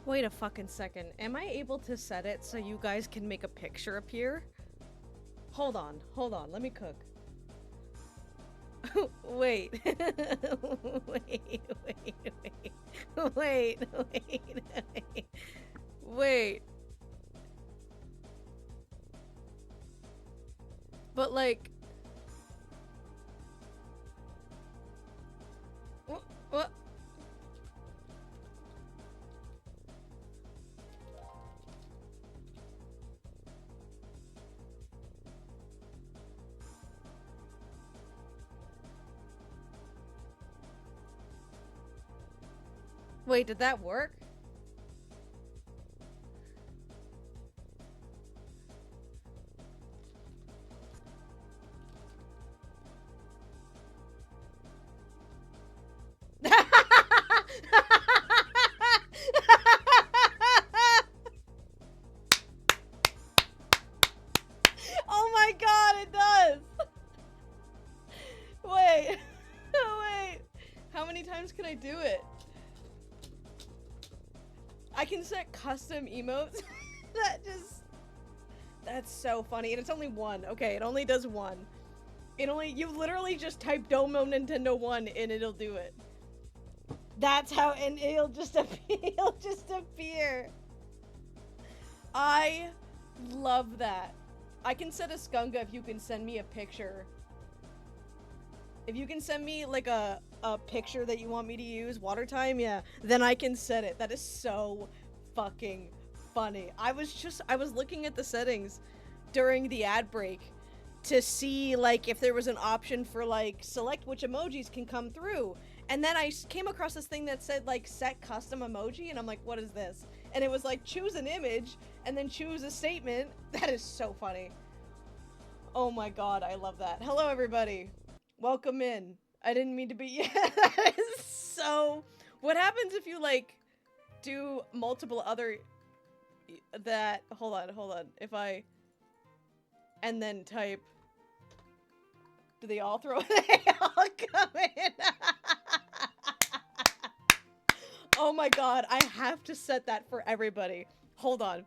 Wait a fucking second. Am I able to set it so you guys can make a picture appear? Hold on, let me cook. Wait. Wait. Wait. But like... What? Wait, did that work? Oh my god, it does! Wait. Wait. How many times can I do it? I can set custom emotes? That's so funny. And it's only one. Okay, it only does one. You literally just type Domo Nintendo 1 and it'll do it. That's how, and it'll just appear. I love that. I can set a Skunga if you can send me a picture. If you can send me like a picture that you want me to use, water time, yeah, then I can set it. That is so fucking funny. I was looking at the settings during the ad break to see like if there was an option for like select which emojis can come through. And then I came across this thing that said like set custom emoji and I'm like, what is this? And it was like choose an image and then choose a statement. That is so funny. Oh my god, I love that. Hello everybody. Welcome in. I didn't mean to be that is so what happens if you like do multiple other that hold on. If I and then type do they all throw they all come in? Oh my god, I have to set that for everybody. Hold on.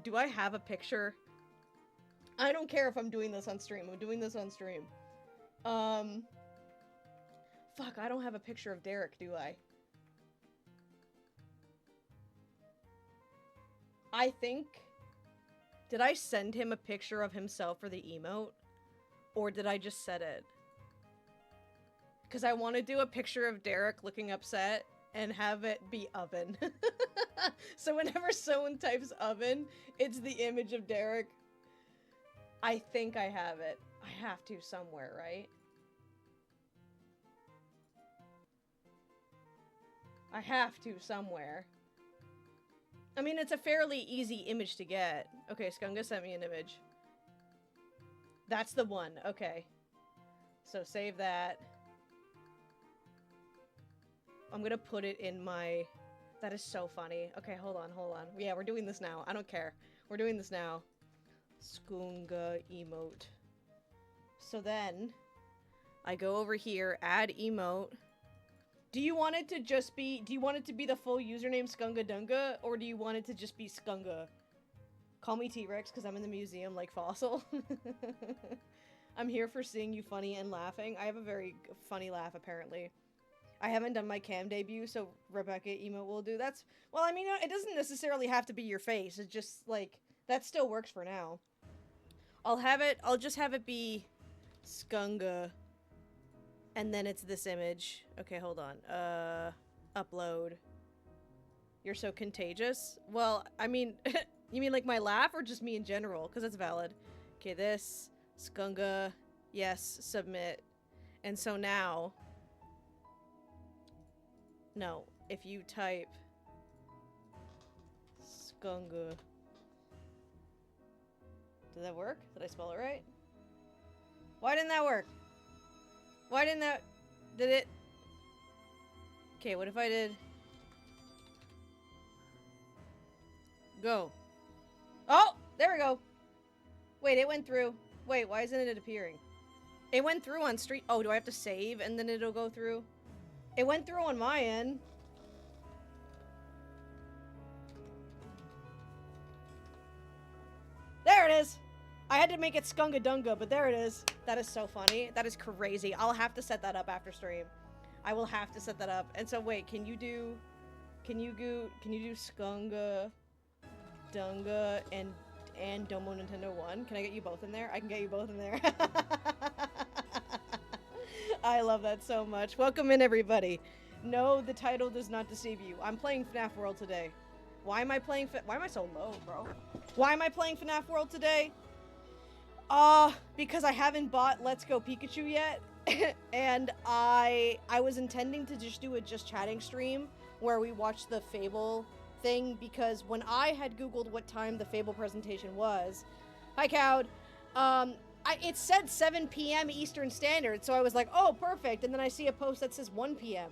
Do I have a picture? I don't care if I'm doing this on stream. I'm doing this on stream. Fuck, I don't have a picture of Derek, do I? I think... Did I send him a picture of himself for the emote? Or did I just set it? Because I want to do a picture of Derek looking upset and have it be oven. So whenever someone types oven, it's the image of Derek. I think I have it. I have to somewhere, right? I have to somewhere. I mean, it's a fairly easy image to get. Okay, Skunga sent me an image. That's the one. Okay. So save that. I'm gonna put it in my... That is so funny. Okay, hold on. Yeah, we're doing this now. I don't care. We're doing this now. Skunga emote. So then, I go over here, add emote. Do you want it to just be... Do you want it to be the full username Skunga Dunga? Or do you want it to just be Skunga? Call me T-Rex because I'm in the museum like Fossil. I'm here for seeing you funny and laughing. I have a very funny laugh, apparently. I haven't done my cam debut, so Rebecca emote will do. That's... Well, I mean, it doesn't necessarily have to be your face. It's just, like... That still works for now. I'll just have it be... Skunga. And then it's this image. Okay, hold on. Upload. You're so contagious? Well, I mean... You mean like my laugh or just me in general? Because that's valid. Okay, this. Skunga. Yes, submit. And so now... No, if you type... Skunga... Did that work? Did I spell it right? Why didn't that work? Why didn't that... Did it... Okay, what if I did... Go. Oh! There we go! Wait, it went through. Wait, why isn't it appearing? It went through on street... Oh, do I have to save and then it'll go through? It went through on my end. is. I had to make it Skunga Dunga, but there it is. That is so funny. That is crazy. I'll have to set that up after stream. I will have to set that up. And so wait, can you do Skunga Dunga and Domo Nintendo 1? Can I get you both in there? I can get you both in there. I love that so much. Welcome in, everybody. No, the title does not deceive you. I'm playing Fnaf World today. Why am I so low, bro? Why am I playing Fnaf World today? Because I haven't bought Let's Go Pikachu yet. And I was intending to just do a just chatting stream where we watch the Fable thing, because when I had Googled what time the Fable presentation was, hi Cowd, it said 7 p.m. Eastern Standard, so I was like, oh, perfect, and then I see a post that says 1 p.m.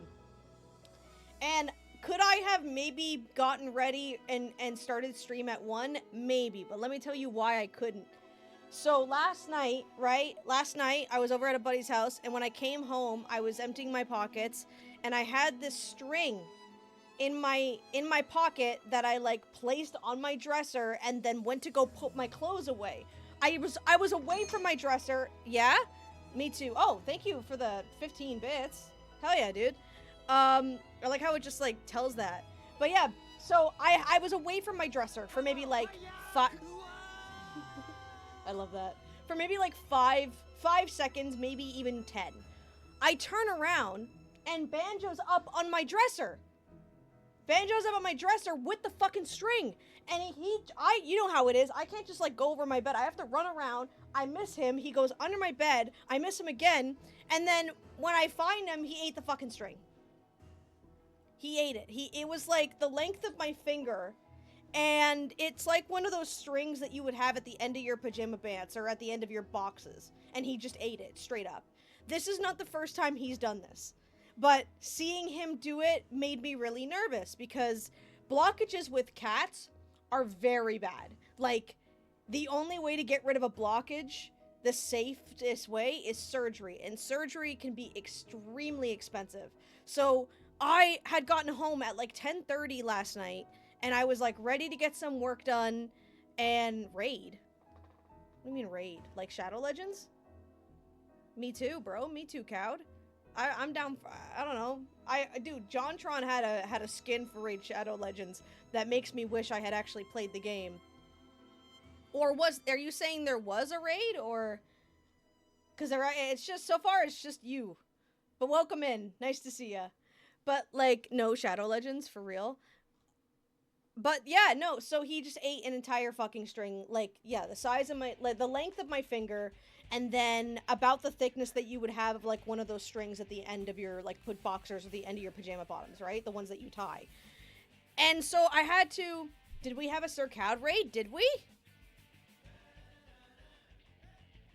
And could I have maybe gotten ready and started stream at 1? Maybe, but let me tell you why I couldn't. So last night, I was over at a buddy's house, and when I came home, I was emptying my pockets, and I had this string in my pocket that I like placed on my dresser and then went to go put my clothes away. I was away from my dresser. Yeah? Me too. Oh, thank you for the 15 bits. Hell yeah, dude. I like how it just like tells that. But yeah, so I was away from my dresser for maybe like 5 I love that. For maybe like 5 seconds, maybe even 10. I turn around and Banjo's up on my dresser. Banjo's up on my dresser with the fucking string. And you know how it is. I can't just like go over my bed. I have to run around. I miss him. He goes under my bed. I miss him again. And then when I find him, he ate the fucking string. He ate it. It was like the length of my finger. And it's like one of those strings that you would have at the end of your pajama pants or at the end of your boxes. And he just ate it straight up. This is not the first time he's done this. But seeing him do it made me really nervous because blockages with cats are very bad. Like, the only way to get rid of a blockage, the safest way, is surgery. And surgery can be extremely expensive. So I had gotten home at like 10:30 last night, and I was like ready to get some work done and raid. What do you mean raid? Like Shadow Legends? Me too, bro. Me too, Cowd. I'm down for, I don't know. Dude, JonTron had a skin for Raid Shadow Legends that makes me wish I had actually played the game. Or are you saying there was a raid, or? Because it's just, so far it's just you. But welcome in, nice to see ya. But like, no Shadow Legends, for real. But yeah, no, so he just ate an entire fucking string, like, yeah, the size of the length of my finger, and then about the thickness that you would have of, like, one of those strings at the end of your, like, put boxers at the end of your pajama bottoms, right? The ones that you tie. And so I had to... Did we have a Sir Cowd raid? Did we?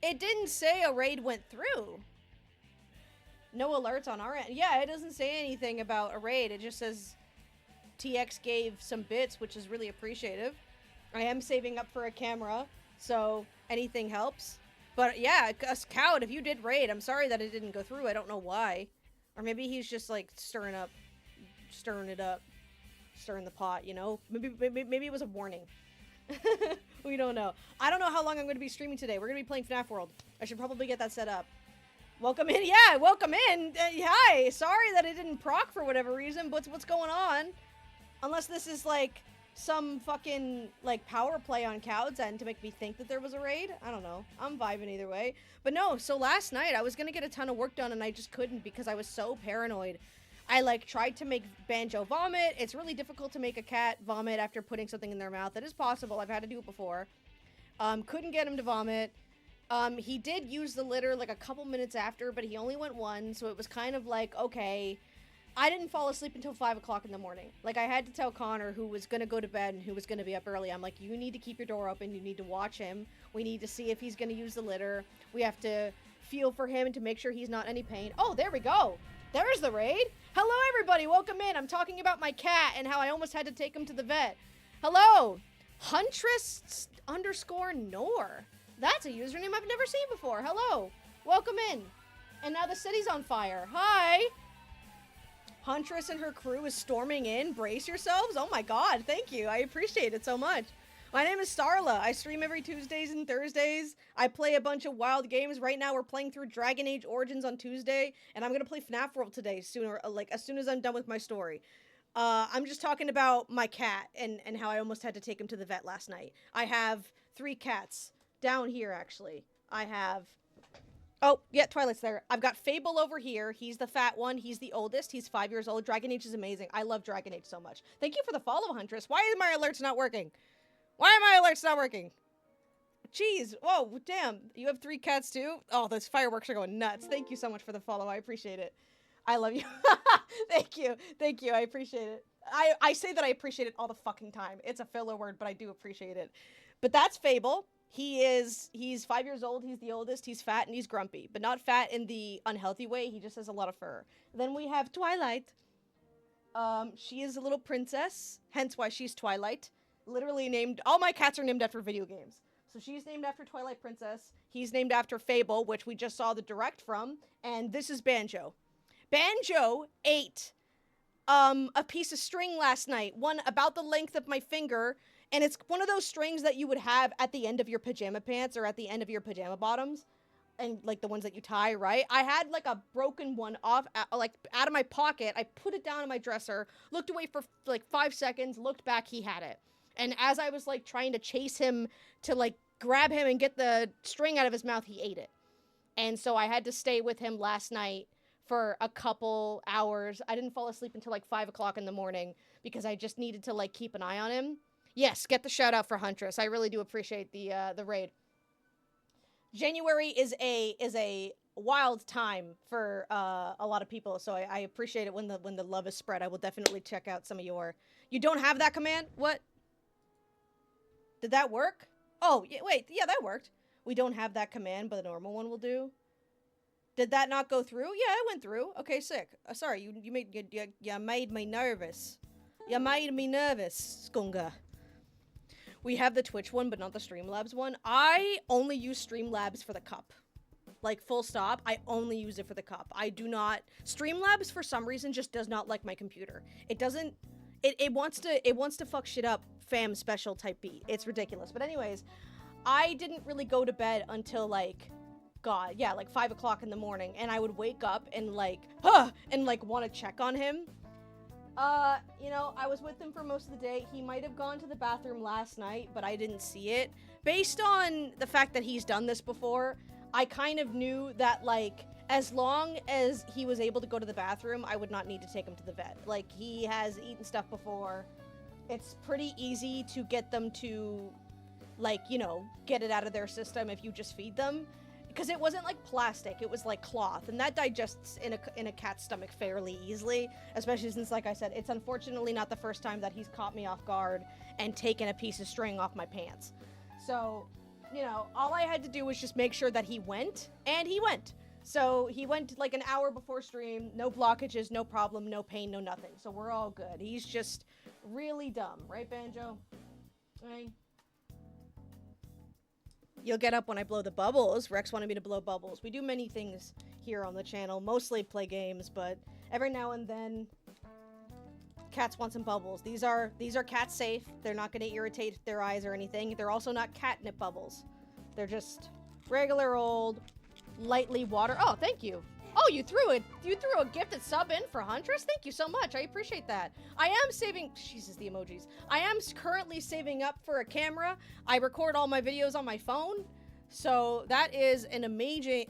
It didn't say a raid went through. No alerts on our end. Yeah, it doesn't say anything about a raid. It just says TX gave some bits, which is really appreciative. I am saving up for a camera, so anything helps. But yeah, Cowd, if you did raid, I'm sorry that it didn't go through. I don't know why. Or maybe he's just like stirring it up, stirring the pot, you know? Maybe it was a warning. We don't know. I don't know how long I'm going to be streaming today. We're going to be playing Fnaf World. I should probably get that set up. Welcome in. Yeah, welcome in. Hi. Sorry that it didn't proc for whatever reason, but what's going on? Unless this is like some fucking like power play on Cowd's end to make me think that there was a raid. I don't know. I'm vibing either way. But no, so last night I was gonna get a ton of work done and I just couldn't because I was so paranoid. I like tried to make Banjo vomit. It's really difficult to make a cat vomit after putting something in their mouth. It is possible. I've had to do it before. Couldn't get him to vomit. He did use the litter like a couple minutes after, but he only went one, so it was kind of like, okay. I didn't fall asleep until 5 o'clock in the morning. Like, I had to tell Connor, who was gonna go to bed and who was gonna be up early, I'm like, you need to keep your door open, you need to watch him, we need to see if he's gonna use the litter, we have to feel for him to make sure he's not in any pain. Oh, there we go! There's the raid! Hello, everybody! Welcome in! I'm talking about my cat and how I almost had to take him to the vet. Hello! Huntress_Nor. That's a username I've never seen before. Hello! Welcome in! And now the city's on fire. Hi! Huntress and her crew is storming in. Brace yourselves. Oh my god, thank you. I appreciate it so much. My name is Starla. I stream every Tuesdays and Thursdays. I play a bunch of wild games. Right now we're playing through Dragon Age Origins on Tuesday, and I'm gonna play Fnaf World today, sooner, like as soon as I'm done with my story. I'm just talking about my cat and how I almost had to take him to the vet last night. I have 3 cats down here, actually. I have... Oh, yeah, Twilight's there. I've got Fable over here. He's the fat one. He's the oldest. He's 5 years old. Dragon Age is amazing. I love Dragon Age so much. Thank you for the follow, Huntress. Why are my alerts not working? Why are my alerts not working? Jeez. Whoa, damn. You have 3 cats too? Oh, those fireworks are going nuts. Thank you so much for the follow. I appreciate it. I love you. Thank you. Thank you. I appreciate it. I say that I appreciate it all the fucking time. It's a filler word, but I do appreciate it. But that's Fable. He's 5 years old. He's the oldest. He's fat and he's grumpy, but not fat in the unhealthy way. He just has a lot of fur. Then we have Twilight. She is a little princess, hence why she's Twilight. Literally named, all my cats are named after video games. So she's named after Twilight Princess. He's named after Fable, which we just saw the direct from. And this is Banjo. Banjo ate a piece of string last night, one about the length of my finger, and it's one of those strings that you would have at the end of your pajama pants or at the end of your pajama bottoms, and like the ones that you tie, right? I had like a broken one off, like out of my pocket. I put it down in my dresser, looked away for like 5 seconds, looked back, he had it. And as I was like trying to chase him to like grab him and get the string out of his mouth, he ate it. And so I had to stay with him last night for a couple hours. I didn't fall asleep until like 5 o'clock in the morning because I just needed to like keep an eye on him. Yes, get the shout out for Huntress. I really do appreciate the raid. January is a wild time for a lot of people, so I appreciate it when the love is spread. I will definitely check out some of your... You don't have that command? What? Did that work? Oh, yeah, wait, yeah, that worked. We don't have that command, but the normal one will do. Did that not go through? Yeah, it went through. Okay, sick. Sorry, you made me nervous. You made me nervous, Skunga. We have the Twitch one, but not the Streamlabs one. I only use Streamlabs for the cup. Like, full stop. I only use it for the cup. I do not... Streamlabs, for some reason, just does not like my computer. It doesn't... It wants to fuck shit up fam special type beat. It's ridiculous. But anyways, I didn't really go to bed until, like... God, yeah, like 5 o'clock in the morning. And I would wake up and, like... and, like, want to check on him. You know, I was with him for most of the day. He might have gone to the bathroom last night, but I didn't see it. Based on the fact that he's done this before, I kind of knew that, like, as long as he was able to go to the bathroom, I would not need to take him to the vet. Like, he has eaten stuff before. It's pretty easy to get them to, like, you know, get it out of their system if you just feed them. Because it wasn't like plastic, it was like cloth, and that digests in a cat's stomach fairly easily, especially since, like I said, it's unfortunately not the first time that he's caught me off guard and taken a piece of string off my pants. So, you know, all I had to do was just make sure that he went, and he went. So he went like an hour before stream, no blockages, no problem, no pain, no nothing. So we're all good. He's just really dumb, right, Banjo? Right? You'll get up when I blow the bubbles. Rex wanted me to blow bubbles. We do many things here on the channel, mostly play games, but every now and then, cats want some bubbles. These are cat safe. They're not going to irritate their eyes or anything. They're also not catnip bubbles. They're just regular old, lightly water. Oh, thank you. Oh, you threw a gifted sub in for Huntress? Thank you so much. I appreciate that. I am saving... Jesus, the emojis. I am currently saving up for a camera. I record all my videos on my phone. So that is an amazing...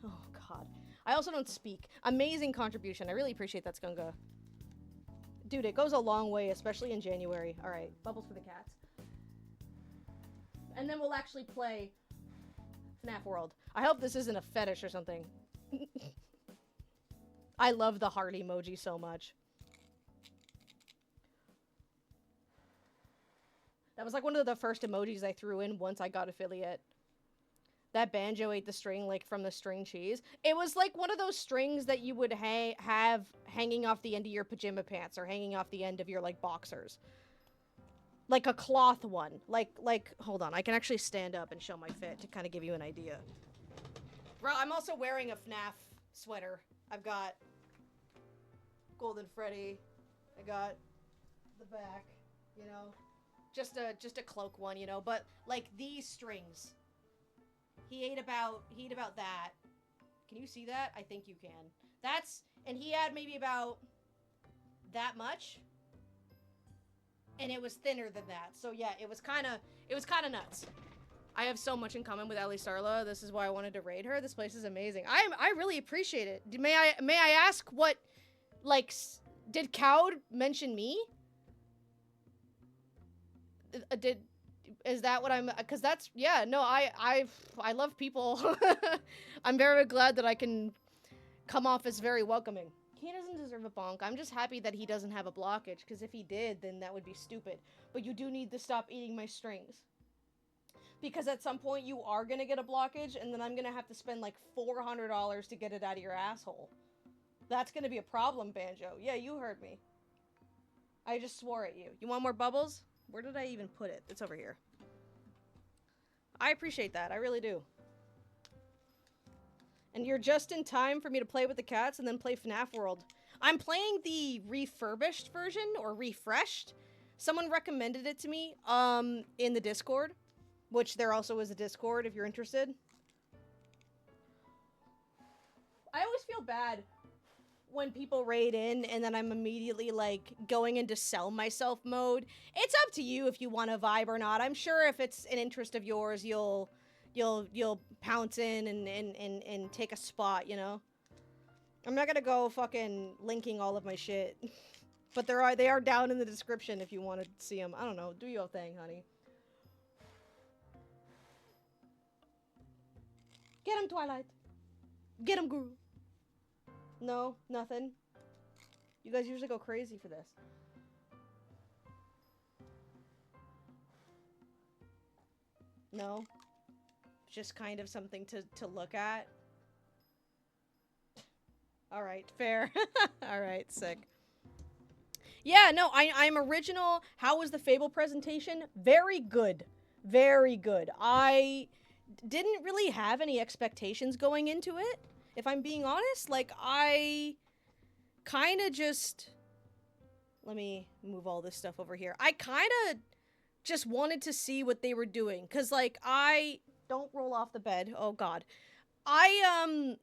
Oh, God. I also don't speak. Amazing contribution. I really appreciate that, Skunga. Dude, it goes a long way, especially in January. All right, bubbles for the cats. And then we'll actually play Fnaf World. I hope this isn't a fetish or something. I love the heart emoji so much. That was like one of the first emojis I threw in once I got affiliate. That Banjo ate the string, like, from the string cheese. It was like one of those strings that you would have hanging off the end of your pajama pants or hanging off the end of your, like, boxers. Like a cloth one. Like, hold on. I can actually stand up and show my fit to kind of give you an idea. Bro, I'm also wearing a Fnaf sweater. I've got Golden Freddy. I got the back, you know. Just a cloak one, you know, but like these strings. He ate about that. Can you see that? I think you can. And he had maybe about that much. And it was thinner than that. So yeah, it was kind of nuts. I have so much in common with Ali Starla. This is why I wanted to raid her. This place is amazing. I really appreciate it. May I ask what, like, did Cowd mention me? Is that what I'm, because that's, yeah, no, I love people. I'm very glad that I can come off as very welcoming. He doesn't deserve a bonk. I'm just happy that he doesn't have a blockage, because if he did, then that would be stupid. But you do need to stop eating my strings. Because at some point you are gonna get a blockage, and then I'm gonna have to spend like $400 to get it out of your asshole. That's gonna be a problem, Banjo. Yeah, you heard me. I just swore at you. You want more bubbles? Where did I even put it? It's over here. I appreciate that. I really do. And you're just in time for me to play with the cats and then play Fnaf World. I'm playing the refurbished version, or refreshed. Someone recommended it to me, in the Discord. Which there also is a Discord if you're interested. I always feel bad when people raid in and then I'm immediately like going into sell myself mode. It's up to you if you want to vibe or not. I'm sure if it's an interest of yours, you'll pounce in and take a spot, you know? I'm not gonna go fucking linking all of my shit. But they are down in the description if you want to see them. I don't know. Do your thing, honey. Get him, Twilight. Get him, Guru. No, nothing. You guys usually go crazy for this. No. Just kind of something to look at. Alright, fair. Alright, sick. Yeah, no, I'm original. How was the Fable presentation? Very good. Very good. I didn't really have any expectations going into it, if I'm being honest. Like, I kind of just... Let me move all this stuff over here. I kind of just wanted to see what they were doing. Because, like, Don't roll off the bed. Oh, God. I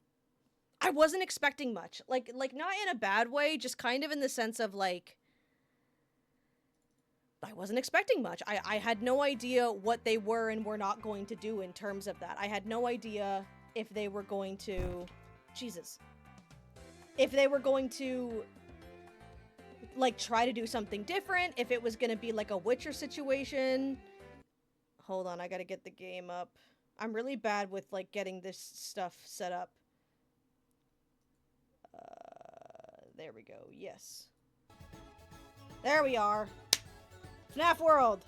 wasn't expecting much. Like, not in a bad way, just kind of in the sense of, like... I wasn't expecting much. I had no idea what they were and were not going to do in terms of that. I had no idea if they were going to... Jesus. If they were going to, like, try to do something different. If it was going to be, like, a Witcher situation. Hold on, I gotta get the game up. I'm really bad with, like, getting this stuff set up. There we go. Yes. There we are. Fnaf World!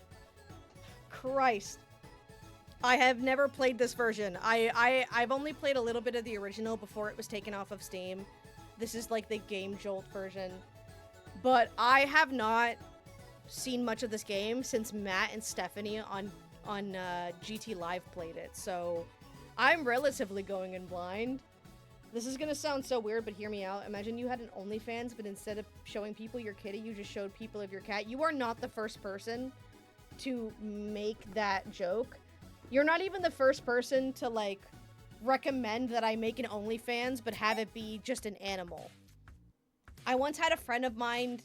Christ. I have never played this version. I've only played a little bit of the original before it was taken off of Steam. This is like the Game Jolt version. But I have not seen much of this game since Matt and Stephanie on GT Live played it. So I'm relatively going in blind. This is gonna sound so weird, but hear me out. Imagine you had an OnlyFans, but instead of showing people your kitty, you just showed people of your cat. You are not the first person to make that joke. You're not even the first person to, like, recommend that I make an OnlyFans, but have it be just an animal. I once had a friend of mine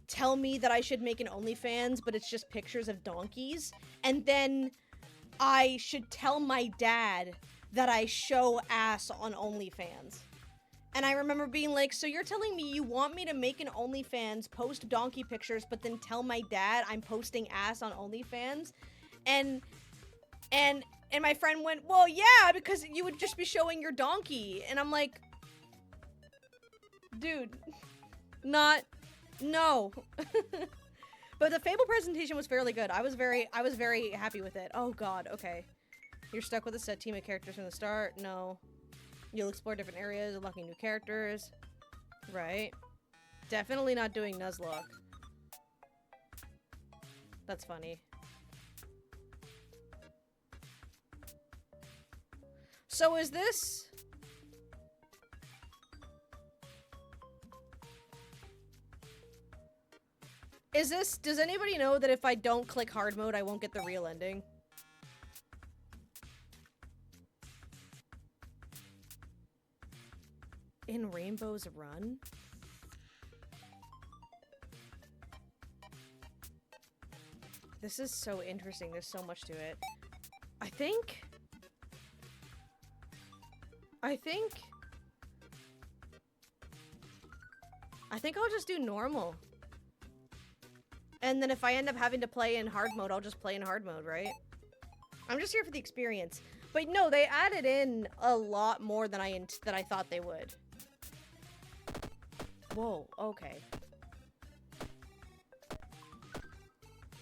tell me that I should make an OnlyFans, but it's just pictures of donkeys. And then I should tell my dad that I show ass on OnlyFans. And I remember being like, so you're telling me you want me to make an OnlyFans, post donkey pictures, but then tell my dad I'm posting ass on OnlyFans? And my friend went, well, yeah, because you would just be showing your donkey. And I'm like, dude, no. But the Fable presentation was fairly good. I was very happy with it. Oh god, okay. You're stuck with a set team of characters from the start? No. You'll explore different areas, unlocking new characters. Right. Definitely not doing Nuzlocke. That's funny. So is this... Is this... Does anybody know that if I don't click hard mode, I won't get the real ending? In Rainbow's Run? This is so interesting. There's so much to it. I think I'll just do normal. And then if I end up having to play in hard mode, I'll just play in hard mode, right? I'm just here for the experience. But no, they added in a lot more than I thought they would. Whoa, okay.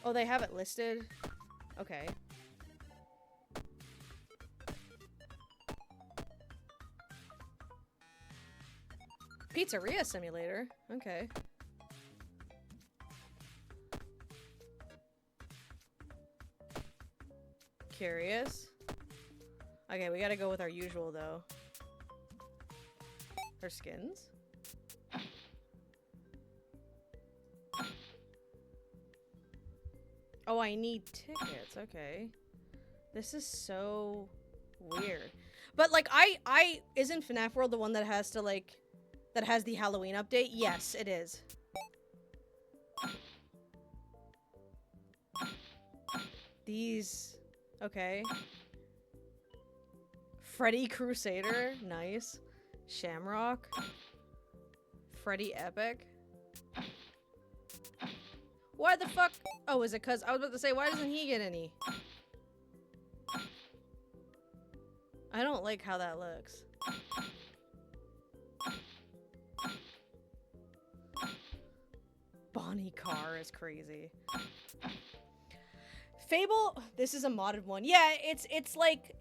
Oh, they have it listed? Okay. Pizzeria simulator. Okay. Curious. Okay, we gotta go with our usual, though. Her skins? Oh, I need tickets. Okay. This is so weird. But, like, isn't Fnaf World the one that has to, like, that has the Halloween update? Yes, it is. These... Okay. Freddy Crusader. Nice. Shamrock. Freddy Epic. Why the fuck? Oh, is it cause I was about to say, why doesn't he get any? I don't like how that looks. Bonnie Carr is crazy. Fable, this is a modded one. Yeah, it's like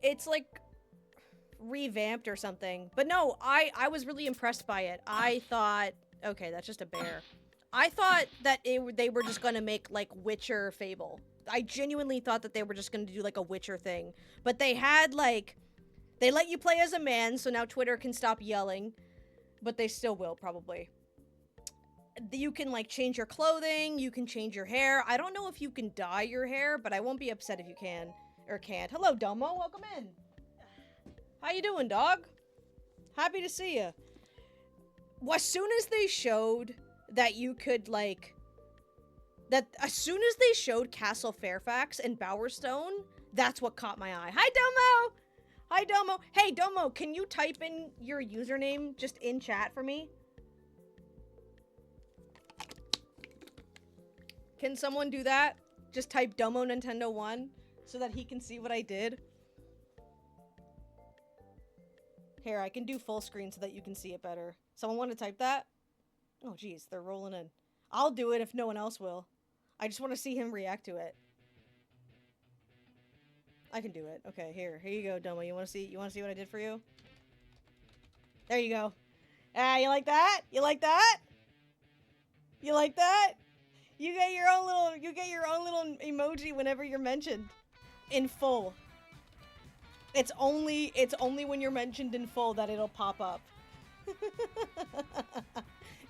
revamped or something. But no, I was really impressed by it. I thought, okay, that's just a bear. I thought that they were just gonna make, like, Witcher Fable. I genuinely thought that they were just gonna do, like, a Witcher thing. But they had, like... They let you play as a man, so now Twitter can stop yelling. But they still will, probably. You can, like, change your clothing, you can change your hair. I don't know if you can dye your hair, but I won't be upset if you can. Or can't. Hello, Domo. Welcome in. How you doing, dog? Happy to see you. As soon as they showed... that you could, like... That as soon as they showed Castle Fairfax and Bowerstone, that's what caught my eye. Hi, Domo! Hi, Domo. Hey, Domo, can you type in your username just in chat for me? Can someone do that? Just type Domo Nintendo 1 so that he can see what I did. Here, I can do full screen so that you can see it better. Someone want to type that? Oh, geez, they're rolling in. I'll do it if no one else will. I just want to see him react to it. I can do it. Okay, here you go, Domo. You want to see what I did for you? There you go. Ah, you like that? You like that? You like that? You get your own little emoji whenever you're mentioned in full. It's only when you're mentioned in full that it'll pop up.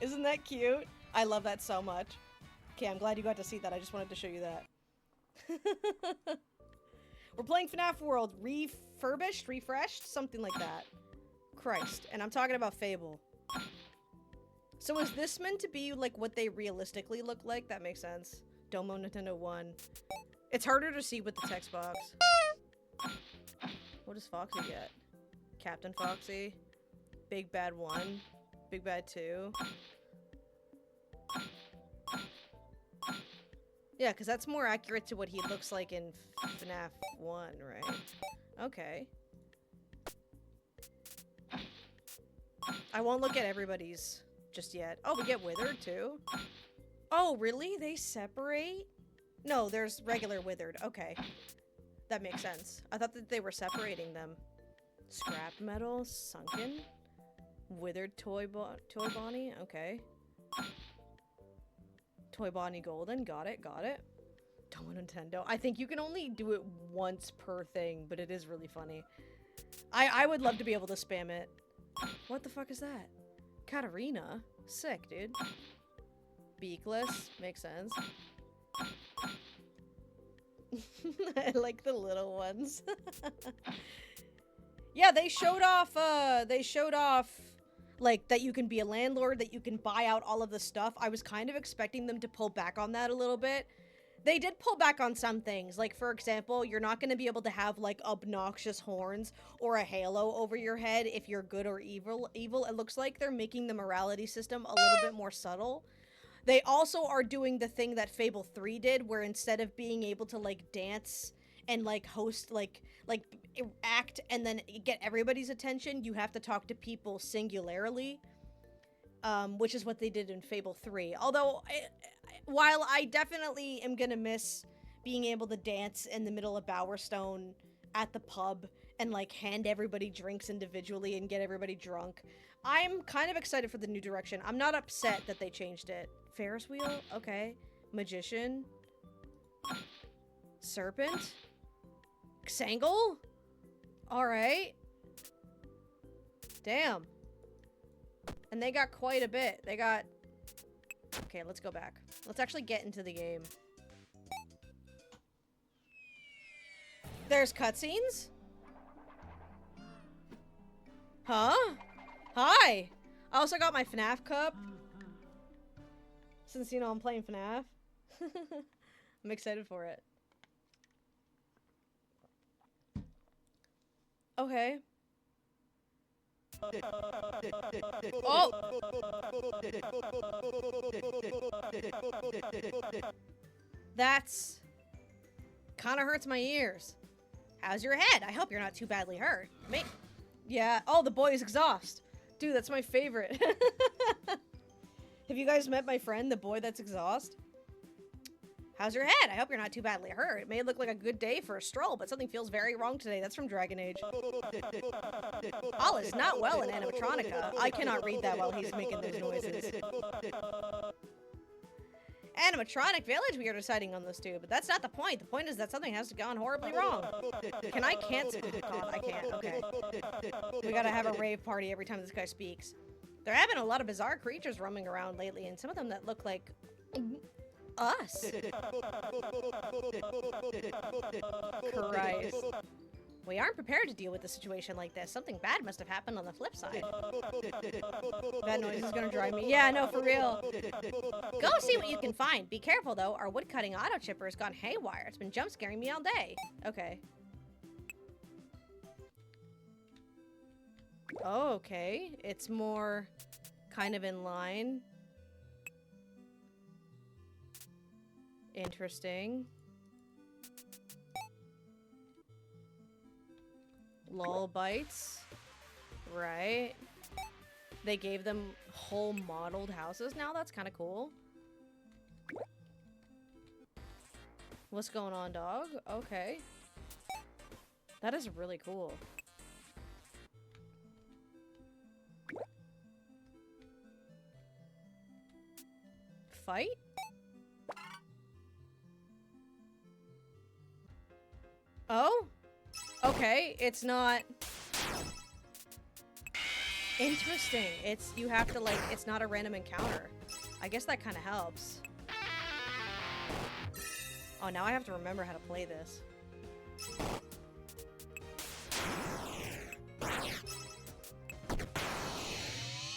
Isn't that cute? I love that so much. Okay, I'm glad you got to see that. I just wanted to show you that. We're playing Fnaf World Refreshed? Something like that. Christ. And I'm talking about Fable. So is this meant to be like what they realistically look like? That makes sense. Domo Nintendo 1. It's harder to see with the text box. What does Foxy get? Captain Foxy. Big Bad 1. Big Bad 2. Yeah, because that's more accurate to what he looks like in FNAF 1, right? Okay. I won't look at everybody's just yet. Oh, we get Withered, too? Oh, really? They separate? No, there's regular Withered. Okay. That makes sense. I thought that they were separating them. Scrap Metal? Sunken? Withered Toy Bonnie? Okay. Toy Bonnie Golden? Got it, got it. Domo Nintendo. I think you can only do it once per thing, but it is really funny. I would love to be able to spam it. What the fuck is that? Katarina? Sick, dude. Beakless. Makes sense. I like the little ones. Yeah, they showed off, like, that you can be a landlord, that you can buy out all of the stuff. I was kind of expecting them to pull back on that a little bit. They did pull back on some things. Like, for example, you're not going to be able to have, like, obnoxious horns or a halo over your head if you're good or evil. It looks like they're making the morality system a little bit more subtle. They also are doing the thing that Fable 3 did, where instead of being able to, like, dance and, like, host, like act and then get everybody's attention, you have to talk to people singularly, which is what they did in Fable 3. Although, while I definitely am gonna miss being able to dance in the middle of Bowerstone at the pub and, like, hand everybody drinks individually and get everybody drunk, I'm kind of excited for the new direction. I'm not upset that they changed it. Ferris wheel? Okay. Magician? Serpent? Xangle? Alright. Damn. And they got quite a bit. They got... Okay, let's go back. Let's actually get into the game. There's cutscenes? Huh? Hi! I also got my FNAF cup. Since, you know, I'm playing FNAF. I'm excited for it. Okay. Oh! That's... kinda hurts my ears. How's your head? I hope you're not too badly hurt. Yeah. Oh, the boy's exhaust. Dude, that's my favorite. Have you guys met my friend, the boy that's exhaust? How's your head? I hope you're not too badly hurt. It may look like a good day for a stroll, but something feels very wrong today. That's from Dragon Age. All is not well in animatronica. I cannot read that while he's making those noises. Animatronic village we are deciding on this too, but that's not the point. The point is that something has gone horribly wrong. Can I cancel? God, I can't. Okay. We gotta have a rave party every time this guy speaks. There have been a lot of bizarre creatures roaming around lately, and some of them that look like... us. Christ. We aren't prepared to deal with a situation like this. Something bad must have happened on the flip side. That noise is gonna drive me. Yeah, no, for real. Go see what you can find. Be careful, though. Our wood-cutting auto chipper has gone haywire. It's been jump-scaring me all day. Okay. Oh, okay. It's more kind of in line. Interesting. Lol bites. Right. They gave them whole modeled houses now? That's kind of cool. What's going on, dog? Okay. That is really cool. Fight? Oh? Okay, it's not... Interesting. It's, you have to, like, it's not a random encounter. I guess that kind of helps. Oh, now I have to remember how to play this.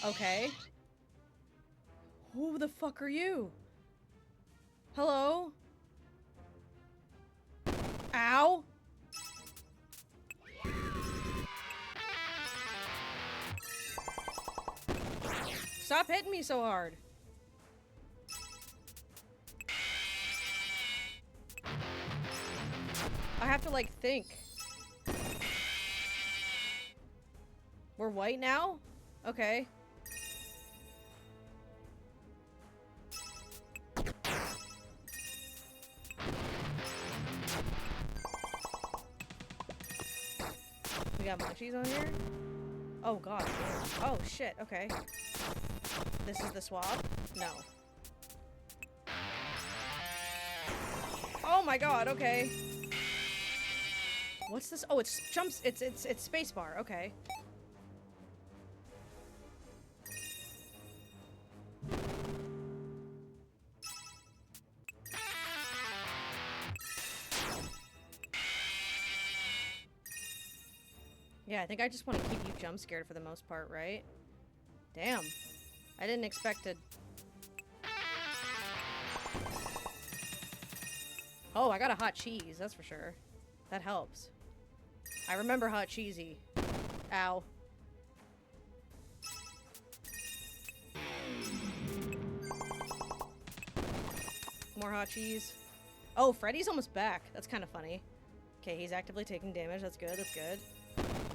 Okay. Who the fuck are you? Hello? Ow! Stop hitting me so hard. I have to, like, think. We're white now? Okay. We got munchies on here? Oh god. Oh shit, okay. This is the swab? No. Oh my god, okay. What's this? Oh, it's jumps. It's spacebar. Okay. Yeah, I think I just want to keep you jump scared for the most part, right? Damn. I didn't expect to... Oh, I got a hot cheese, that's for sure. That helps. I remember hot cheesy. Ow. More hot cheese. Oh, Freddy's almost back. That's kind of funny. Okay, he's actively taking damage. That's good, that's good.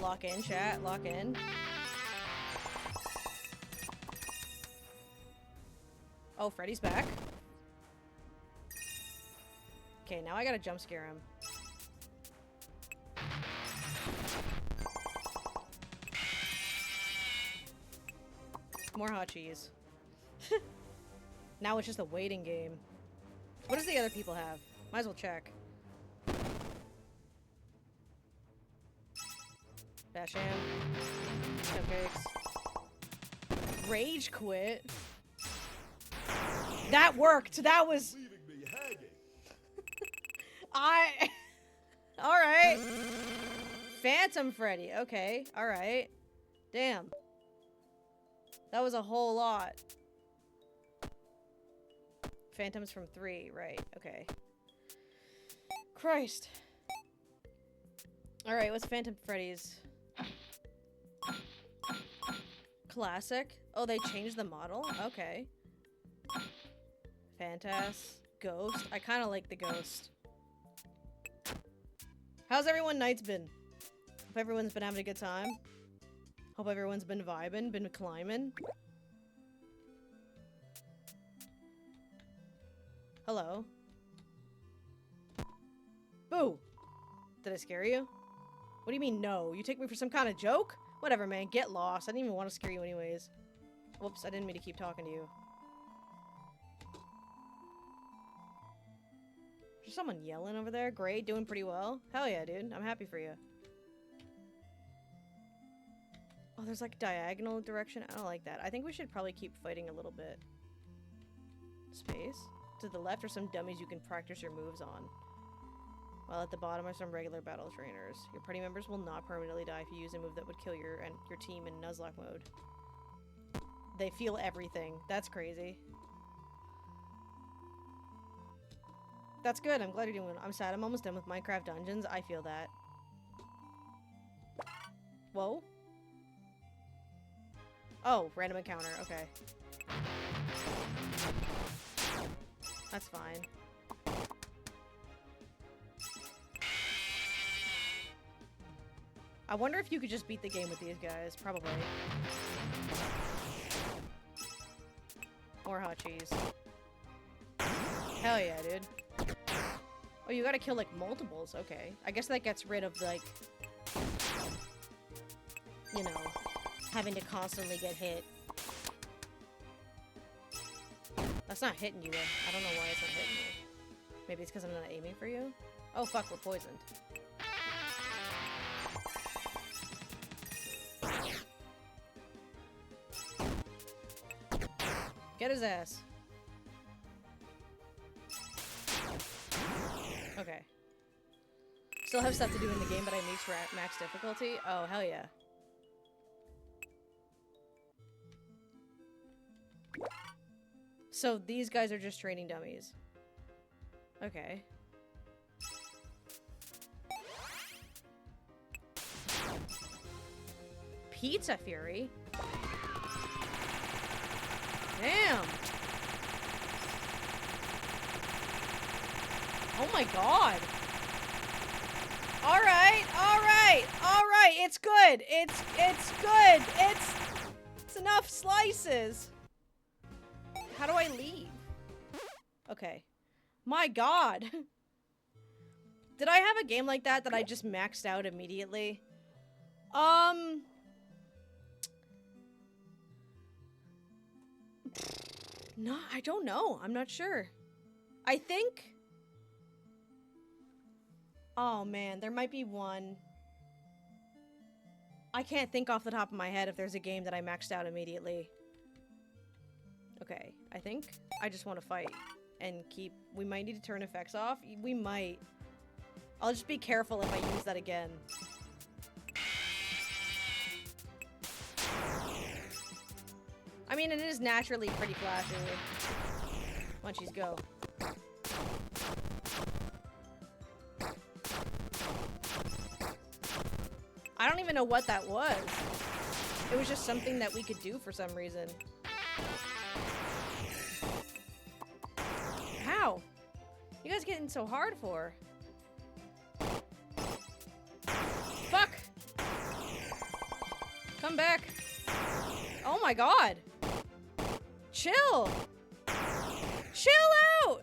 Lock in, chat. Lock in. Oh, Freddy's back. Okay, now I gotta jump scare him. More hot cheese. Now it's just a waiting game. What does the other people have? Might as well check. Basham. Cupcakes. Rage quit. That worked! That was... Alright. Phantom Freddy. Okay. Alright. Damn. That was a whole lot. Phantoms from 3. Right. Okay. Christ. Alright, what's Phantom Freddy's? Classic? Oh, they changed the model? Okay. Phantas. Ghost. I kind of like the Ghost. How's everyone night's been? Hope everyone's been having a good time. Hope everyone's been vibing, been climbing. Hello. Boo! Did I scare you? What do you mean no? You take me for some kind of joke? Whatever, man. Get lost. I didn't even want to scare you anyways. Whoops, I didn't mean to keep talking to you. There's someone yelling over there. Great, doing pretty well. Hell yeah, dude. I'm happy for you. Oh, there's like diagonal direction. I don't like that. I think we should probably keep fighting a little bit. Space. To the left are some dummies you can practice your moves on. While at the bottom are some regular battle trainers. Your party members will not permanently die if you use a move that would kill your team in Nuzlocke mode. They feel everything. That's crazy. That's good. I'm glad you're doing it. I'm sad I'm almost done with Minecraft Dungeons. I feel that. Whoa. Oh, random encounter. Okay. That's fine. I wonder if you could just beat the game with these guys. Probably. More hot cheese. Hell yeah, dude. Oh, you gotta kill, like, multiples. Okay. I guess that gets rid of, like... You know, having to constantly get hit. That's not hitting you, though. I don't know why it's not hitting you. Maybe it's because I'm not aiming for you? Oh, fuck, we're poisoned. Get his ass. Okay. Still have stuff to do in the game, but I reached max difficulty? Oh, hell yeah. So these guys are just training dummies. Okay. Pizza Fury? Damn! Oh my god! Alright, alright, alright, it's good! It's good! It's enough slices! How do I leave? Okay. My god! Did I have a game like that I just maxed out immediately? No, I don't know. I'm not sure. I think... Oh man, there might be one. I can't think off the top of my head if there's a game that I maxed out immediately. Okay, I think I just want to fight and keep... We might need to turn effects off. We might. I'll just be careful if I use that again. I mean, it is naturally pretty flashy. Munchies, go. I don't even know what that was. It was just something that we could do for some reason. How? You guys getting so hard for? Fuck! Come back. Oh my god. Chill. Chill out!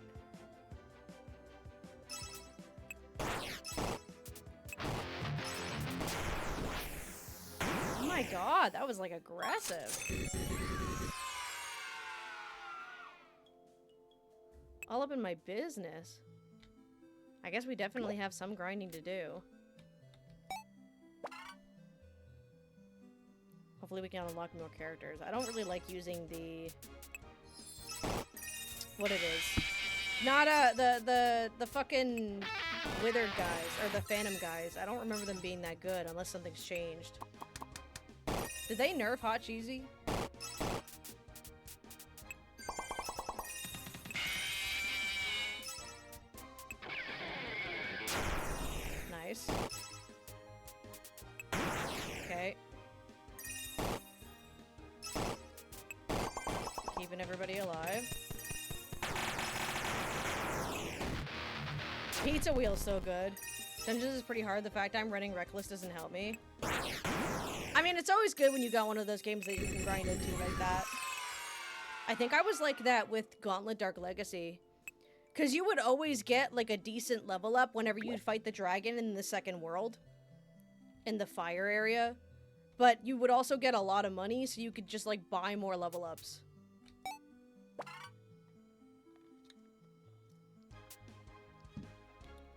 Oh my god, that was like aggressive. All up in my business. I guess we definitely have some grinding to do. Hopefully we can unlock more characters. I don't really like using the... what it is. Not, the fucking withered guys, or the phantom guys. I don't remember them being that good unless something's changed. Did they nerf Hot Cheesy? Nice. Okay. Keeping everybody alive. Pizza Wheel's so good. Dungeons is pretty hard. The fact I'm running Reckless doesn't help me. I mean, it's always good when you got one of those games that you can grind into like that. I think I was like that with Gauntlet Dark Legacy. Because you would always get like a decent level up whenever you'd fight the dragon in the second world. In the fire area. But you would also get a lot of money, so you could just like buy more level ups.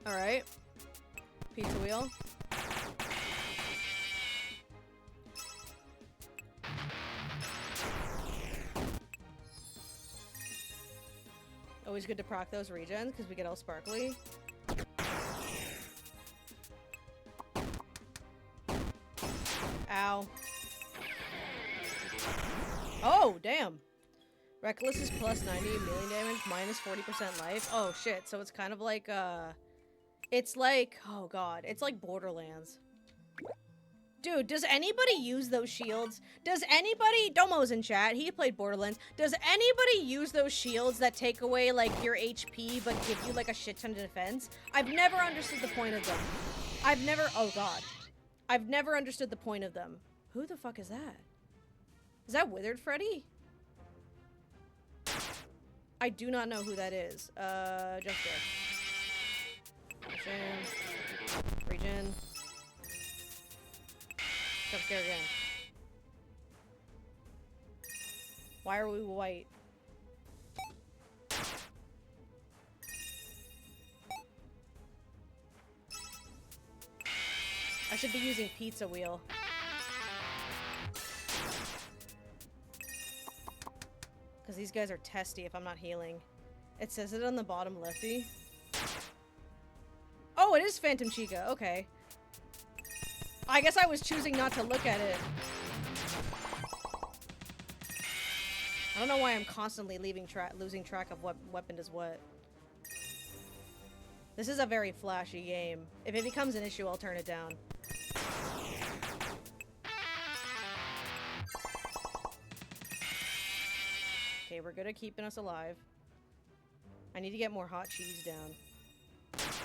Alright. Pizza Wheel. Always good to proc those regens, because we get all sparkly. Ow. Oh, damn. Reckless is plus 90 melee damage, minus 40% life. Oh, shit. So it's kind of like, it's like, oh god, it's like Borderlands. Dude, does anybody use those shields? Does anybody, Domo's in chat, he played Borderlands. Does anybody use those shields that take away, like, your HP, but give you, like, a shit ton of defense? I've never understood the point of them. Oh god. I've never understood the point of them. Who the fuck is that? Is that Withered Freddy? I do not know who that is. Just Regen. Regen. Jump scare again. Why are we white? I should be using Pizza Wheel. Because these guys are testy if I'm not healing. It says it on the bottom lefty. Oh, it is Phantom Chica. Okay. I guess I was choosing not to look at it. I don't know why I'm constantly losing track of what weapon does what. This is a very flashy game. If it becomes an issue, I'll turn it down. Okay, we're good at keeping us alive. I need to get more hot cheese down.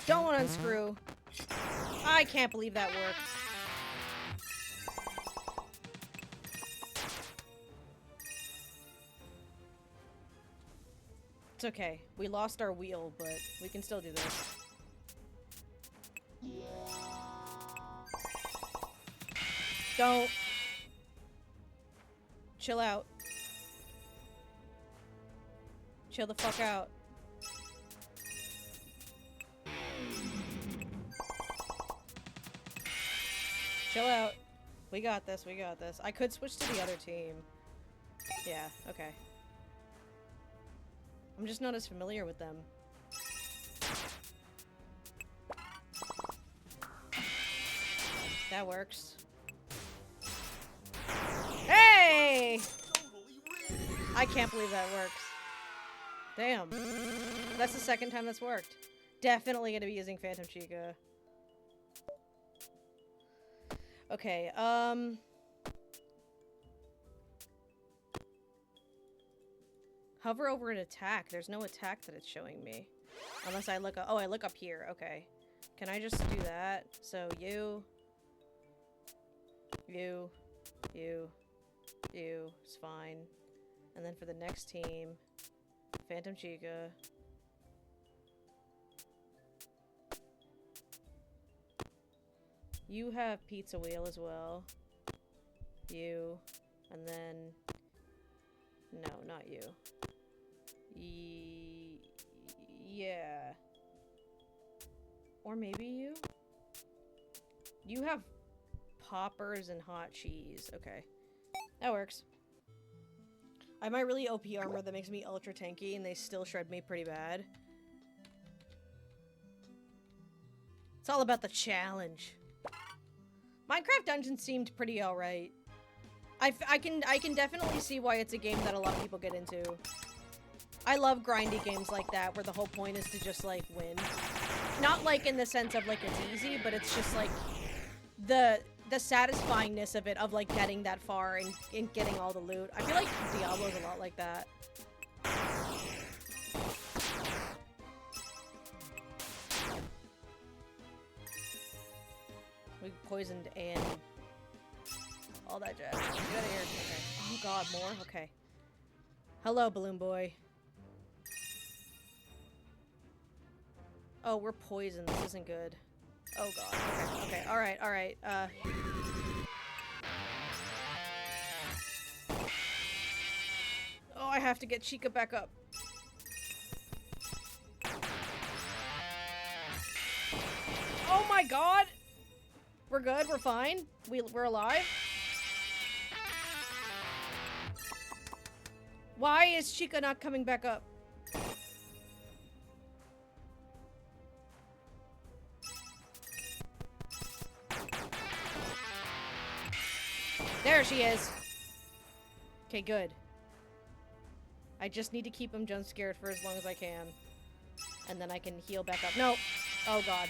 Don't unscrew. I can't believe that worked. It's okay. We lost our wheel, but we can still do this. Don't. Chill out. Chill the fuck out. Chill out. We got this, we got this. I could switch to the other team. Yeah, okay. I'm just not as familiar with them. That works. Hey! I can't believe that works. Damn. That's the second time that's worked. Definitely gonna be using Phantom Chica. Okay, hover over an attack. There's no attack that it's showing me. Unless I look up- oh, I look up here. Okay. Can I just do that? So, you... It's fine. And then for the next team, Phantom Chica. You have Pizza Wheel as well. You. And then... No, not you. Yeah. Or maybe you? You have poppers and hot cheese. Okay. That works. I have my really OP armor that makes me ultra tanky, and they still shred me pretty bad. It's all about the challenge. Minecraft Dungeons seemed pretty alright. I can definitely see why it's a game that a lot of people get into. I love grindy games like that, where the whole point is to just, like, win. Not, like, in the sense of, like, it's easy, but it's just, like, the satisfyingness of it, of, like, getting that far and getting all the loot. I feel like Diablo's a lot like that. We poisoned and all that jazz. Get out of here. Okay. Oh god, more? Okay. Hello, Balloon Boy. Oh, we're poisoned. This isn't good. Oh god. Okay, okay. Alright, alright. Oh, I have to get Chica back up. Oh my god! We're good, we're fine. We're alive. Why is Chica not coming back up? There she is. Okay, good. I just need to keep him jump scared for as long as I can. And then I can heal back up. No! Oh god.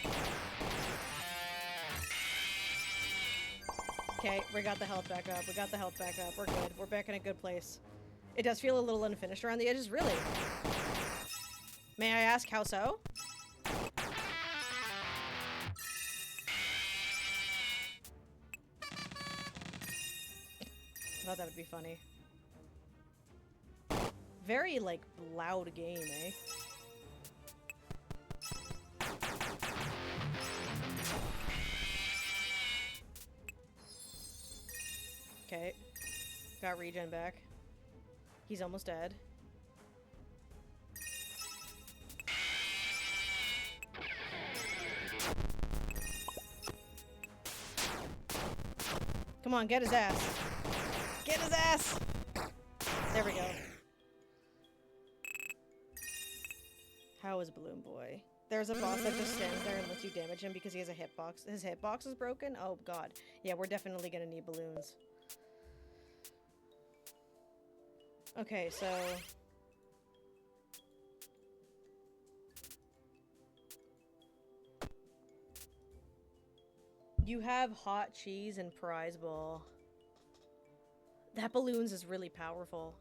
Okay, we got the health back up. We got the health back up. We're good. We're back in a good place. It does feel a little unfinished around the edges, really. May I ask how so? I thought that would be funny. Very, like, loud game, eh? Okay. Got regen back. He's almost dead. Come on, get his ass. Get his ass! There we go. How is Balloon Boy? There's a boss that just stands there and lets you damage him because he has a hitbox. His hitbox is broken? Oh god. Yeah, we're definitely gonna need balloons. Okay, so... You have hot cheese and prize ball. That balloons is really powerful.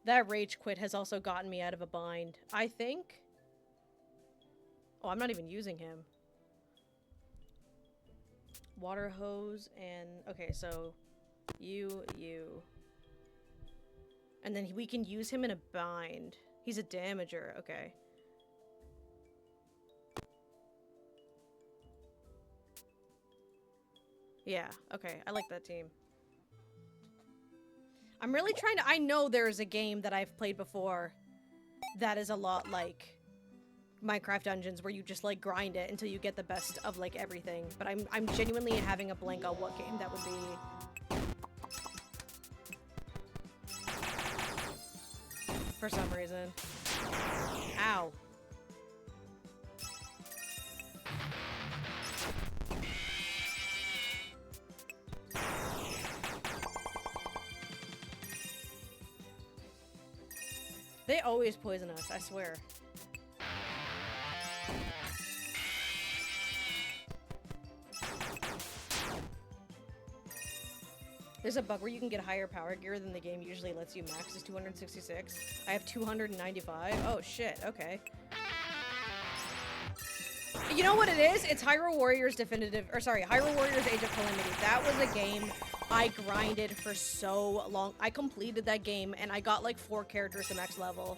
That rage quit has also gotten me out of a bind. I think... Oh, I'm not even using him. Water hose and... Okay, so... You. And then we can use him in a bind. He's a damager. Okay. Yeah, okay. I like that team. I'm really trying to... I know there's a game that I've played before that is a lot like Minecraft Dungeons, where you just, like, grind it until you get the best of, like, everything. But I'm genuinely having a blank on what game that would be. For some reason. Ow. They always poison us, I swear. There's a bug where you can get higher power gear than the game usually lets you. Max is 266. I have 295. Oh shit, okay. You know what it is? It's Hyrule Warriors Definitive, or sorry, Hyrule Warriors Age of Calamity. That was a game I grinded for so long. I completed that game and I got like 4 characters to max level.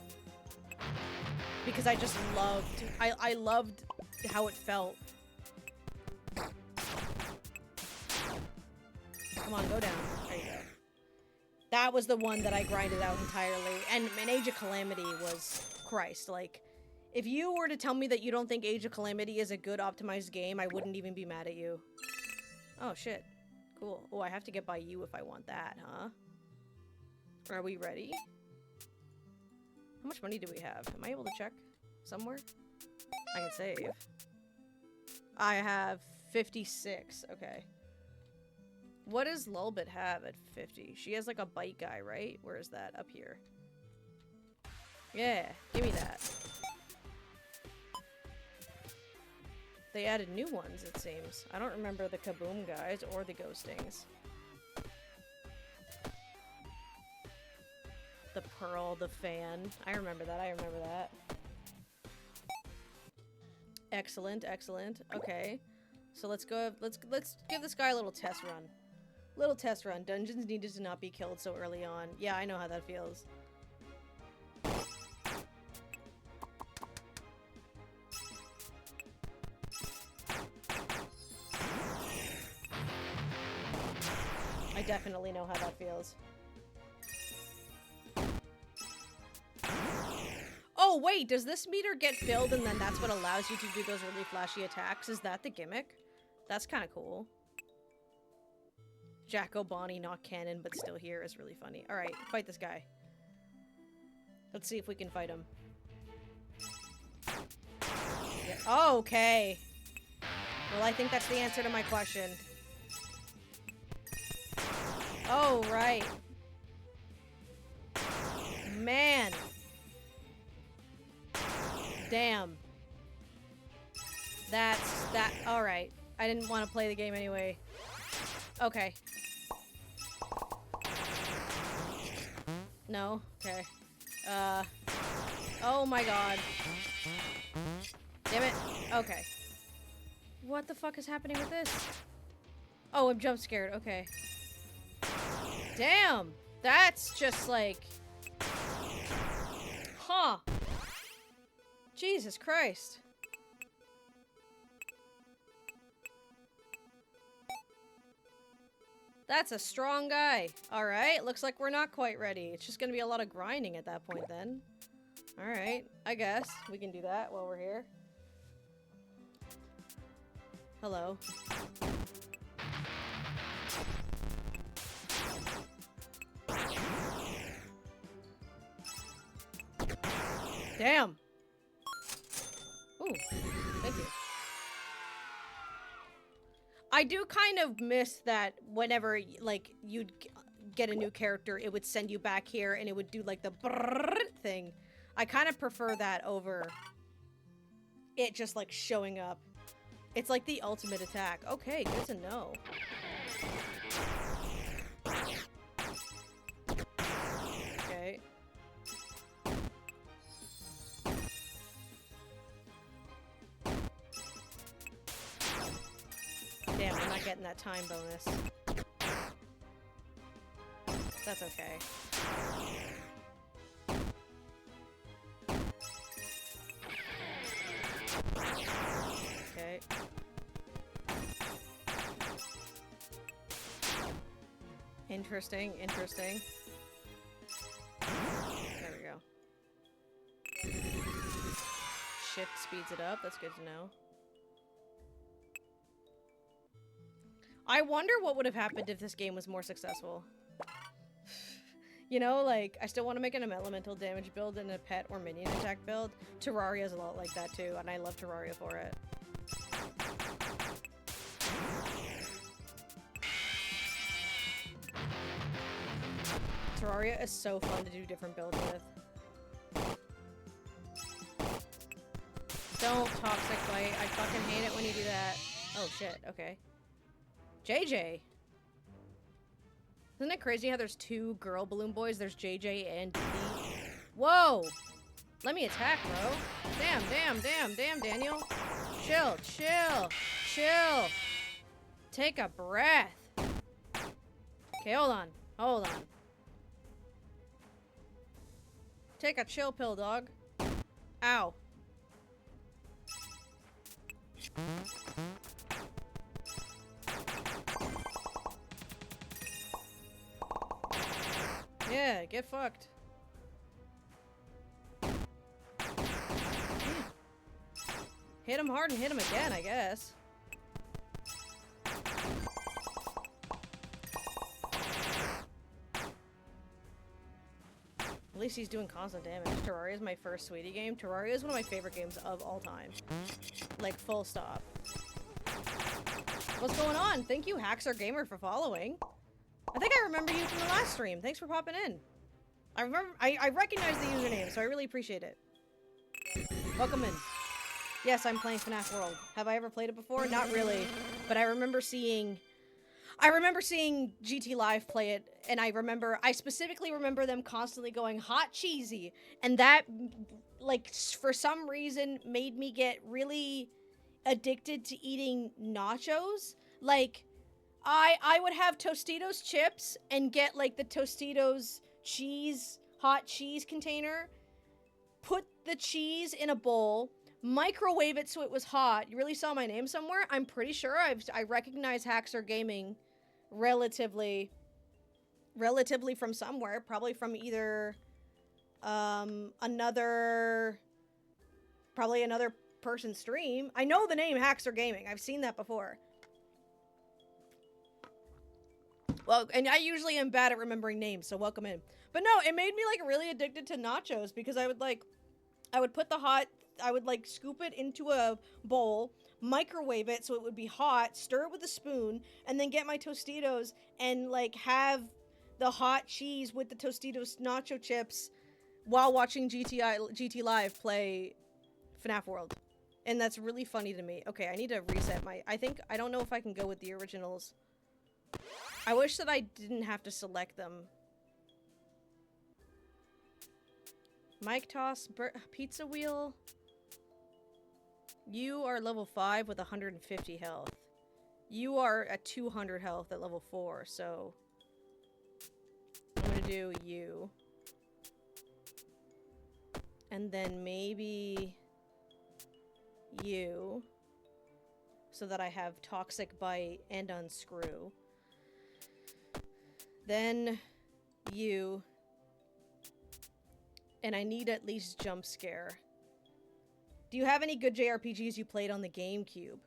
Because I just loved, I loved how it felt. Come on, go down. There you go. That was the one that I grinded out entirely. And Age of Calamity was, Christ, like, if you were to tell me that you don't think Age of Calamity is a good optimized game, I wouldn't even be mad at you. Oh, shit. Cool. Oh, I have to get by you if I want that, huh? Are we ready? How much money do we have? Am I able to check somewhere? I can save. I have 56. Okay. What does Lulbit have at 50? She has like a bite guy, right? Where is that? Up here. Yeah, give me that. They added new ones, it seems. I don't remember the Kaboom guys or the Ghostings. The Pearl, the Fan. I remember that, I remember that. Excellent, excellent. Okay. So let's go, let's give this guy a little test run. Little test run. Dungeons needed to not be killed so early on. Yeah, I know how that feels. I definitely know how that feels. Oh, wait, does this meter get filled and then that's what allows you to do those really flashy attacks? Is that the gimmick? That's kind of cool. Jacko Bonnie, not canon, but still here is really funny. Alright, fight this guy. Let's see if we can fight him. Yeah. Oh, okay. Well, I think that's the answer to my question. Oh, right. Man. Damn. That's that. Alright. I didn't want to play the game anyway. Okay. No? Okay. Oh my god. Damn it. Okay. What the fuck is happening with this? Oh, I'm jump scared. Okay. Damn! That's just like... Huh. Jesus Christ. That's a strong guy. Alright, looks like we're not quite ready. It's just gonna be a lot of grinding at that point then. Alright, I guess we can do that while we're here. Hello. Damn! Ooh, thank you. I do kind of miss that whenever, like, you'd get a new character, it would send you back here and it would do, like, the brrrr thing. I kind of prefer that over it just, like, showing up. It's like the ultimate attack. Okay, good to know. Okay. Damn, I'm not getting that time bonus. That's okay. Okay. Interesting, interesting. There we go. Shift speeds it up, that's good to know. I wonder what would have happened if this game was more successful. You know, like, I still want to make an elemental damage build and a pet or minion attack build. Terraria's a lot like that too, and I love Terraria for it. Terraria is so fun to do different builds with. Don't toxic bite. I fucking hate it when you do that. Oh shit, okay. JJ. Isn't it crazy how there's two girl balloon boys? There's JJ and Dee. Whoa! Let me attack, bro. Damn, Daniel. Chill. Take a breath. Okay, hold on. Take a chill pill, dog. Ow. Yeah, get fucked. Hit him hard and hit him again, I guess. At least he's doing constant damage. Terraria is my first Sweetie game. Terraria is one of my favorite games of all time. Like, full stop. What's going on? Thank you, Haxor Gamer, for following. I think I remember you from the last stream. Thanks for popping in. I recognize the username, so I really appreciate it. Welcome in. Yes, I'm playing Fnaf World. Have I ever played it before? Not really, but I remember seeing GT Live play it, and I specifically remember them constantly going hot cheesy, and that, like, for some reason made me get really addicted to eating nachos. Like, I would have Tostitos chips and get, like, the Tostitos hot cheese container, put the cheese in a bowl, microwave it so it was hot. You really saw my name somewhere? I'm pretty sure I recognize Haxor Gaming relatively from somewhere, probably from either another person's stream. I know the name Haxor Gaming. I've seen that before. Well, and I usually am bad at remembering names, so welcome in. But no, it made me, like, really addicted to nachos because I would scoop it into a bowl, microwave it so it would be hot, stir it with a spoon, and then get my Tostitos and, like, have the hot cheese with the Tostitos nacho chips while watching GT Live play Fnaf World. And that's really funny to me. Okay, I need to reset my... I don't know if I can go with the originals. I wish that I didn't have to select them. Mic toss, pizza wheel. You are level 5 with 150 health. You are at 200 health at level 4, so... I'm gonna do you. And then maybe... you. So that I have Toxic Bite and Unscrew. Then... you. And I need at least Jump Scare. Do you have any good JRPGs you played on the GameCube?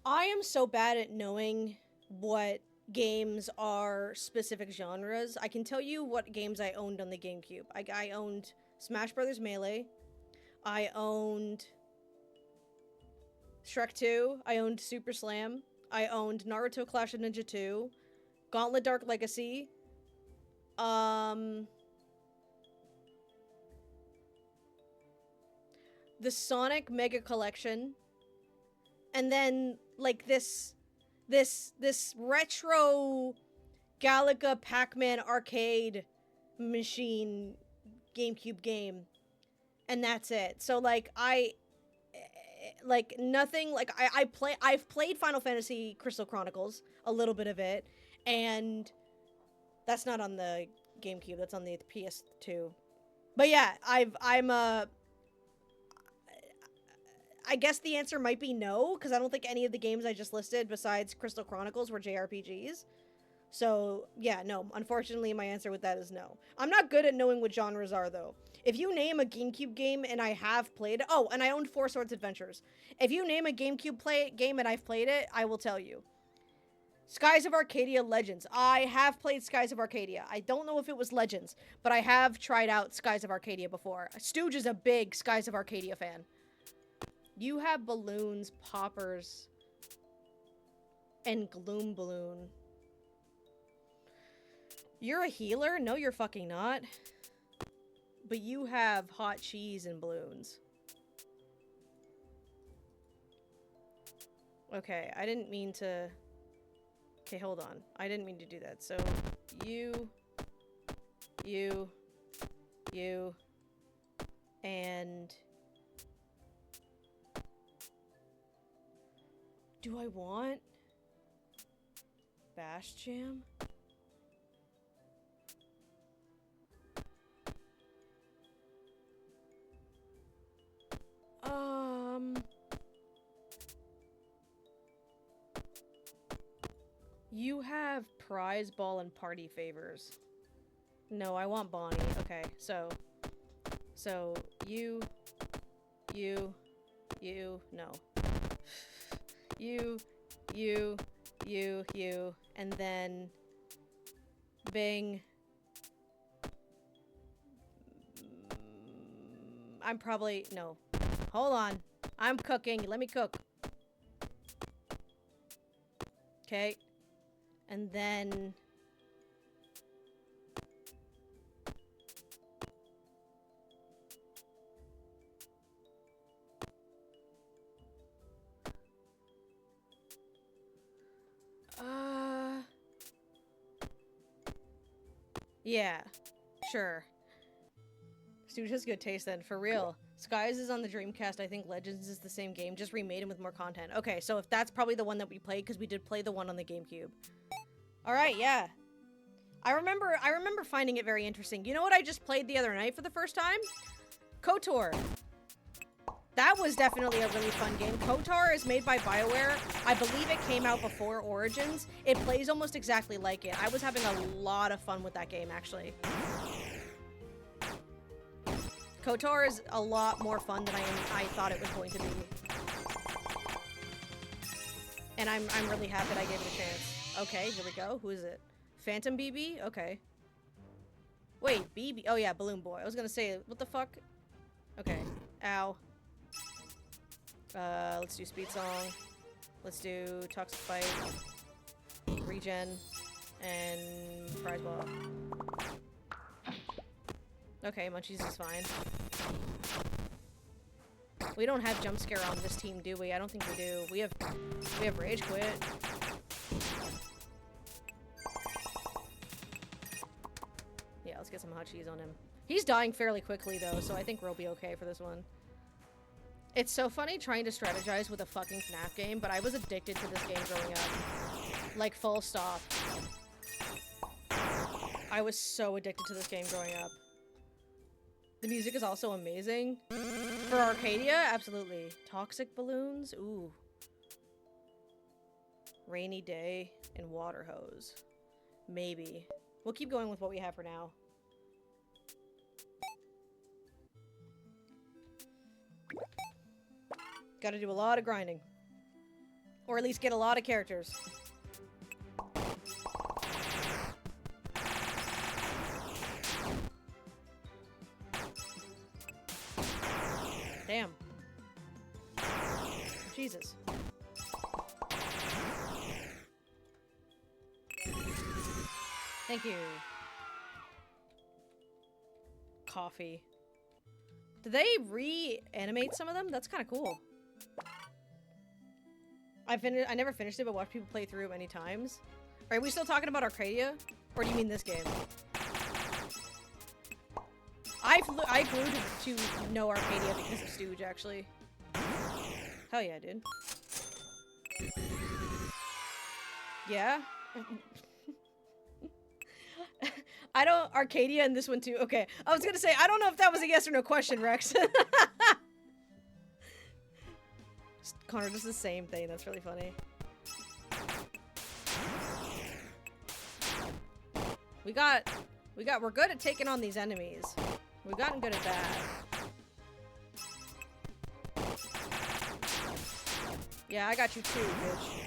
I am so bad at knowing what games are specific genres. I can tell you what games I owned on the GameCube. I owned Smash Bros. Melee. I owned Shrek 2. I owned Super Slam. I owned Naruto Clash of Ninja 2. Gauntlet Dark Legacy. The Sonic Mega Collection, and then, like, this retro Galaga Pac-Man arcade machine GameCube game, and that's it. So, like, I've played Final Fantasy Crystal Chronicles, a little bit of it, and that's not on the GameCube, that's on the PS2. But yeah, I guess the answer might be no, because I don't think any of the games I just listed besides Crystal Chronicles were JRPGs. So, yeah, no. Unfortunately, my answer with that is no. I'm not good at knowing what genres are, though. If you name a GameCube game and I have played it... Oh, and I owned Four Swords Adventures. If you name a GameCube game and I've played it, I will tell you. Skies of Arcadia Legends. I have played Skies of Arcadia. I don't know if it was Legends, but I have tried out Skies of Arcadia before. Stooge is a big Skies of Arcadia fan. You have balloons, poppers, and gloom balloon. You're a healer? No, you're fucking not. But you have hot cheese and balloons. Okay, I didn't mean to... Okay, hold on. I didn't mean to do that. So, you, and... Do I want... Bash Jam? You have prize ball and party favors. No, I want Bonnie. Okay, so you, no. You, and then Bing. I'm probably, no. Hold on. I'm cooking. Let me cook. Okay. And then... Yeah. Sure. Stooge has good taste then, for real. Skies is on the Dreamcast. I think Legends is the same game, just remade him with more content. Okay, so if that's probably the one that we played, because we did play the one on the GameCube. Alright, yeah. I remember finding it very interesting. You know what I just played the other night for the first time? KOTOR. That was definitely a really fun game. KOTOR is made by BioWare. I believe it came out before Origins. It plays almost exactly like it. I was having a lot of fun with that game, actually. KOTOR is a lot more fun than I thought it was going to be. And I'm really happy that I gave it a chance. Okay, here we go. Who is it? Phantom BB? Okay. Wait, BB? Oh yeah, Balloon Boy. I was gonna say, what the fuck? Okay. Ow. Let's do Speed Song. Let's do Toxic Fight. Regen. And Prize Ball. Okay, Munchies is fine. We don't have Jump Scare on this team, do we? I don't think we do. We have Rage Quit. Yeah, let's get some hot cheese on him. He's dying fairly quickly, though, so I think we'll be okay for this one. It's so funny trying to strategize with a fucking FNAF game, but I was addicted to this game growing up. Like, full stop. I was so addicted to this game growing up. The music is also amazing. For Arcadia, absolutely. Toxic Balloons? Ooh. Rainy Day and Water Hose. Maybe. We'll keep going with what we have for now. Gotta do a lot of grinding. Or at least get a lot of characters. Damn. Jesus. Thank you. Coffee. Did they reanimate some of them? That's kind of cool. I never finished it, but watched people play through it many times. Are we still talking about Arcadia? Or do you mean this game? I grew to know Arcadia because of Stooge, actually. Hell yeah, dude. Yeah? Arcadia and this one too. Okay, I was gonna say, I don't know if that was a yes or no question, Rex. Connor does the same thing, that's really funny. We're good at taking on these enemies. We've gotten good at that. Yeah, I got you too, bitch.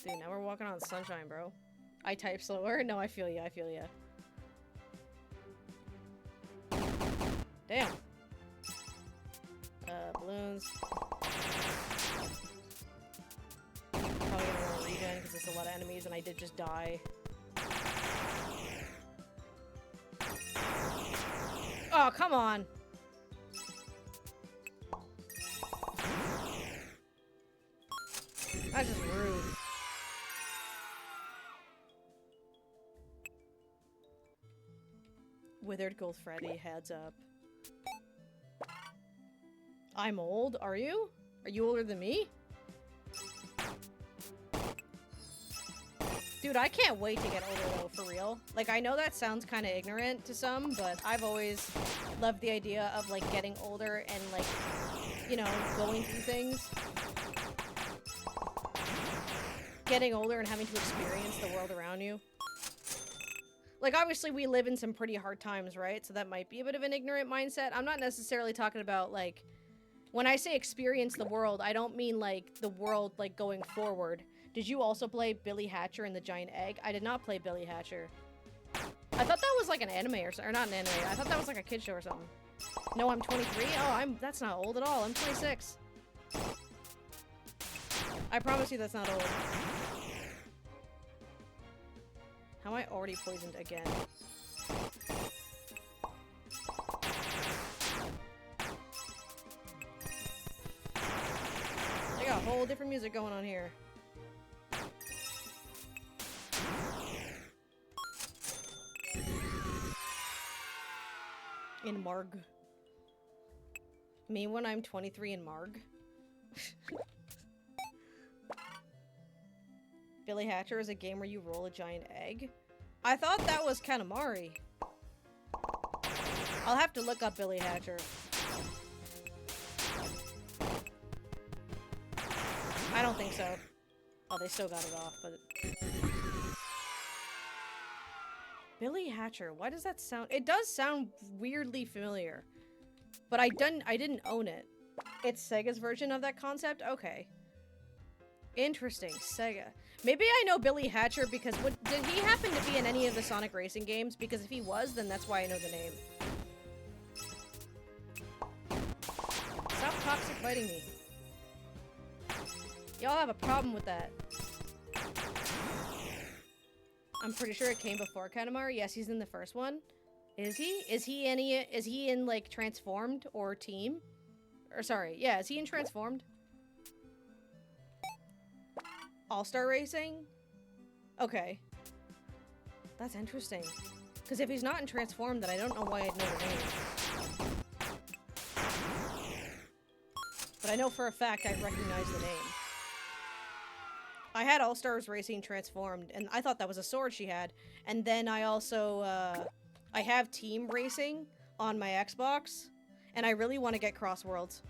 Dude, now we're walking on sunshine, bro. I type slower? No, I feel ya, I feel ya. Damn. Balloons. Probably gonna want to regen because there's a lot of enemies and I did just die. come on. That's just rude. Withered Gold Freddy, heads up. I'm old? Are you? Are you older than me? Dude, I can't wait to get older though, for real. Like, I know that sounds kind of ignorant to some, but I've always loved the idea of, like, getting older and, like, you know, going through things. Getting older and having to experience the world around you. Like, obviously, we live in some pretty hard times, right? So that might be a bit of an ignorant mindset. I'm not necessarily talking about, like... When I say experience the world, I don't mean, like, the world, like, going forward. Did you also play Billy Hatcher and the Giant Egg? I did not play Billy Hatcher. I thought that was, like, an anime or something. Or not an anime. I thought that was, like, a kid show or something. No, I'm 23? Oh, that's not old at all. I'm 26. I promise you that's not old. How am I already poisoned again? They got a whole different music going on here. In Marg. Me when I'm 23 in Marg. Billy Hatcher is a game where you roll a giant egg. I thought that was Katamari. I'll have to look up Billy Hatcher. I don't think so. Oh, they still got it off, but... Billy Hatcher, why does that sound... It does sound weirdly familiar. But I didn't own it. It's Sega's version of that concept? Okay. Interesting. Sega. Maybe I know Billy Hatcher because... did he happen to be in any of the Sonic Racing games? Because if he was, then that's why I know the name. Stop toxic biting me. Y'all have a problem with that. I'm pretty sure it came before Katamari. Yes, he's in the first one. Is he? Is he in, like, Transformed or Team? Or, sorry, yeah, is he in Transformed? All-Star Racing? Okay. That's interesting. Because if he's not in Transformed, then I don't know why I'd know the name. But I know for a fact I recognize the name. I had All-Stars Racing Transformed, and I thought that was a sword she had. And then I also, I have Team Racing on my Xbox, and I really want to get Cross Worlds.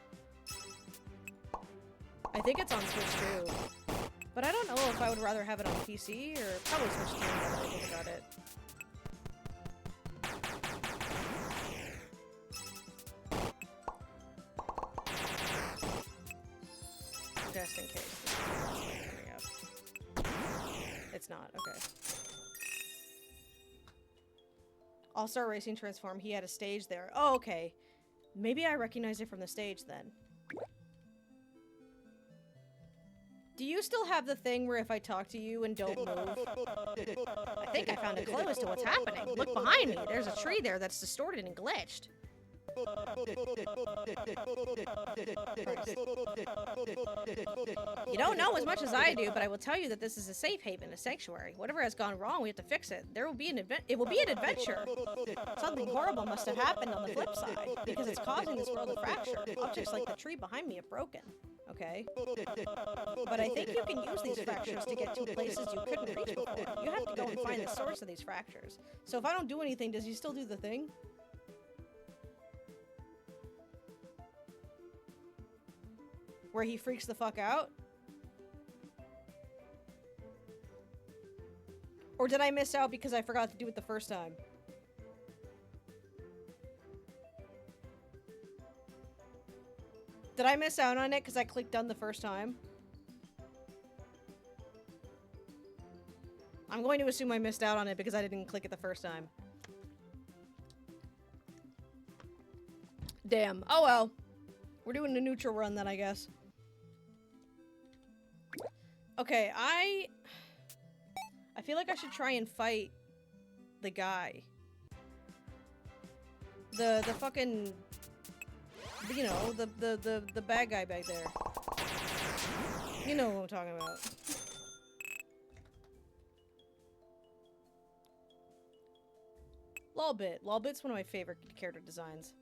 I think it's on Switch too. But I don't know if I would rather have it on PC, or probably Switch too, now that I think about it. Just in case. It's not, okay. All-Star Racing Transform, he had a stage there. Oh, okay. Maybe I recognize it from the stage then. Do you still have the thing where if I talk to you and don't move? I think I found a clue as to what's happening. Look behind me. There's a tree there that's distorted and glitched. You don't know as much as I do, but I will tell you that this is a safe haven, a sanctuary. Whatever has gone wrong, we have to fix it. There will be an it will be an adventure. Something horrible must have happened on the flip side, because it's causing this world to fracture. Objects like the tree behind me have broken. Okay. But I think you can use these fractures to get to places you couldn't reach before. You have to go and find the source of these fractures. So if I don't do anything, does he still do the thing? Where he freaks the fuck out? Or did I miss out because I forgot to do it the first time? Did I miss out on it because I clicked done the first time? I'm going to assume I missed out on it because I didn't click it the first time. Damn. Oh well. We're doing a neutral run then, I guess. Okay, I feel like I should try and fight the guy. The fucking, you know, the bad guy back there. You know what I'm talking about. Lolbit. Lolbit's one of my favorite character designs.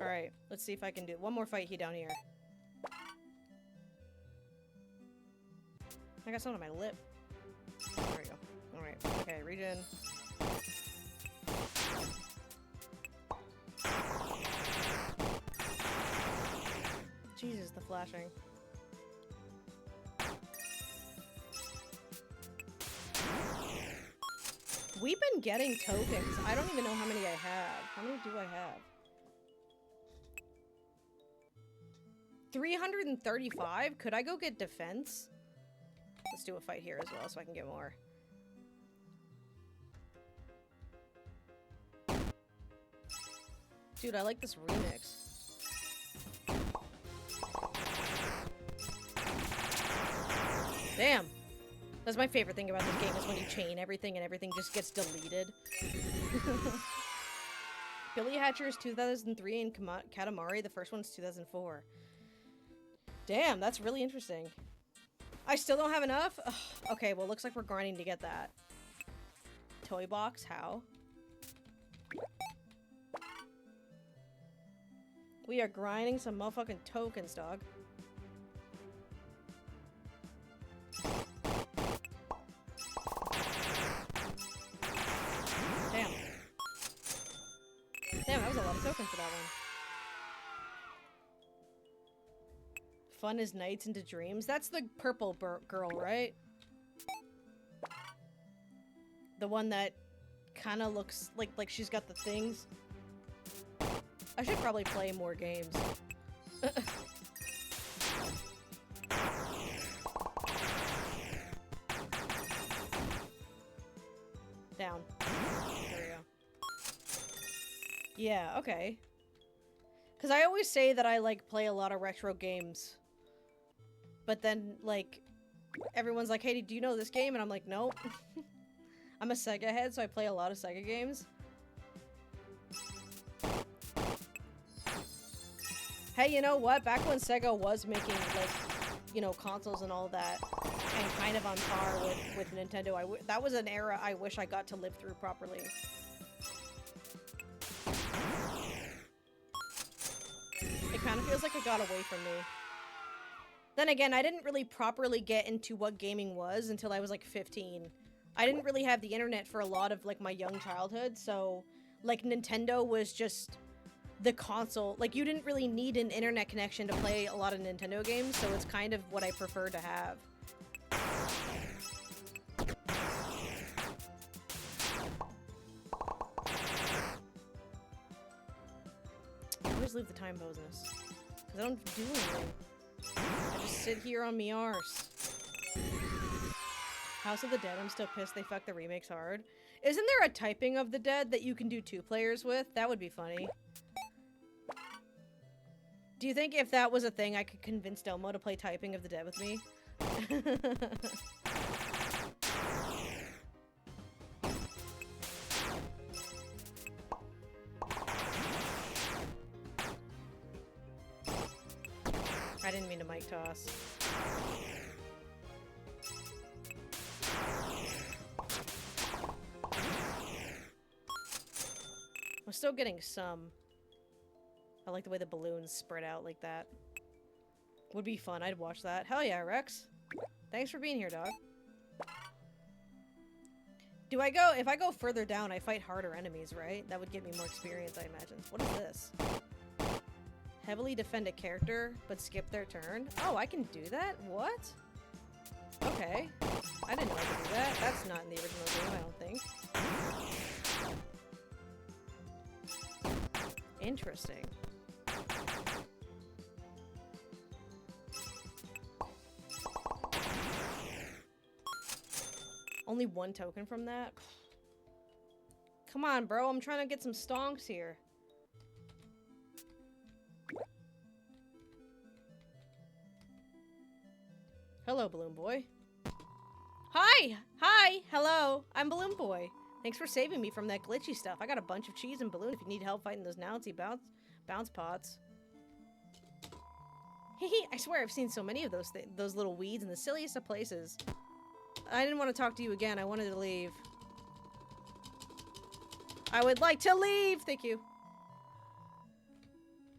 Alright, let's see if I can do one more fight here down here. I got something on my lip. There we go. Alright, okay, regen. Jesus, the flashing. We've been getting tokens. I don't even know how many I have. How many do I have? 335? Could I go get defense? Let's do a fight here as well so I can get more. Dude, I like this remix. Damn. That's my favorite thing about this game is when you chain everything and everything just gets deleted. Billy Hatcher is 2003 and Katamari, the first one's 2004. Damn, that's really interesting. I still don't have enough? Ugh. Okay, well, looks like we're grinding to get that. Toy box, how? We are grinding some motherfucking tokens, dog. Damn. Damn, that was a lot of tokens for that one. Fun as nights into dreams. That's the purple girl, right? The one that kind of looks like she's got the things. I should probably play more games. Down. There we go. Yeah, okay. Because I always say that I, like, play a lot of retro games. But then, like, everyone's like, hey, do you know this game? And I'm like, nope. I'm a Sega head, so I play a lot of Sega games. Hey, you know what? Back when Sega was making, like, you know, consoles and all that, and kind of on par with Nintendo, that was an era I wish I got to live through properly. It kind of feels like it got away from me. Then again, I didn't really properly get into what gaming was until I was, like, 15. I didn't really have the internet for a lot of, like, my young childhood, so, like, Nintendo was just the console. Like, you didn't really need an internet connection to play a lot of Nintendo games, so it's kind of what I prefer to have. I always leave the time bonus, because I don't do anything. I just sit here on me arse. House of the Dead, I'm still pissed they fucked the remakes hard. Isn't there a typing of the Dead that you can do 2 players with? That would be funny. Do you think if that was a thing, I could convince Domo to play Typing of the Dead with me? I didn't mean to mic toss. I'm still getting some. I like the way the balloons spread out like that. Would be fun. I'd watch that. Hell yeah, Rex. Thanks for being here, dog. Do I go... If I go further down, I fight harder enemies, right? That would give me more experience, I imagine. What is this? Heavily defend a character, but skip their turn? Oh, I can do that? What? Okay. I didn't know I could do that. That's not in the original game, I don't think. Interesting. Only 1 token from that? Come on, bro. I'm trying to get some stonks here. Hello, Balloon Boy. Hi! Hi! Hello! I'm Balloon Boy. Thanks for saving me from that glitchy stuff. I got a bunch of cheese and balloon if you need help fighting those Nazi bounce pots. Hehe, I swear I've seen so many of those little weeds in the silliest of places. I didn't want to talk to you again. I wanted to leave. I would like to leave! Thank you.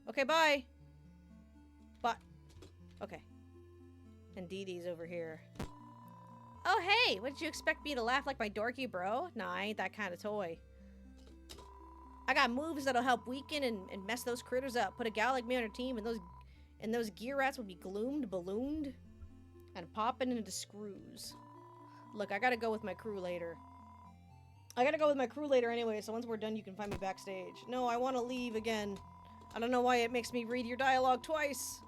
Okay, bye. Bye. Okay. And Dee Dee's over here. Oh, hey! What did you expect me to laugh like my dorky bro? Nah, I ain't that kind of toy. I got moves that'll help weaken and mess those critters up. Put a gal like me on your team and those gear rats will be gloomed, ballooned, and popping into screws. Look, I gotta go with my crew later. Anyway, so once we're done, you can find me backstage. No, I want to leave again. I don't know why it makes me read your dialogue twice.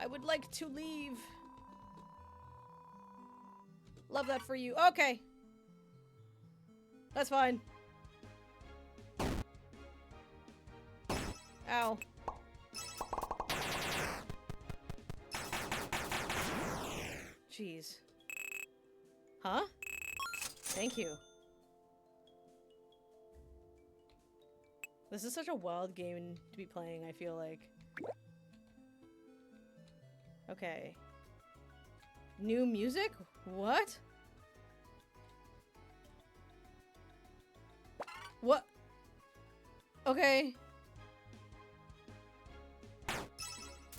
I would like to leave. Love that for you. Okay. That's fine. Ow. Jeez. Huh? Thank you. This is such a wild game to be playing, I feel like. Okay. New music? What? What? Okay.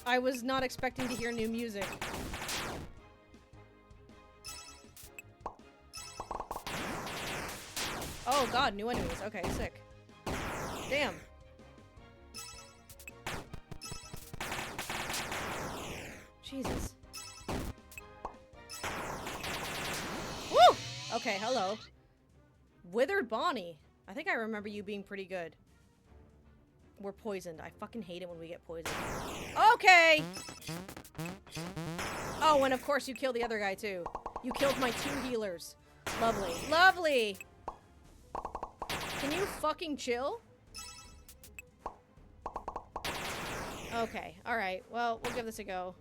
I was not expecting to hear new music. Oh god, new enemies. Okay, sick. Damn. Jesus. Woo! Okay, hello. Withered Bonnie. I think I remember you being pretty good. We're poisoned. I fucking hate it when we get poisoned. Okay! Oh, and of course you killed the other guy too. You killed my 2 healers. Lovely. Lovely! Can you fucking chill? Okay, alright. Well, we'll give this a go.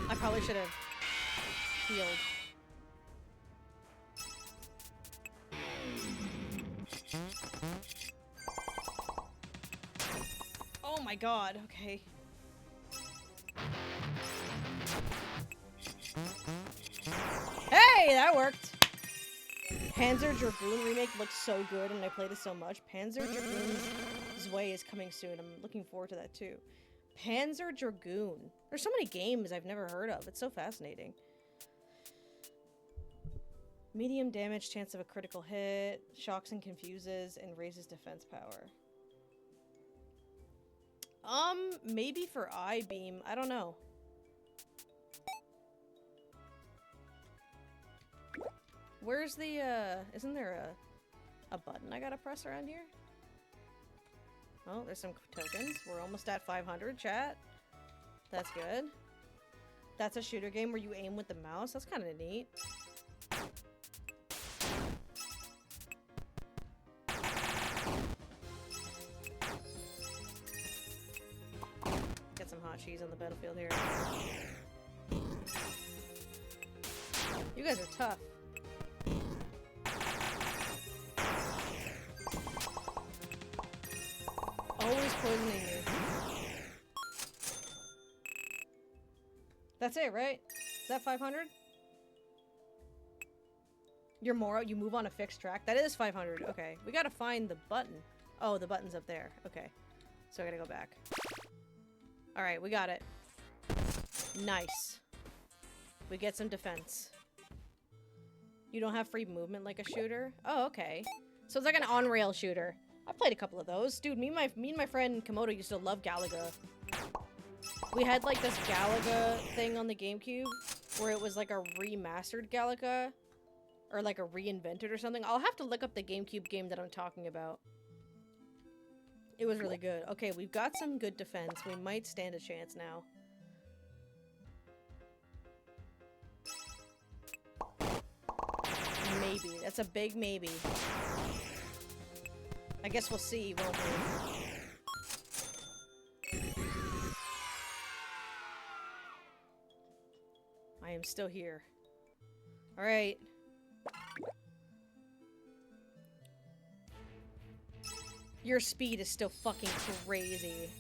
I probably should have healed. Oh my god, okay. Hey, that worked! Panzer Dragoon remake looks so good and I played it so much. Panzer Dragoon's Way is coming soon. I'm looking forward to that too. Panzer Dragoon. There's so many games I've never heard of. It's so fascinating. Medium damage, chance of a critical hit, shocks and confuses, and raises defense power. Maybe for I-beam. I don't know. Where's the, isn't there a button I gotta press around here? Oh, there's some tokens. We're almost at 500, chat. That's good. That's a shooter game where you aim with the mouse. That's kind of neat. Get some hot cheese on the battlefield here. You guys are tough. Always poisoning me. That's it, right? Is that 500? You're more, you move on a fixed track. That is 500. Okay. We gotta find the button. Oh, the button's up there. Okay. So I gotta go back. Alright, we got it. Nice. We get some defense. You don't have free movement like a shooter? Oh, okay. So it's like an on-rail shooter. I played a couple of those. Dude, me and my friend Komodo used to love Galaga. We had like this Galaga thing on the GameCube where it was like a remastered Galaga or like a reinvented or something. I'll have to look up the GameCube game that I'm talking about. It was really good. Okay, we've got some good defense. We might stand a chance now. maybe. That's a big maybe. I guess we'll see, won't we? I am still here. Alright. Your speed is still fucking crazy.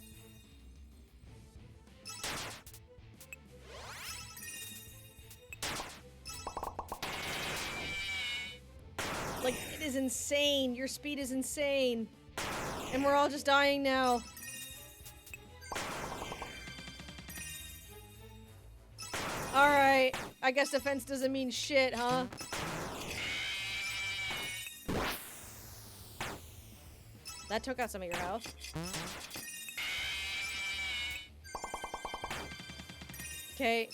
Like, it is insane. Your speed is insane. And we're all just dying now. Alright. I guess defense doesn't mean shit, huh? That took out some of your health. Okay.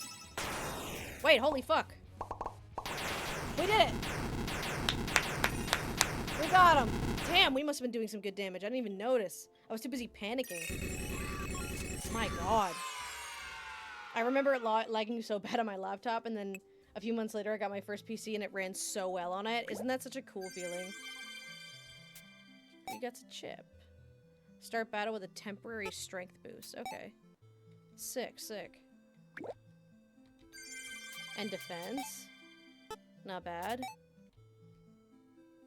Wait, holy fuck. We did it! We got him! Damn, we must have been doing some good damage. I didn't even notice. I was too busy panicking. My god. I remember it lagging so bad on my laptop, and then a few months later I got my first PC and it ran so well on it. Isn't that such a cool feeling? You got a chip. Start battle with a temporary strength boost. Okay. Sick, sick. And defense. Not bad.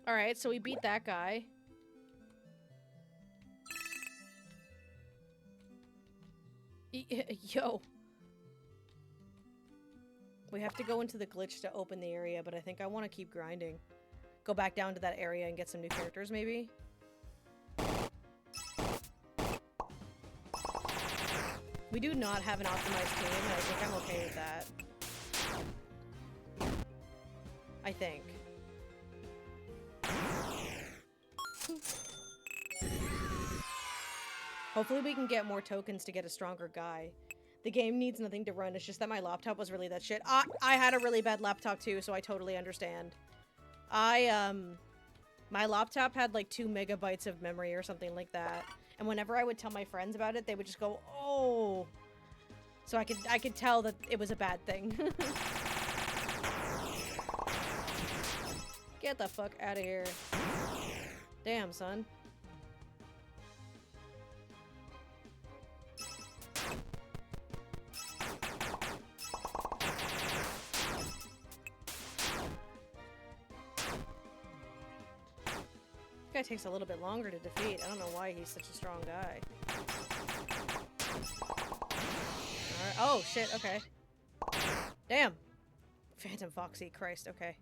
Alright, so we beat that guy. Yo. We have to go into the glitch to open the area, but I think I want to keep grinding. Go back down to that area and get some new characters, maybe? We do not have an optimized team, and I think I'm okay with that. I think. Hopefully we can get more tokens to get a stronger guy. The game needs nothing to run, it's just that my laptop was really that shit. I had a really bad laptop too, so I totally understand. My laptop had like 2 megabytes of memory or something like that. And whenever I would tell my friends about it, they would just go, oh. So I could tell that it was a bad thing. Get the fuck out of here. Damn, son. This guy takes a little bit longer to defeat. I don't know why he's such a strong guy. Alright. Oh, shit. Okay. Damn. Phantom Foxy. Christ. Okay.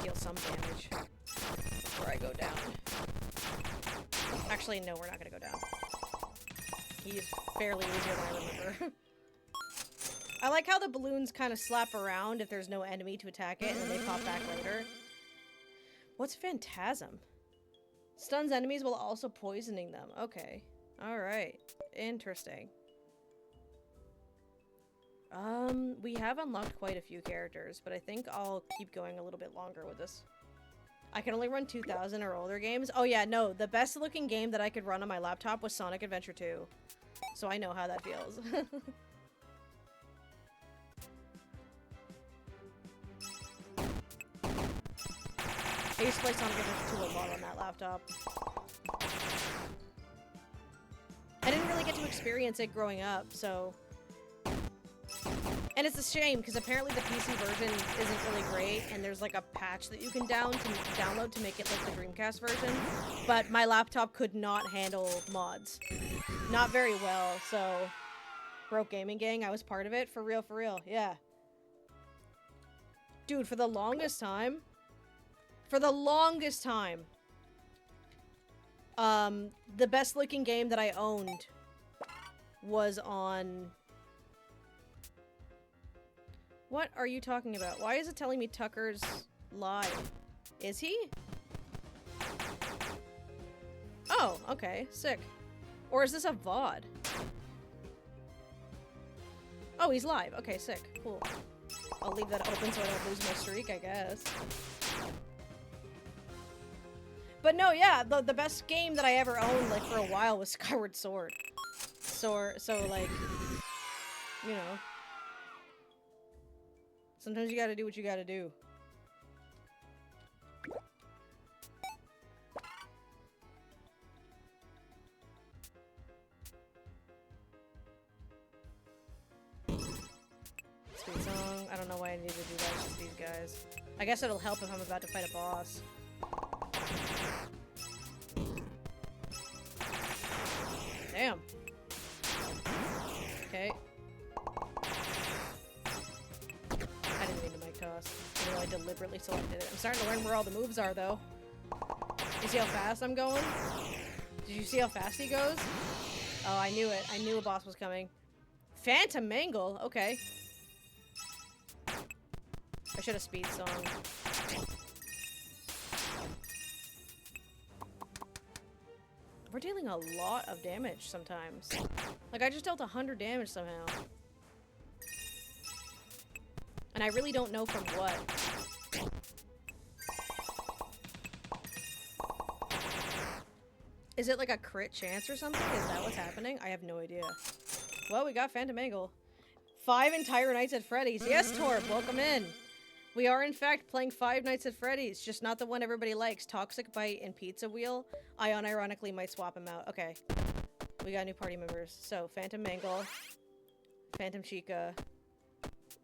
Deal some damage before I go down. Actually, no, we're not gonna go down. He's fairly easier than I remember. I like how the balloons kind of slap around if there's no enemy to attack it, and then they pop back later. What's Phantasm? Stuns enemies while also poisoning them. Okay. Alright. Interesting. We have unlocked quite a few characters, but I think I'll keep going a little bit longer with this. I can only run 2000 or older games. Oh yeah, no, the best looking game that I could run on my laptop was Sonic Adventure 2. So I know how that feels. I used to play Sonic Adventure 2 a lot on that laptop. I didn't really get to experience it growing up, so... And it's a shame, because apparently the PC version isn't really great, and there's like a patch that you can download to make it like the Dreamcast version, but my laptop could not handle mods. Not very well, so... Broke Gaming Gang, I was part of it. For real, yeah. Dude, for the longest time... the best looking game that I owned was on... What are you talking about? Why is it telling me Tucker's live? Is he? Oh, okay. Sick. Or is this a VOD? Oh, he's live. Okay, sick. Cool. I'll leave that open so I don't lose my streak, I guess. But no, yeah, the best game that I ever owned, like, for a while was Skyward Sword. So like, you know. Sometimes you gotta do what you gotta do. Sweet song. I don't know why I need to do that with these guys. I guess it'll help if I'm about to fight a boss. Damn. Okay. I didn't mean to mic toss. Even though I deliberately selected it. I'm starting to learn where all the moves are, though. You see how fast I'm going? Did you see how fast he goes? Oh, I knew it. I knew a boss was coming. Phantom Mangle? Okay. I should have speed song. We're dealing a lot of damage sometimes. Like, I just dealt 100 damage somehow. And I really don't know from what. Is it like a crit chance or something? Is that what's happening? I have no idea. Well, we got Phantom Angle. 5 entire Nights at Freddy's. Yes, Torb, welcome in. We are, in fact, playing 5 Nights at Freddy's, just not the one everybody likes. Toxic Bite and Pizza Wheel. I unironically might swap them out. Okay. We got new party members. So, Phantom Mangle, Phantom Chica,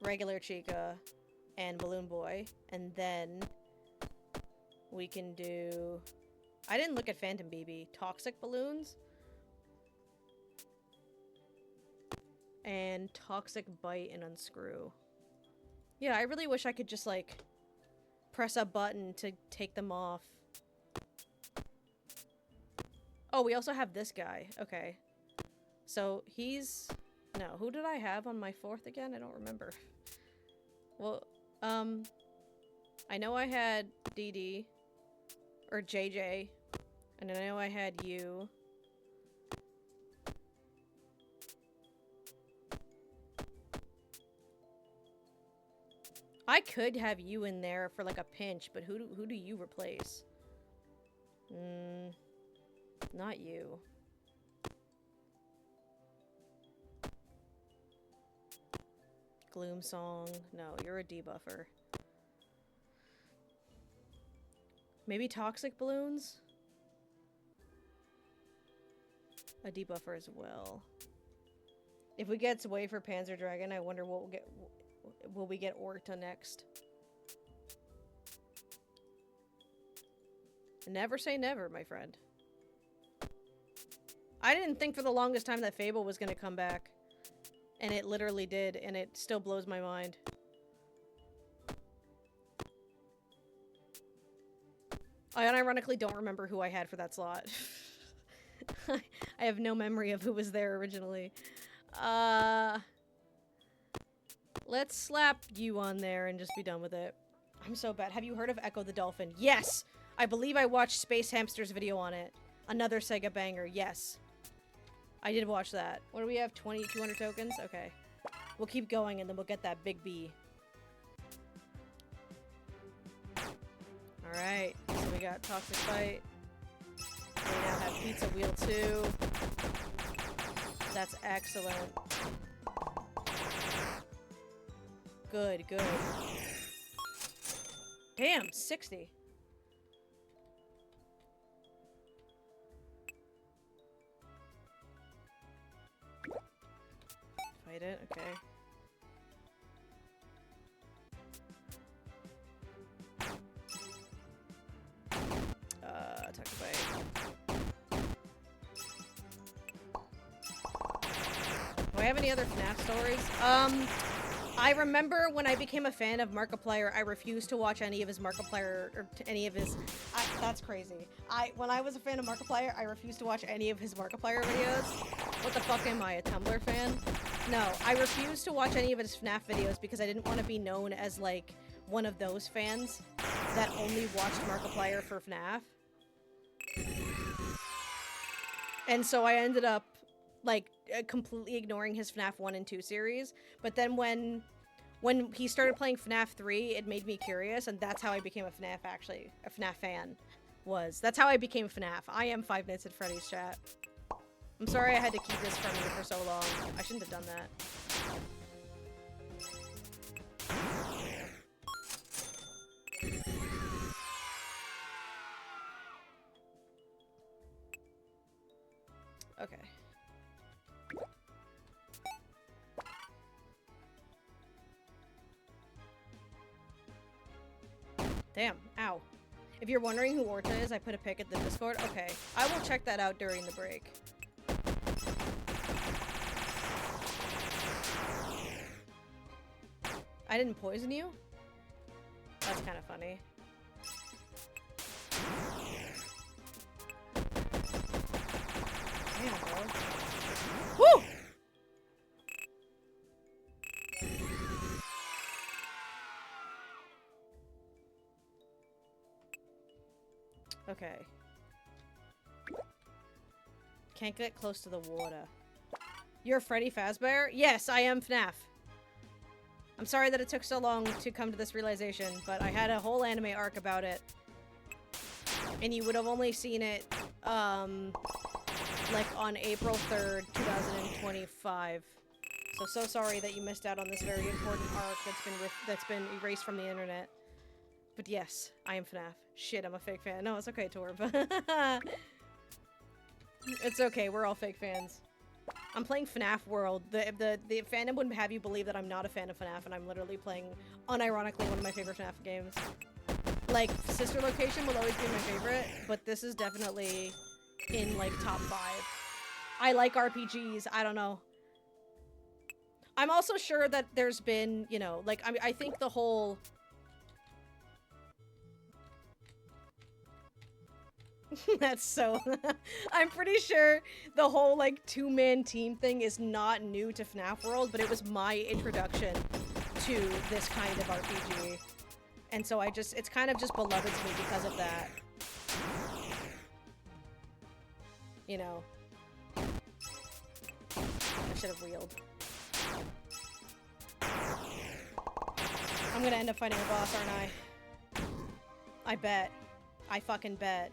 regular Chica, and Balloon Boy. And then we can do... I didn't look at Phantom BB. Toxic Balloons. And Toxic Bite and Unscrew. Yeah, I really wish I could just, like, press a button to take them off. Oh, we also have this guy. Okay. So, he's... No, who did I have on my 4th again? I don't remember. Well, I know I had DD. Or JJ. And I know I had you. I could have you in there for like a pinch, but who do you replace? Not you. Gloom Song. No, you're a debuffer. Maybe Toxic Balloons? A debuffer as well. If we get Sway for Panzer Dragon, I wonder what we'll get. Will we get Orta next? Never say never, my friend. I didn't think for the longest time that Fable was going to come back. And it literally did, and it still blows my mind. I unironically don't remember who I had for that slot. I have no memory of who was there originally. Let's slap you on there and just be done with it. I'm so bad. Have you heard of Echo the Dolphin? Yes! I believe I watched Space Hamster's video on it. Another Sega banger, yes. I did watch that. What do we have? 200 tokens? Okay. We'll keep going and then we'll get that big B. Alright, so we got Toxic Bite. We now have Pizza Wheel 2. That's excellent. Good, good. Damn, 60. Fight it, okay. Attack the bite. Do I have any other FNAF stories? I remember when I became a fan of Markiplier, I refused to watch any of his Markiplier, or any of his... that's crazy. When I was a fan of Markiplier, I refused to watch any of his Markiplier videos. What the fuck am I, a Tumblr fan? No, I refused to watch any of his FNAF videos because I didn't want to be known as, like, one of those fans that only watched Markiplier for FNAF. And so I ended up, like, completely ignoring his FNAF 1 and 2 series. But then when he started playing FNAF 3, it made me curious, and that's how I became a FNAF fan. was. That's how I became FNAF. I am 5 Nights at Freddy's, chat. I'm sorry I had to keep this from you for so long. I shouldn't have done that. Okay. Damn. Ow. If you're wondering who Orta is, I put a pic at the Discord. Okay. I will check that out during the break. I didn't poison you? That's kind of funny. Damn, bro. Woo! Okay. Can't get close to the water. You're Freddy Fazbear? Yes, I am FNAF. I'm sorry that it took so long to come to this realization, but I had a whole anime arc about it. And you would have only seen it, like on April 3rd, 2025. So sorry that you missed out on this very important arc that's been erased from the internet. But yes, I am FNAF. Shit, I'm a fake fan. No, it's okay, Tor, but it's okay, we're all fake fans. I'm playing Fnaf World. The fandom wouldn't have you believe that I'm not a fan of FNAF, and I'm literally playing, unironically, one of my favorite FNAF games. Like, Sister Location will always be my favorite, but this is definitely in, like, top 5. I like RPGs, I don't know. I'm also sure that there's been, you know, like, I think the whole... That's so... I'm pretty sure the whole, like, 2-man team thing is not new to Fnaf World, but it was my introduction to this kind of RPG. And so it's kind of just beloved to me because of that. You know. I should have wheeled. I'm gonna end up fighting a boss, aren't I? I bet. I fucking bet.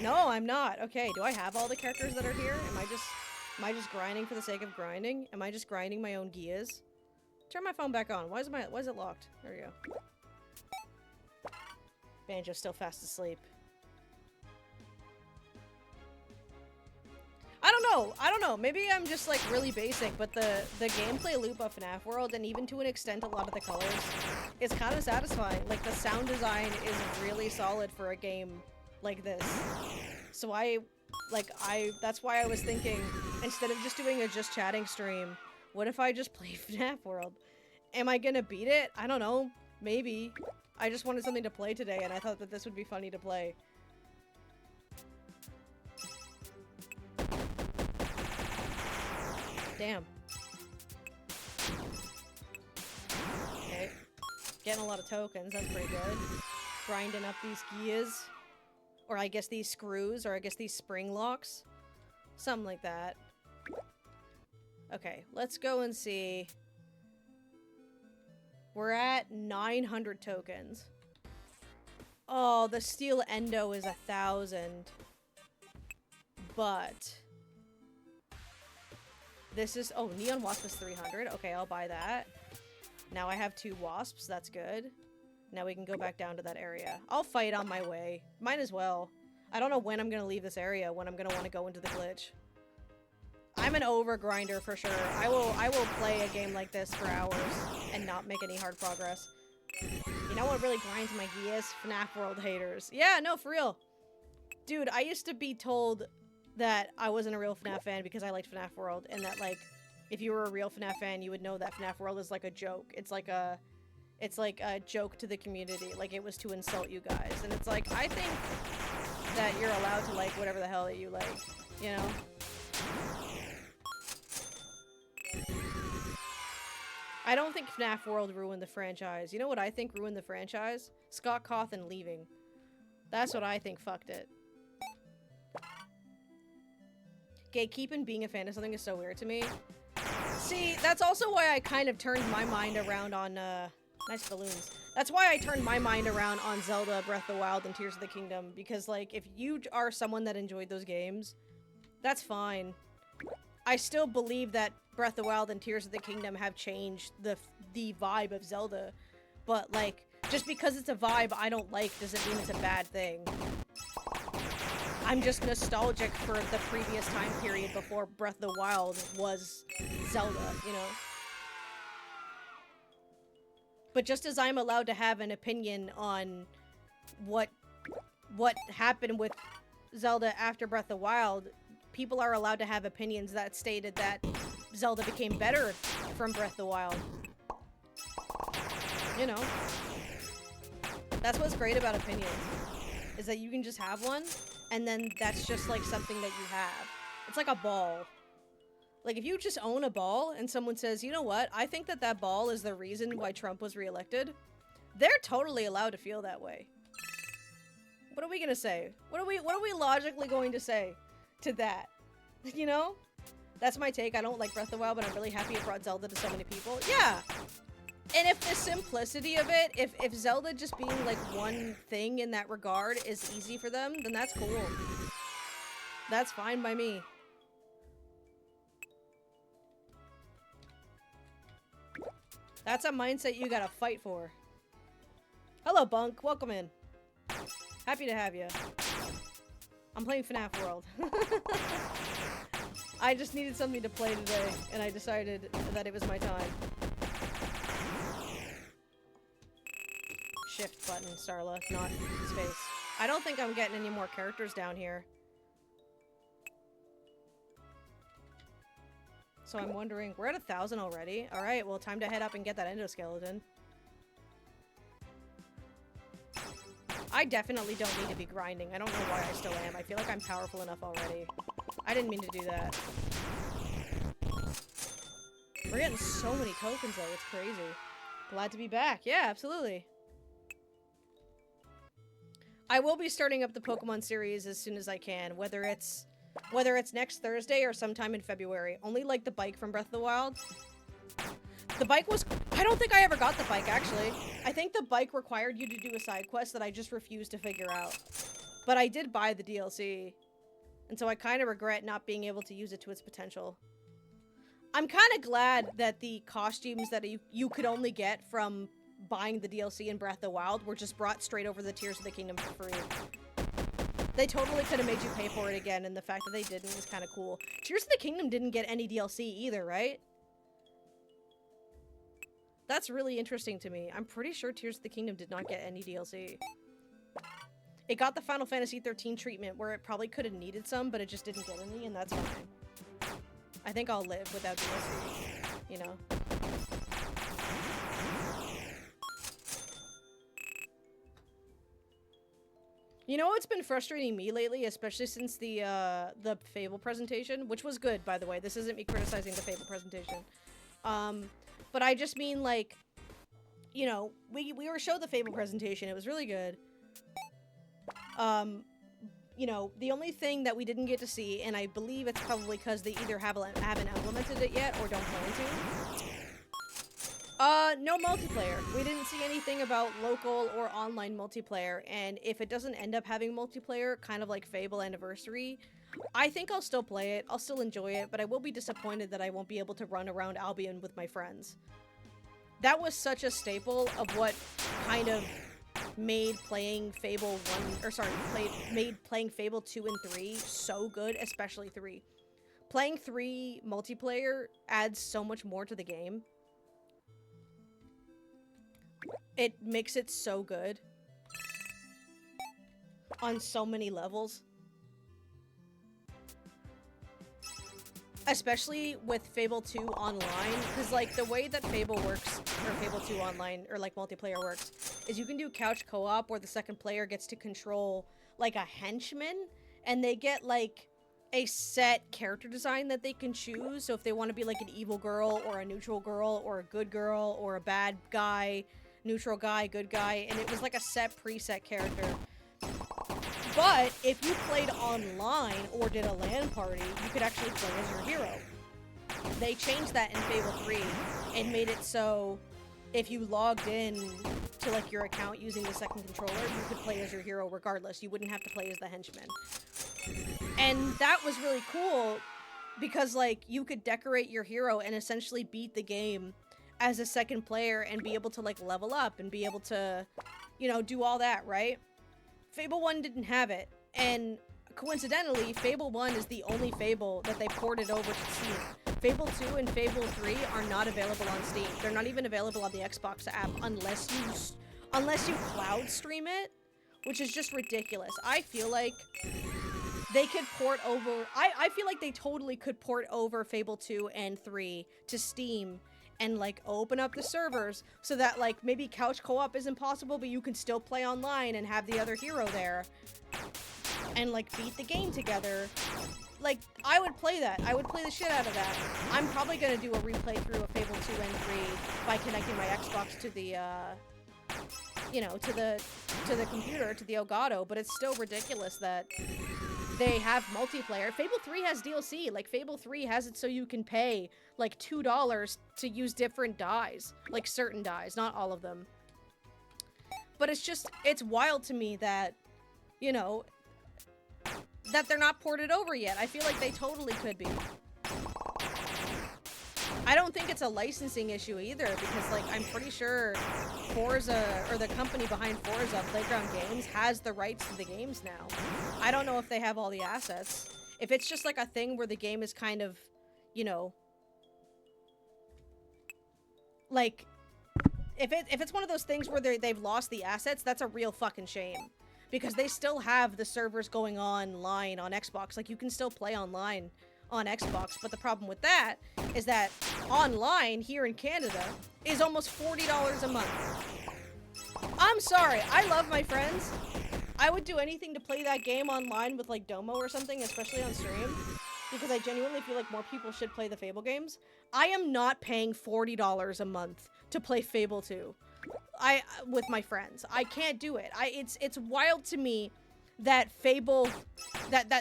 No, I'm not. Okay, do I have all the characters that are here? Am I just grinding for the sake of grinding? Am I just grinding my own gears? Turn my phone back on. Why is it locked? There we go. Banjo's still fast asleep. I don't know. Maybe I'm just like really basic, but the gameplay loop of Fnaf World, and even to an extent a lot of the colors, is kind of satisfying. Like, the sound design is really solid for a game like this. So that's why I was thinking, instead of just doing a just chatting stream, what if I just play Fnaf World? Am I gonna beat it? I don't know. Maybe. I just wanted something to play today, and I thought that this would be funny to play. Damn. Okay. Getting a lot of tokens, that's pretty good. Grinding up these gears. Or I guess these screws, or I guess these spring locks. Something like that. Okay, let's go and see. We're at 900 tokens. Oh, the steel endo is 1,000. But... this is... oh, neon wasp is 300. Okay, I'll buy that. Now I have 2 wasps. That's good. Now we can go back down to that area. I'll fight on my way. Might as well. I don't know when I'm gonna leave this area, when I'm gonna want to go into the glitch. I'm an over-grinder for sure. I will play a game like this for hours and not make any hard progress. You know what really grinds my gears? Fnaf World haters. Yeah, no, for real. Dude, I used to be told that I wasn't a real FNAF fan because I liked Fnaf World, and that, like, if you were a real FNAF fan, you would know that Fnaf World is like a joke. It's like a joke to the community. Like, it was to insult you guys. And it's like, I think that you're allowed to like whatever the hell that you like, you know? I don't think Fnaf World ruined the franchise. You know what I think ruined the franchise? Scott Cawthon leaving. That's what I think fucked it. Gatekeeping being a fan of something is so weird to me. See, that's also why I kind of turned my mind around on Nice balloons. That's why I turned my mind around on Zelda, Breath of the Wild, and Tears of the Kingdom. Because, like, if you are someone that enjoyed those games, that's fine. I still believe that Breath of the Wild and Tears of the Kingdom have changed the vibe of Zelda. But, like, just because it's a vibe I don't like doesn't mean it's a bad thing. I'm just nostalgic for the previous time period before Breath of the Wild was Zelda, you know? But just as I'm allowed to have an opinion on what happened with Zelda after Breath of the Wild, people are allowed to have opinions that stated that Zelda became better from Breath of the Wild. You know? That's what's great about opinions, is that you can just have one, and then that's just like something that you have. It's like a ball. Like, if you just own a ball and someone says, you know what, I think that that ball is the reason why Trump was reelected, they're totally allowed to feel that way. What are we gonna say? What are we logically going to say to that? You know? That's my take. I don't like Breath of the Wild, but I'm really happy it brought Zelda to so many people. Yeah! And if the simplicity of it, if Zelda just being like one thing in that regard is easy for them, then that's cool. That's fine by me. That's a mindset you gotta fight for. Hello, Bunk. Welcome in. Happy to have you. I'm playing Fnaf World. I just needed something to play today, and I decided that it was my time. Shift button, Starla, not space. I don't think I'm getting any more characters down here. So I'm wondering, we're at 1,000 already? Alright, well, time to head up and get that endoskeleton. I definitely don't need to be grinding. I don't know why I still am. I feel like I'm powerful enough already. I didn't mean to do that. We're getting so many tokens, though. It's crazy. Glad to be back. Yeah, absolutely. I will be starting up the Pokemon series as soon as I can, whether it's next Thursday or sometime in February. Only like the bike from Breath of the Wild. The bike was... I don't think I ever got the bike, actually. I think the bike required you to do a side quest that I just refused to figure out. But I did buy the DLC. And so I kind of regret not being able to use it to its potential. I'm kind of glad that the costumes that you could only get from buying the DLC in Breath of the Wild were just brought straight over the Tears of the Kingdom for free. They totally could have made you pay for it again, and the fact that they didn't was kind of cool. Tears of the Kingdom didn't get any DLC either, right? That's really interesting to me. I'm pretty sure Tears of the Kingdom did not get any DLC. It got the Final Fantasy 13 treatment, where it probably could have needed some, but it just didn't get any, and that's fine. I think I'll live without DLC, you know? You know what's been frustrating me lately, especially since the Fable presentation, which was good, by the way. This isn't me criticizing the Fable presentation. But I just mean, like, you know, we were showed the Fable presentation. It was really good. You know, the only thing that we didn't get to see, and I believe it's probably because they either haven't implemented it yet or don't plan to. No multiplayer. We didn't see anything about local or online multiplayer, and if it doesn't end up having multiplayer, kind of like Fable Anniversary, I think I'll still play it, I'll still enjoy it, but I will be disappointed that I won't be able to run around Albion with my friends. That was such a staple of what kind of made playing Fable 1, made playing Fable 2 and 3 so good, especially 3. Playing 3 multiplayer adds so much more to the game. It makes it so good on so many levels. Especially with Fable 2 online, because like the way that Fable works, or Fable 2 online, or like multiplayer works, is you can do couch co-op where the second player gets to control like a henchman, and they get like a set character design that they can choose. So if they want to be like an evil girl, or a neutral girl, or a good girl, or a bad guy, neutral guy, good guy, and it was like a set preset character. But if you played online or did a LAN party, you could actually play as your hero. They changed that in Fable 3 and made it so if you logged in to like your account using the second controller, you could play as your hero regardless. You wouldn't have to play as the henchman. And that was really cool because like you could decorate your hero and essentially beat the game as a second player and be able to like level up and be able to, you know, do all that, right? Fable 1 didn't have it. And coincidentally, Fable 1 is the only Fable that they ported over to Steam. Fable 2 and Fable 3 are not available on Steam. They're not even available on the Xbox app unless you cloud stream it, which is just ridiculous. I feel like they could port over... I feel like they totally could port over Fable 2 and 3 to Steam and, like, open up the servers so that, like, maybe couch co-op isn't possible, but you can still play online and have the other hero there and, like, beat the game together. Like, I would play that. I would play the shit out of that. I'm probably gonna do a replay through of Fable 2 and 3 by connecting my Xbox to the, you know, to the computer, to the Elgato, but it's still ridiculous that they have multiplayer. Fable 3 has DLC. Like, Fable 3 has it so you can pay, like, $2 to use different dyes. Like, certain dyes, not all of them. But it's just, it's wild to me that, you know, that they're not ported over yet. I feel like they totally could be. I don't think it's a licensing issue either, because, like, I'm pretty sure Forza, or the company behind Forza, Playground Games, has the rights to the games now. I don't know if they have all the assets. If it's just, like, a thing where the game is kind of, you know, like, if it's one of those things where they've lost the assets, that's a real fucking shame. Because they still have the servers going online on Xbox. Like, you can still play online on Xbox, but the problem with that is that online here in Canada is almost $40 a month. I'm sorry, I love my friends. I would do anything to play that game online with like Domo or something, especially on stream, because I genuinely feel like more people should play the Fable games. I am not paying $40 a month to play Fable 2 with my friends. I can't do it. It's wild to me that Fable, that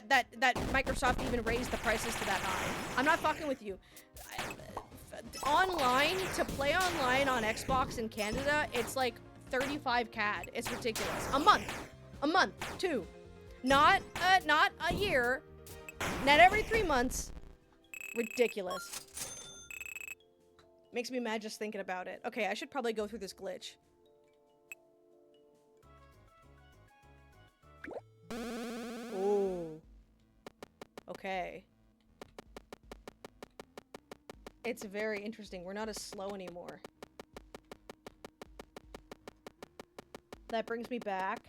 Microsoft even raised the prices to that high. I'm not fucking with you. Online, to play online on Xbox in Canada, it's like 35 CAD. It's ridiculous. A month, too. Not a year, not every 3 months. Ridiculous. Makes me mad just thinking about it. Okay, I should probably go through this glitch. Ooh. Okay. It's very interesting. We're not as slow anymore. That brings me back.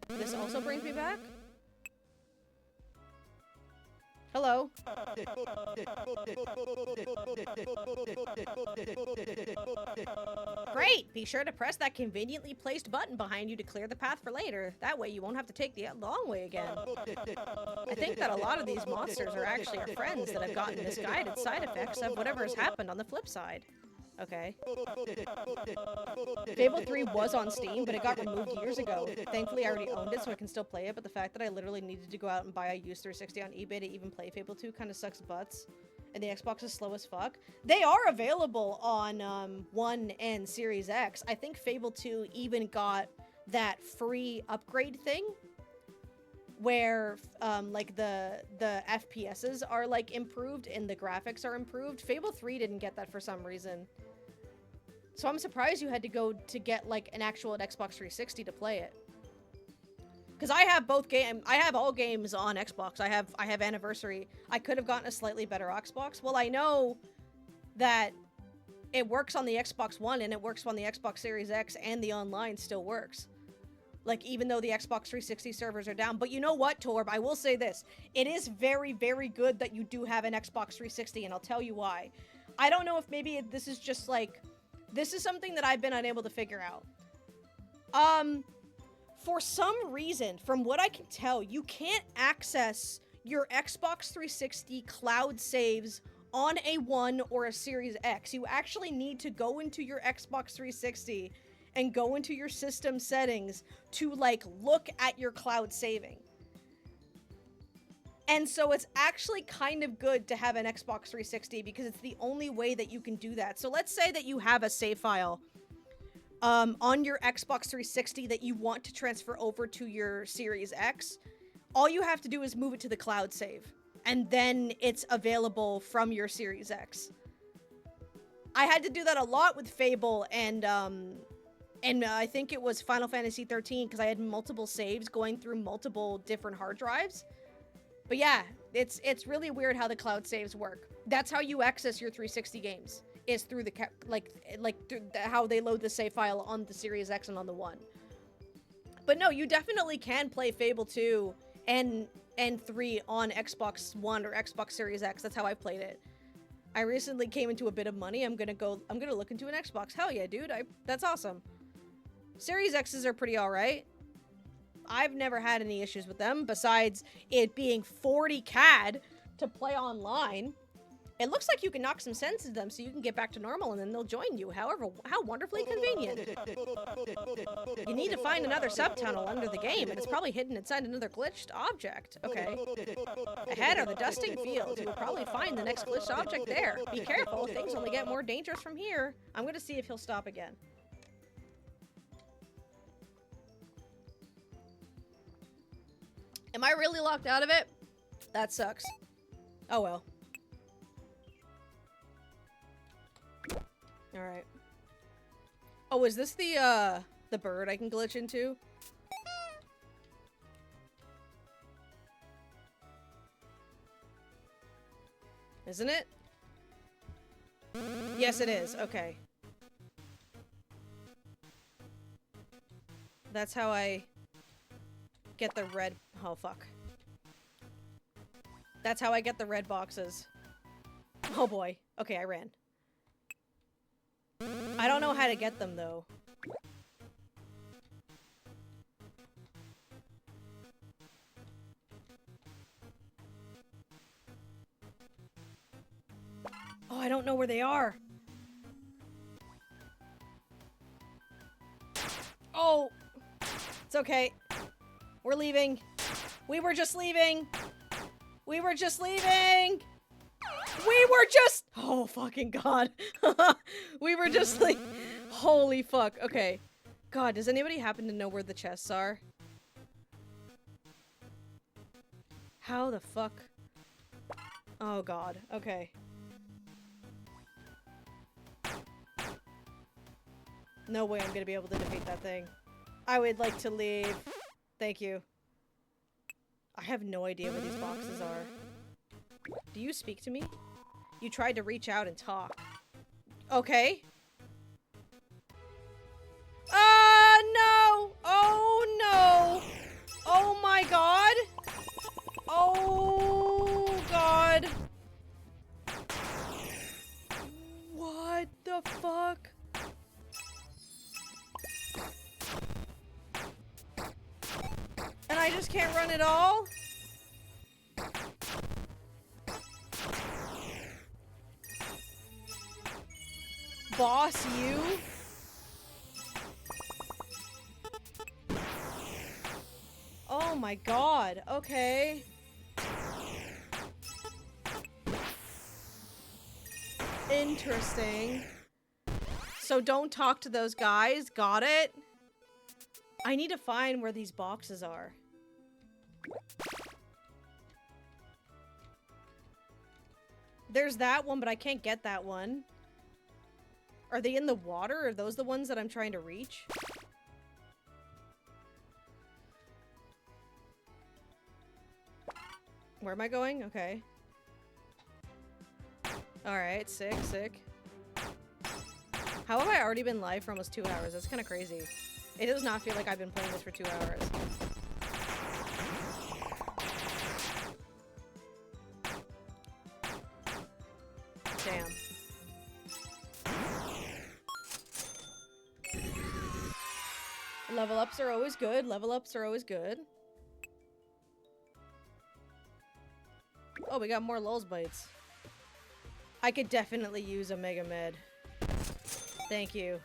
This also brings me back? Hello? Great! Be sure to press that conveniently placed button behind you to clear the path for later. That way you won't have to take the long way again. I think that a lot of these monsters are actually our friends that have gotten misguided side effects of whatever has happened on the flip side. Okay. Fable 3 was on Steam, but it got removed years ago. Thankfully, I already owned it, so I can still play it, but the fact that I literally needed to go out and buy a used 360 on eBay to even play Fable 2 kind of sucks butts. And the Xbox is slow as fuck. They are available on One and Series X. I think Fable 2 even got that free upgrade thing, where like the FPSs are like improved and the graphics are improved. Fable 3 didn't get that for some reason. So I'm surprised you had to go to get like an actual Xbox 360 to play it. Because I have both I have all games on Xbox. I have Anniversary. I could have gotten a slightly better Xbox. Well, I know that it works on the Xbox One and it works on the Xbox Series X, and the online still works. Like, even though the Xbox 360 servers are down. But you know what, Torb? I will say this. It is very, very good that you do have an Xbox 360, and I'll tell you why. I don't know if maybe this is just, like... This is something that I've been unable to figure out. For some reason, from what I can tell, you can't access your Xbox 360 cloud saves on a One or a Series X. You actually need to go into your Xbox 360 and go into your system settings to, like, look at your cloud saving. And so it's actually kind of good to have an Xbox 360 because it's the only way that you can do that. So let's say that you have a save file on your Xbox 360 that you want to transfer over to your Series X. All you have to do is move it to the cloud save, and then it's available from your Series X. I had to do that a lot with Fable and I think it was Final Fantasy 13 because I had multiple saves going through multiple different hard drives. But yeah, it's really weird how the cloud saves work. That's how you access your 360 games, is through the how they load the save file on the Series X and on the One. But no, you definitely can play Fable 2 and 3 on Xbox One or Xbox Series X. That's how I played it. I recently came into a bit of money. I'm gonna look into an Xbox. Hell yeah, dude. That's awesome. Series X's are pretty alright. I've never had any issues with them, besides it being 40 CAD to play online. It looks like you can knock some sense into them so you can get back to normal and then they'll join you. However, how wonderfully convenient. You need to find another subtunnel under the game, and it's probably hidden inside another glitched object. Okay. Ahead are the dusting fields. You will probably find the next glitched object there. Be careful, things only get more dangerous from here. I'm gonna see if he'll stop again. Am I really locked out of it? That sucks. Oh well. Alright. Oh, is this the bird I can glitch into? Isn't it? Yes, it is. Okay. That's how I get the red... Oh, fuck. That's how I get the red boxes. Oh boy. Okay, I ran. I don't know how to get them, though. Oh, I don't know where they are. Oh! It's okay. We're leaving. We were just leaving. We were just leaving. We were just... Oh, fucking God. We were just like... Holy fuck. Okay. God, does anybody happen to know where the chests are? How the fuck? Oh, God. Okay. No way I'm gonna be able to defeat that thing. I would like to leave. Thank you. I have no idea where these boxes are. Do you speak to me? You tried to reach out and talk. Okay. No! Oh, no! Oh, my God! Oh, God! What the fuck? And I just can't run at all? Boss, you? Oh my God, okay. Interesting. So don't talk to those guys, got it? I need to find where these boxes are. There's that one, but I can't get that one. Are they in the water? Are those the ones that I'm trying to reach? Where am I going? Okay. Alright, sick, sick. How have I already been live for almost 2 hours? That's kind of crazy. It does not feel like I've been playing this for 2 hours. Damn. Level ups are always good. Level ups are always good. Oh, we got more Lulz bites. I could definitely use a Mega Med. Thank you.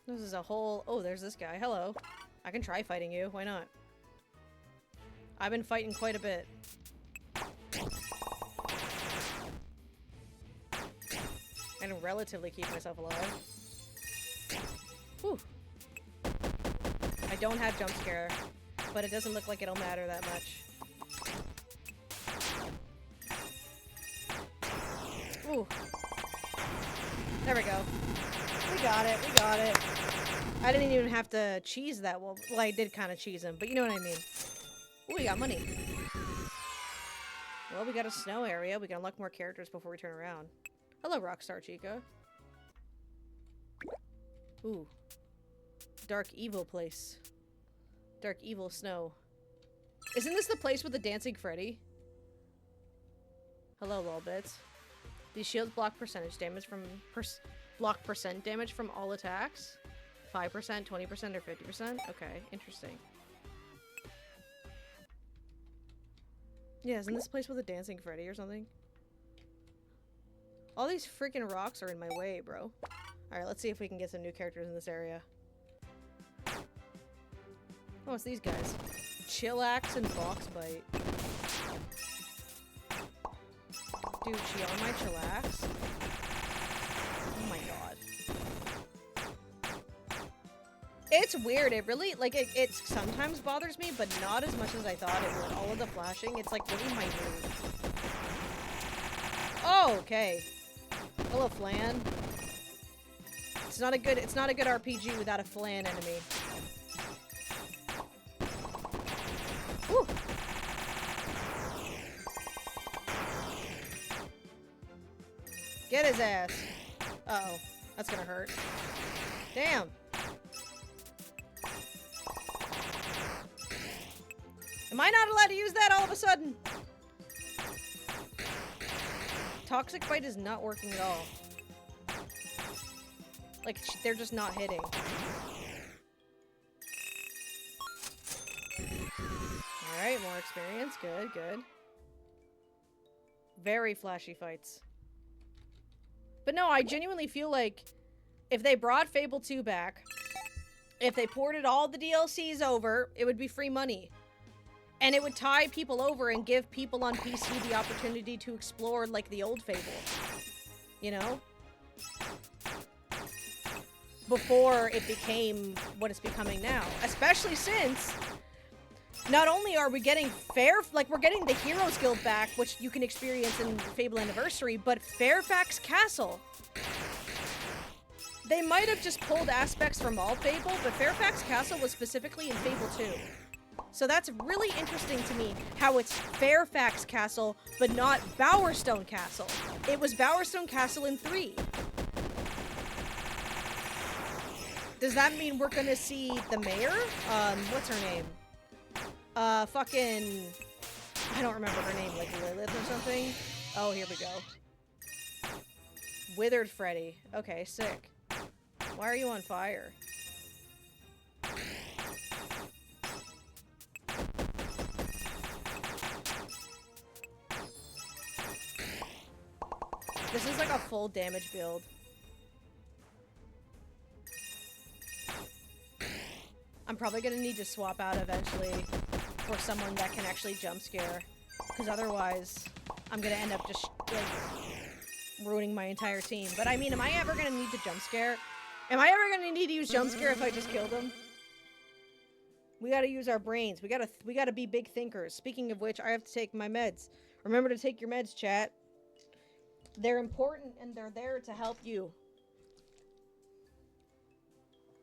This is a whole... Oh, there's this guy. Hello. I can try fighting you. Why not? I've been fighting quite a bit. I can relatively keep myself alive. Whew. I don't have jump scare, but it doesn't look like it'll matter that much. Ooh. There we go. We got it. We got it. I didn't even have to cheese that well. Well, I did kind of cheese him, but you know what I mean. Ooh, we got money. Well, we got a snow area. We can unlock more characters before we turn around. Hello, Rockstar Chica. Ooh. Dark Evil place. Dark Evil Snow. Isn't this the place with the Dancing Freddy? Hello, little bits. These shields block percentage damage from... block percent damage from all attacks? 5%, 20%, or 50%? Okay, interesting. Yeah, isn't this place with a Dancing Freddy or something? All these freaking rocks are in my way, bro. Alright, let's see if we can get some new characters in this area. Oh, it's these guys. Chillax and Boxbite. Dude, she on my chillax? Oh my god. It's weird, it really, like, it sometimes bothers me, but not as much as I thought it would. All of the flashing, it's like really minute. Oh, okay. Hello, Flan. It's not a good RPG without a Flan enemy. Whew. Get his ass. Uh-oh. That's gonna hurt. Damn. Am I not allowed to use that all of a sudden? Toxic Bite is not working at all. Like, they're just not hitting. Alright, more experience. Good, good. Very flashy fights. But no, I genuinely feel like if they brought Fable 2 back, if they ported all the DLCs over, it would be free money. And it would tie people over and give people on PC the opportunity to explore, like, the old Fable. You know? Before it became what it's becoming now. Especially since not only are we getting we're getting the Heroes Guild back, which you can experience in Fable Anniversary, but Fairfax Castle. They might have just pulled aspects from all Fable, but Fairfax Castle was specifically in Fable 2. So that's really interesting to me, how it's Fairfax Castle, but not Bowerstone Castle. It was Bowerstone Castle in 3. Does that mean we're gonna see the mayor? What's her name? Fucking... I don't remember her name, like Lilith or something? Oh, here we go. Withered Freddy. Okay, sick. Why are you on fire? This is like a full damage build. I'm probably gonna need to swap out eventually for someone that can actually jump scare. Because otherwise, I'm gonna end up just, like, ruining my entire team. But I mean, am I ever gonna need to jump scare? Am I ever gonna need to use jump scare if I just kill them? We gotta use our brains. We gotta be big thinkers. Speaking of which, I have to take my meds. Remember to take your meds, chat. They're important and they're there to help you.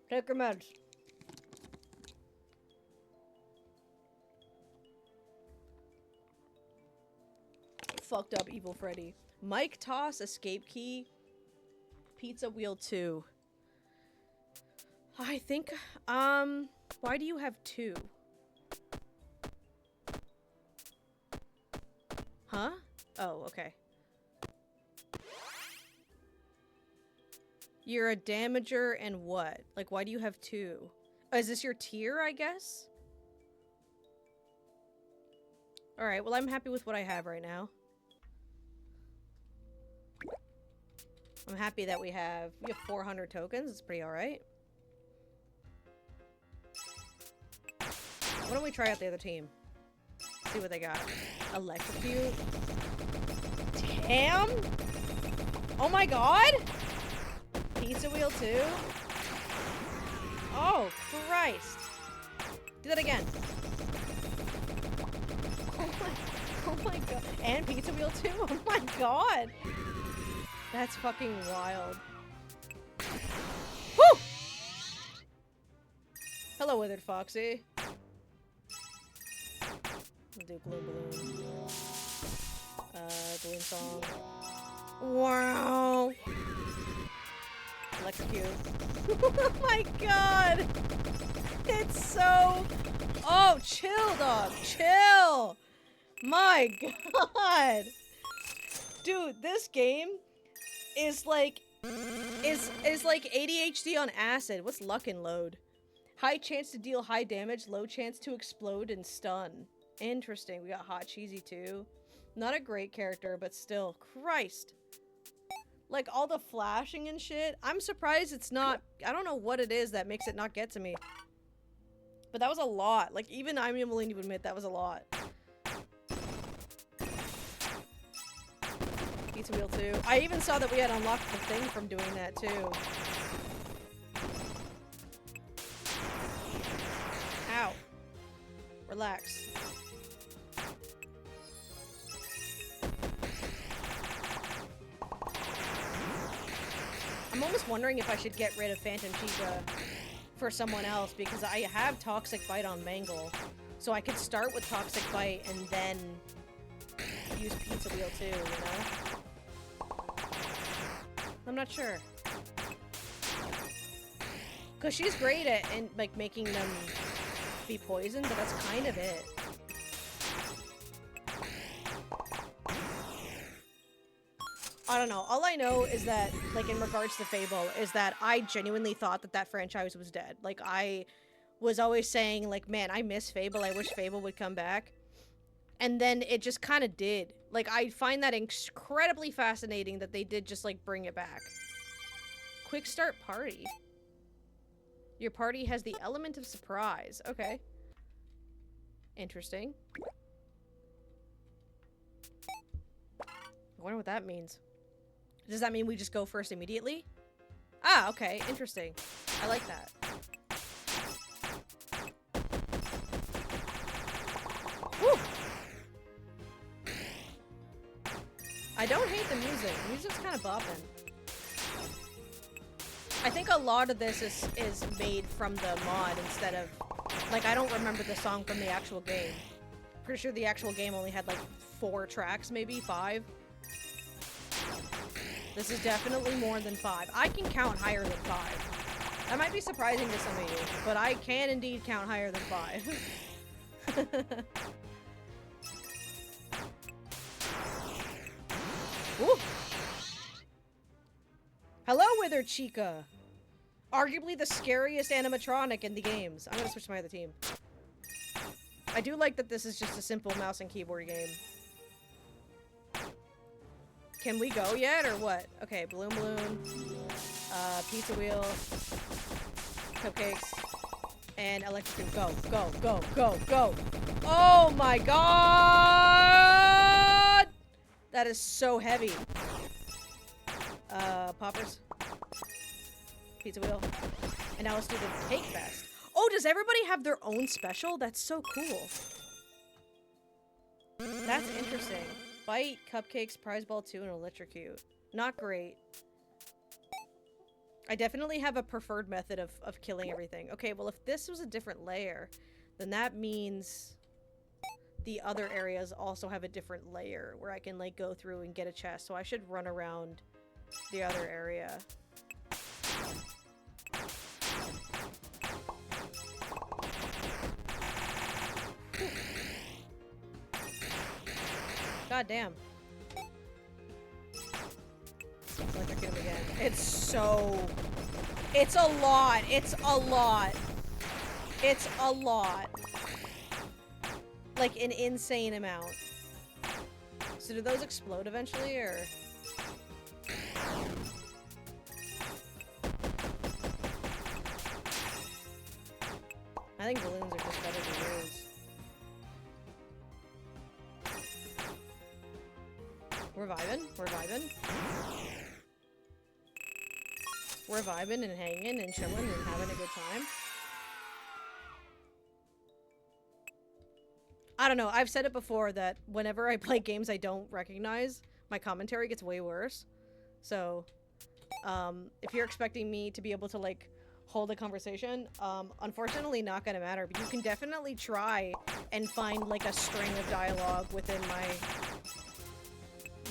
Take your meds. Fucked up Evil Freddy. Mike Toss, Escape Key, Pizza Wheel 2. I think, why do you have 2? Huh? Oh, okay. You're a damager and what? Like, why do you have 2? Oh, is this your tier, I guess? Alright, well, I'm happy with what I have right now. I'm happy that we have 400 tokens. It's pretty alright. Why don't we try out the other team? See what they got. Electrocute. Damn! Oh my god! Pizza wheel too? Oh, Christ. Do that again. Oh my god. And pizza wheel too? Oh my god! That's fucking wild. Woo! Hello, Withered Foxy. We'll do Gloom Balloon. Balloon Song. Wow! Electrocute. Oh my god! It's so... Oh, chill, dog. Chill! My god! Dude, this game is like... is like ADHD on acid. What's Luck and Load? High chance to deal high damage, low chance to explode and stun. Interesting. We got Hot Cheesy too. Not a great character, but still. Christ. Like, all the flashing and shit. I'm surprised it's not... I don't know what it is that makes it not get to me. But that was a lot. Like, even I'm willing to admit that was a lot. Pizza wheel too. I even saw that we had unlocked the thing from doing that too. Ow. Relax. I'm almost wondering if I should get rid of Phantom Chica for someone else, because I have Toxic Bite on Mangle. So I could start with Toxic Bite and then use Pizza Wheel too, you know? I'm not sure. Because she's great at like making them be poisoned, but that's kind of it. I don't know. All I know is that, like, in regards to Fable, is that I genuinely thought that that franchise was dead. Like, I was always saying, like, man, I miss Fable. I wish Fable would come back. And then it just kind of did. Like, I find that incredibly fascinating that they did just, like, bring it back. Quick start party. Your party has the element of surprise. Okay. Interesting. I wonder what that means. Does that mean we just go first immediately? Ah, okay. Interesting. I like that. Woo! I don't hate the music. The music's kind of bopping. I think a lot of this is made from the mod instead of... Like, I don't remember the song from the actual game. Pretty sure the actual game only had, like, 4 tracks, maybe 5. This is definitely more than 5. I can count higher than 5. That might be surprising to some of you, but I can indeed count higher than 5. Woo! Hello, Withered Chica! Arguably the scariest animatronic in the games. I'm gonna switch to my other team. I do like that this is just a simple mouse and keyboard game. Can we go yet, or what? Okay, Balloon Balloon, Pizza Wheel, Cupcakes, and Electric. Go, go, go, go, go! Oh my god! That is so heavy. Poppers. Pizza Wheel. And now let's do the Cake Fest. Oh, does everybody have their own special? That's so cool. That's interesting. Bite, Cupcakes, Prize Ball 2, and Electrocute. Not great. I definitely have a preferred method of killing everything. Okay, well, if this was a different layer, then that means the other areas also have a different layer where I can, like, go through and get a chest. So I should run around the other area. God damn. Electrocute him again. It's so... It's a lot. It's a lot. It's a lot. Like, an insane amount. So do those explode eventually, or...? I think balloons are just better than balloons. We're vibing. We're vibing. We're vibing and hanging and chilling and having a good time. I don't know. I've said it before that whenever I play games I don't recognize, my commentary gets way worse. So, if you're expecting me to be able to, like, hold a conversation, unfortunately not gonna matter. But you can definitely try and find, like, a string of dialogue within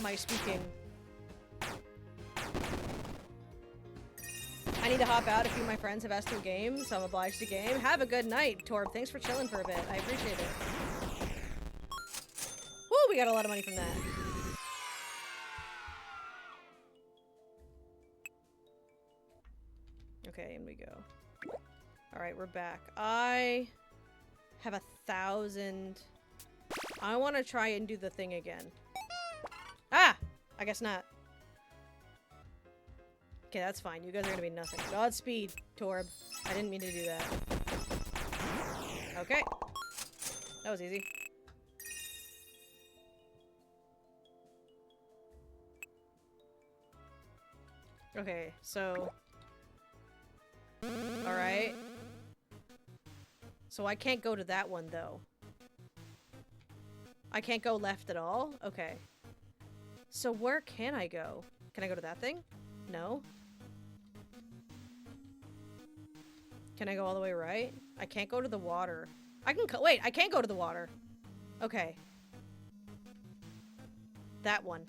my speaking. I need to hop out. A few of my friends have asked to game, so I'm obliged to game. Have a good night, Torb. Thanks for chilling for a bit. I appreciate it. Woo, we got a lot of money from that. Okay, in we go. Alright, we're back. I have 1,000. I want to try and do the thing again. Ah! I guess not. Okay, that's fine. You guys are gonna be nothing. Godspeed, Torb. I didn't mean to do that. Okay. That was easy. Okay, so... Alright. So I can't go to that one, though. I can't go left at all? Okay. So where can I go? Can I go to that thing? No? Can I go all the way right? I can't go to the water. I can wait, I can't go to the water. Okay. That one.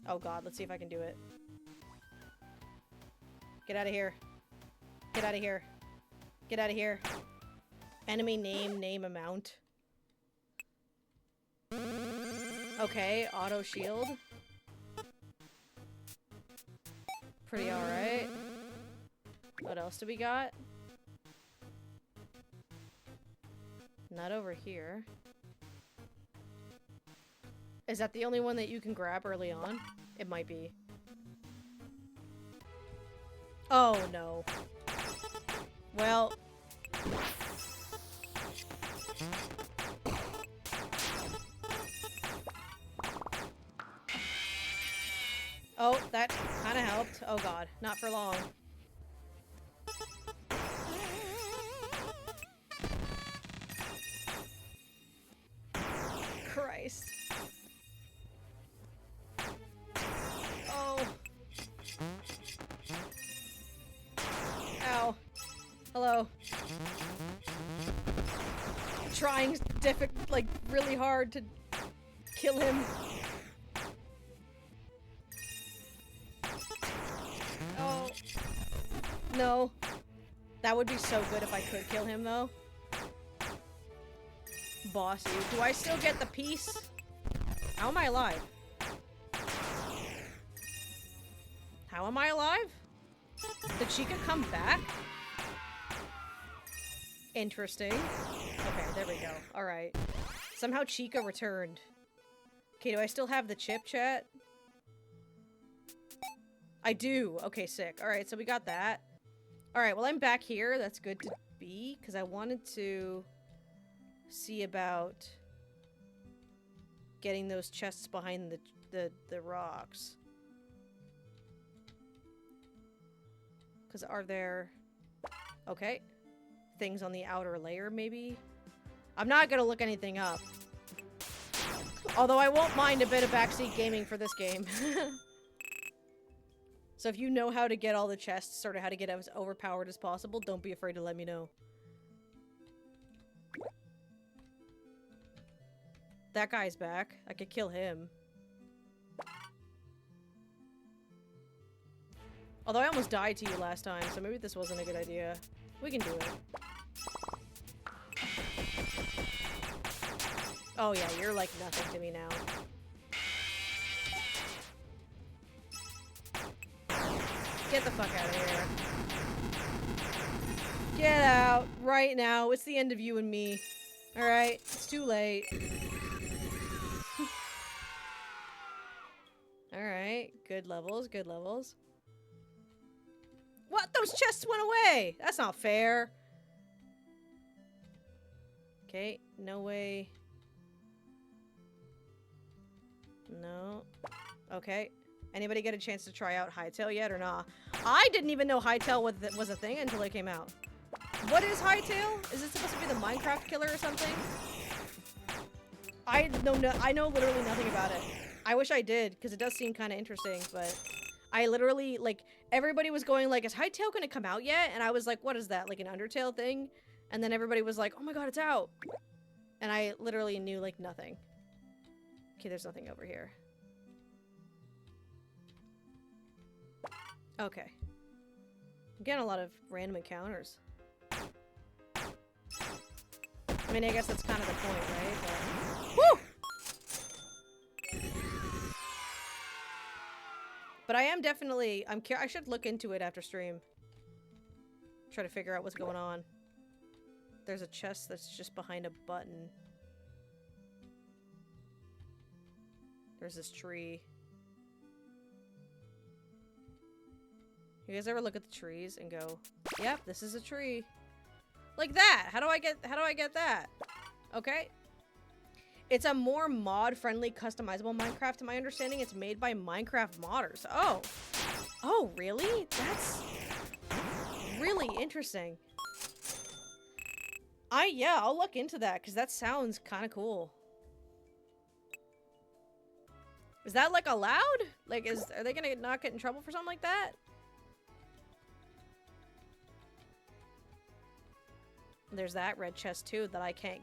Oh god, let's see if I can do it. Get out of here. Get out of here. Get out of here. Enemy name amount. Okay, auto shield. Pretty alright. What else do we got? Not over here. Is that the only one that you can grab early on? It might be. Oh no. Well. Oh, that kind of helped. Oh god, not for long. Christ. Oh. Ow. Hello. Trying like really hard to kill him. Oh. No. That would be so good if I could kill him though. Boss you. Do I still get the piece? How am I alive? How am I alive? Did Chica come back? Interesting. Okay, there we go. Alright. Somehow Chica returned. Okay, do I still have the chip, chat? I do. Okay, sick. Alright, so we got that. Alright, well I'm back here. That's good to be, because I wanted to see about getting those chests behind the rocks. Because are there... Okay. Things on the outer layer, maybe? I'm not gonna look anything up. Although I won't mind a bit of backseat gaming for this game. So if you know how to get all the chests, sort of how to get as overpowered as possible, don't be afraid to let me know. That guy's back. I could kill him. Although I almost died to you last time, so maybe this wasn't a good idea. We can do it. Oh yeah, you're like nothing to me now. Get the fuck out of here. Get out right now. It's the end of you and me. Alright, it's too late. Alright, good levels, good levels. What? Those chests went away! That's not fair. Okay, no way. No. Okay. Anybody get a chance to try out Hightail yet or not? I didn't even know Hightail was a thing until it came out. What is Hightail? Is it supposed to be the Minecraft killer or something? I know literally nothing about it. I wish I did, because it does seem kind of interesting, but I literally, like, everybody was going like, is Hightail gonna come out yet? And I was like, what is that, like an Undertale thing? And then everybody was like, oh my god, it's out! And I literally knew, like, nothing. Okay, there's nothing over here. Okay. I'm getting a lot of random encounters. I mean, I guess that's kind of the point, right? But... Woo! But I am definitely... I should look into it after stream. Try to figure out what's going on. There's a chest that's just behind a button. There's this tree. You guys ever look at the trees and go, yep, this is a tree. Like that! How do I get that? Okay. It's a more mod-friendly, customizable Minecraft, to my understanding. It's made by Minecraft modders. Oh. Oh, really? That's really interesting. Yeah, I'll look into that, because that sounds kind of cool. Is that, like, allowed? Like, are they gonna not get in trouble for something like that? There's that red chest, too, that I can't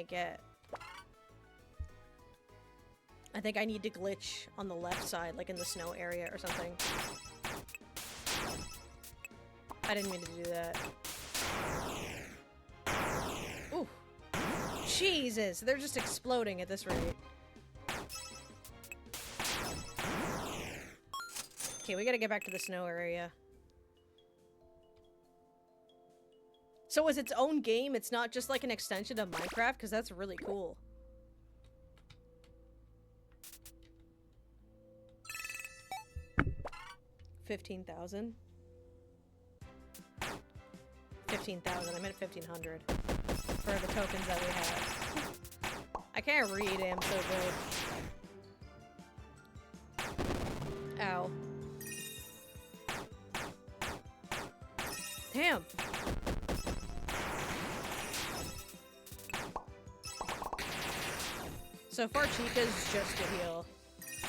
get. I think I need to glitch on the left side, like in the snow area or something. I didn't mean to do that. Ooh. Jesus, they're just exploding at this rate. Okay, we gotta get back to the snow area. So it's its own game? It's not just like an extension of Minecraft? Because that's really cool. $15,000? 15,000. I meant 1,500 for the tokens that we have. I can't read. I'm so good. Ow. Damn. So far, Chica's just a heal.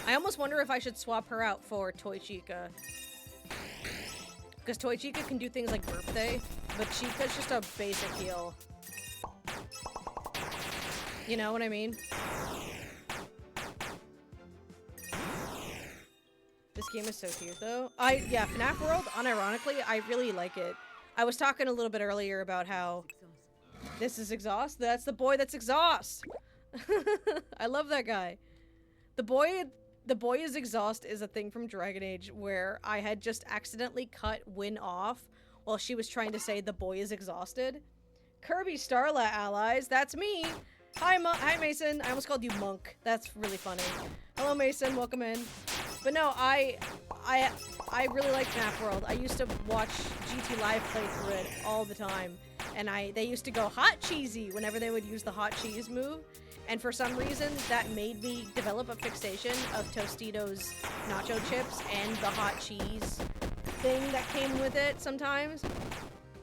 I almost wonder if I should swap her out for Toy Chica. Because Toy Chica can do things like birthday, but Chica's just a basic heal. You know what I mean? This game is so cute, though. Yeah, Fnaf World, unironically, I really like it. I was talking a little bit earlier about how this is Exhaust. That's the boy that's Exhaust. I love that guy. The boy is Exhaust is a thing from Dragon Age where I had just accidentally cut Win off while she was trying to say the boy is exhausted. Kirby Starla allies, that's me. Hi Mason. I almost called you Monk. That's really funny. Hello Mason, welcome in. But no, I really like Fnaf World. I used to watch GT Live play through it all the time, and they used to go hot cheesy whenever they would use the hot cheese move. And for some reason, that made me develop a fixation of Tostitos nacho chips and the hot cheese thing that came with it sometimes.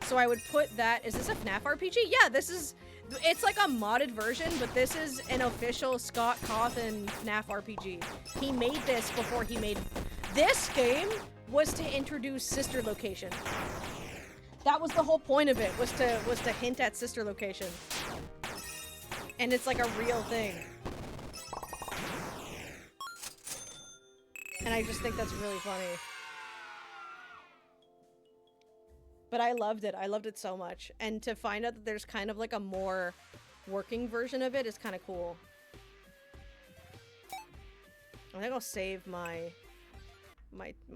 So I would put that... Is this a FNAF RPG? Yeah, this is... It's like a modded version, but this is an official Scott Cawthon FNAF RPG. He made this before he made... This game was to introduce sister location. That was the whole point of it, was to hint at sister location. And it's like a real thing. And I just think that's really funny. But I loved it. I loved it so much. And to find out that there's kind of like a more working version of it is kind of cool. I think I'll save my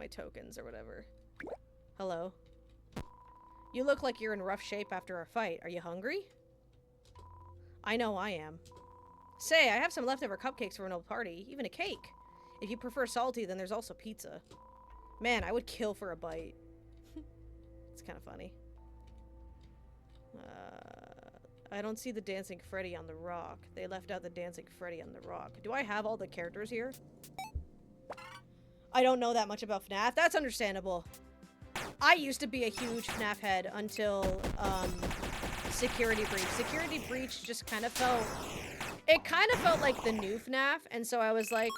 tokens or whatever. Hello. You look like you're in rough shape after a fight. Are you hungry? I know I am. Say, I have some leftover cupcakes for an old party. Even a cake. If you prefer salty, then there's also pizza. Man, I would kill for a bite. It's kind of funny. I don't see the Dancing Freddy on the rock. They left out the Dancing Freddy on the rock. Do I have all the characters here? I don't know that much about FNAF. That's understandable. I used to be a huge FNAF head until, Security Breach. Security Breach just kind of felt... It kind of felt like the new FNAF, and so I was like,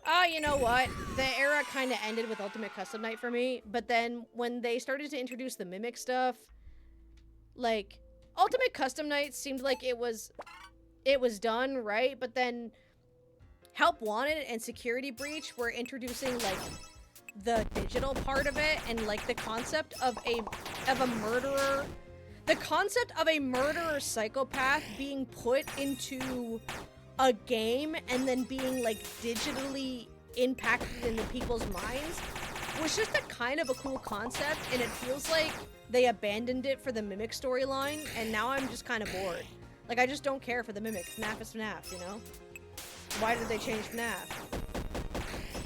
oh, you know what? The era kind of ended with Ultimate Custom Night for me, but then when they started to introduce the Mimic stuff, like, Ultimate Custom Night seemed like it was done, right? But then Help Wanted and Security Breach were introducing, like, the digital part of it, and, like, the concept of a murderer... The concept of a murderer psychopath being put into a game and then being, like, digitally impacted into people's minds was just a kind of a cool concept, and it feels like they abandoned it for the Mimic storyline, and now I'm just kind of bored. Like, I just don't care for the Mimic. FNAF is FNAF, you know? Why did they change FNAF?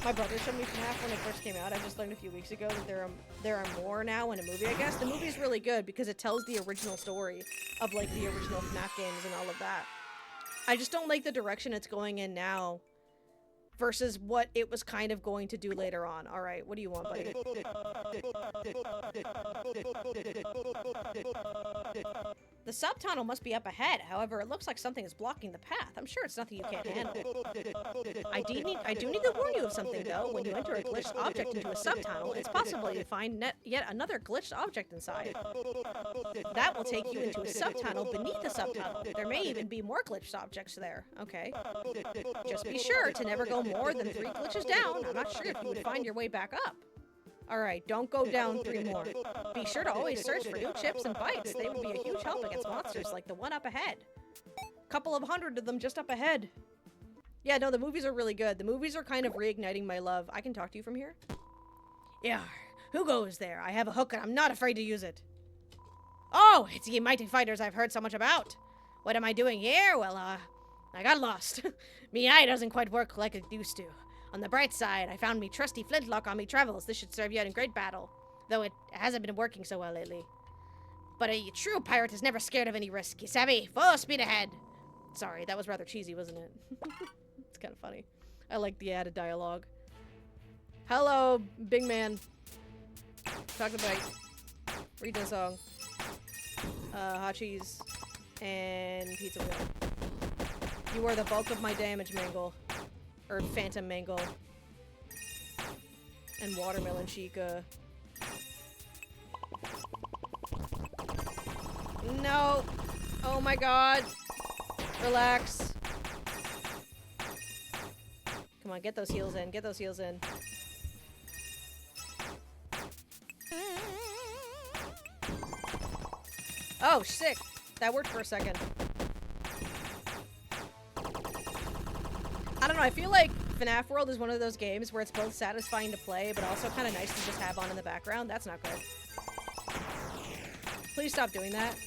My brother showed me FNAF when it first came out. I just learned a few weeks ago that there are more now in a movie, I guess. The movie's really good because it tells the original story of, like, the original FNAF games and all of that. I just don't like the direction it's going in now versus what it was kind of going to do later on. Alright, what do you want, buddy? The subtunnel must be up ahead. However, it looks like something is blocking the path. I'm sure it's nothing you can't handle. I do need to warn you of something, though. When you enter a glitched object into a subtunnel, it's possible you find yet another glitched object inside. That will take you into a subtunnel beneath the subtunnel. There may even be more glitched objects there. Okay. Just be sure to never go more than 3 glitches down. I'm not sure if you would find your way back up. Alright, don't go down 3 more. Be sure to always search for new chips and bites. They will be a huge help against monsters like the one up ahead. Couple of hundred of them just up ahead. Yeah, no, the movies are really good. The movies are kind of reigniting my love. I can talk to you from here? Yeah, who goes there? I have a hook and I'm not afraid to use it. Oh, it's ye mighty fighters I've heard so much about. What am I doing here? Well, I got lost. Me eye doesn't quite work like it used to. On the bright side, I found me trusty flintlock on me travels. This should serve you in great battle, though it hasn't been working so well lately. But a true pirate is never scared of any risk. You savvy? Full speed ahead. Sorry, that was rather cheesy, wasn't it? It's kind of funny. I like the added dialogue. Hello, big man. Talk to bite. Read the song. Hot cheese and pizza wheel. You are the bulk of my damage, Mangle. Or Phantom Mangle. And Watermelon Chica. No! Oh my god! Relax. Come on, get those heals in. Get those heals in. Oh, sick! That worked for a second. I don't know, I feel like Fnaf World is one of those games where it's both satisfying to play, but also kind of nice to just have on in the background. That's not good. Please stop doing that.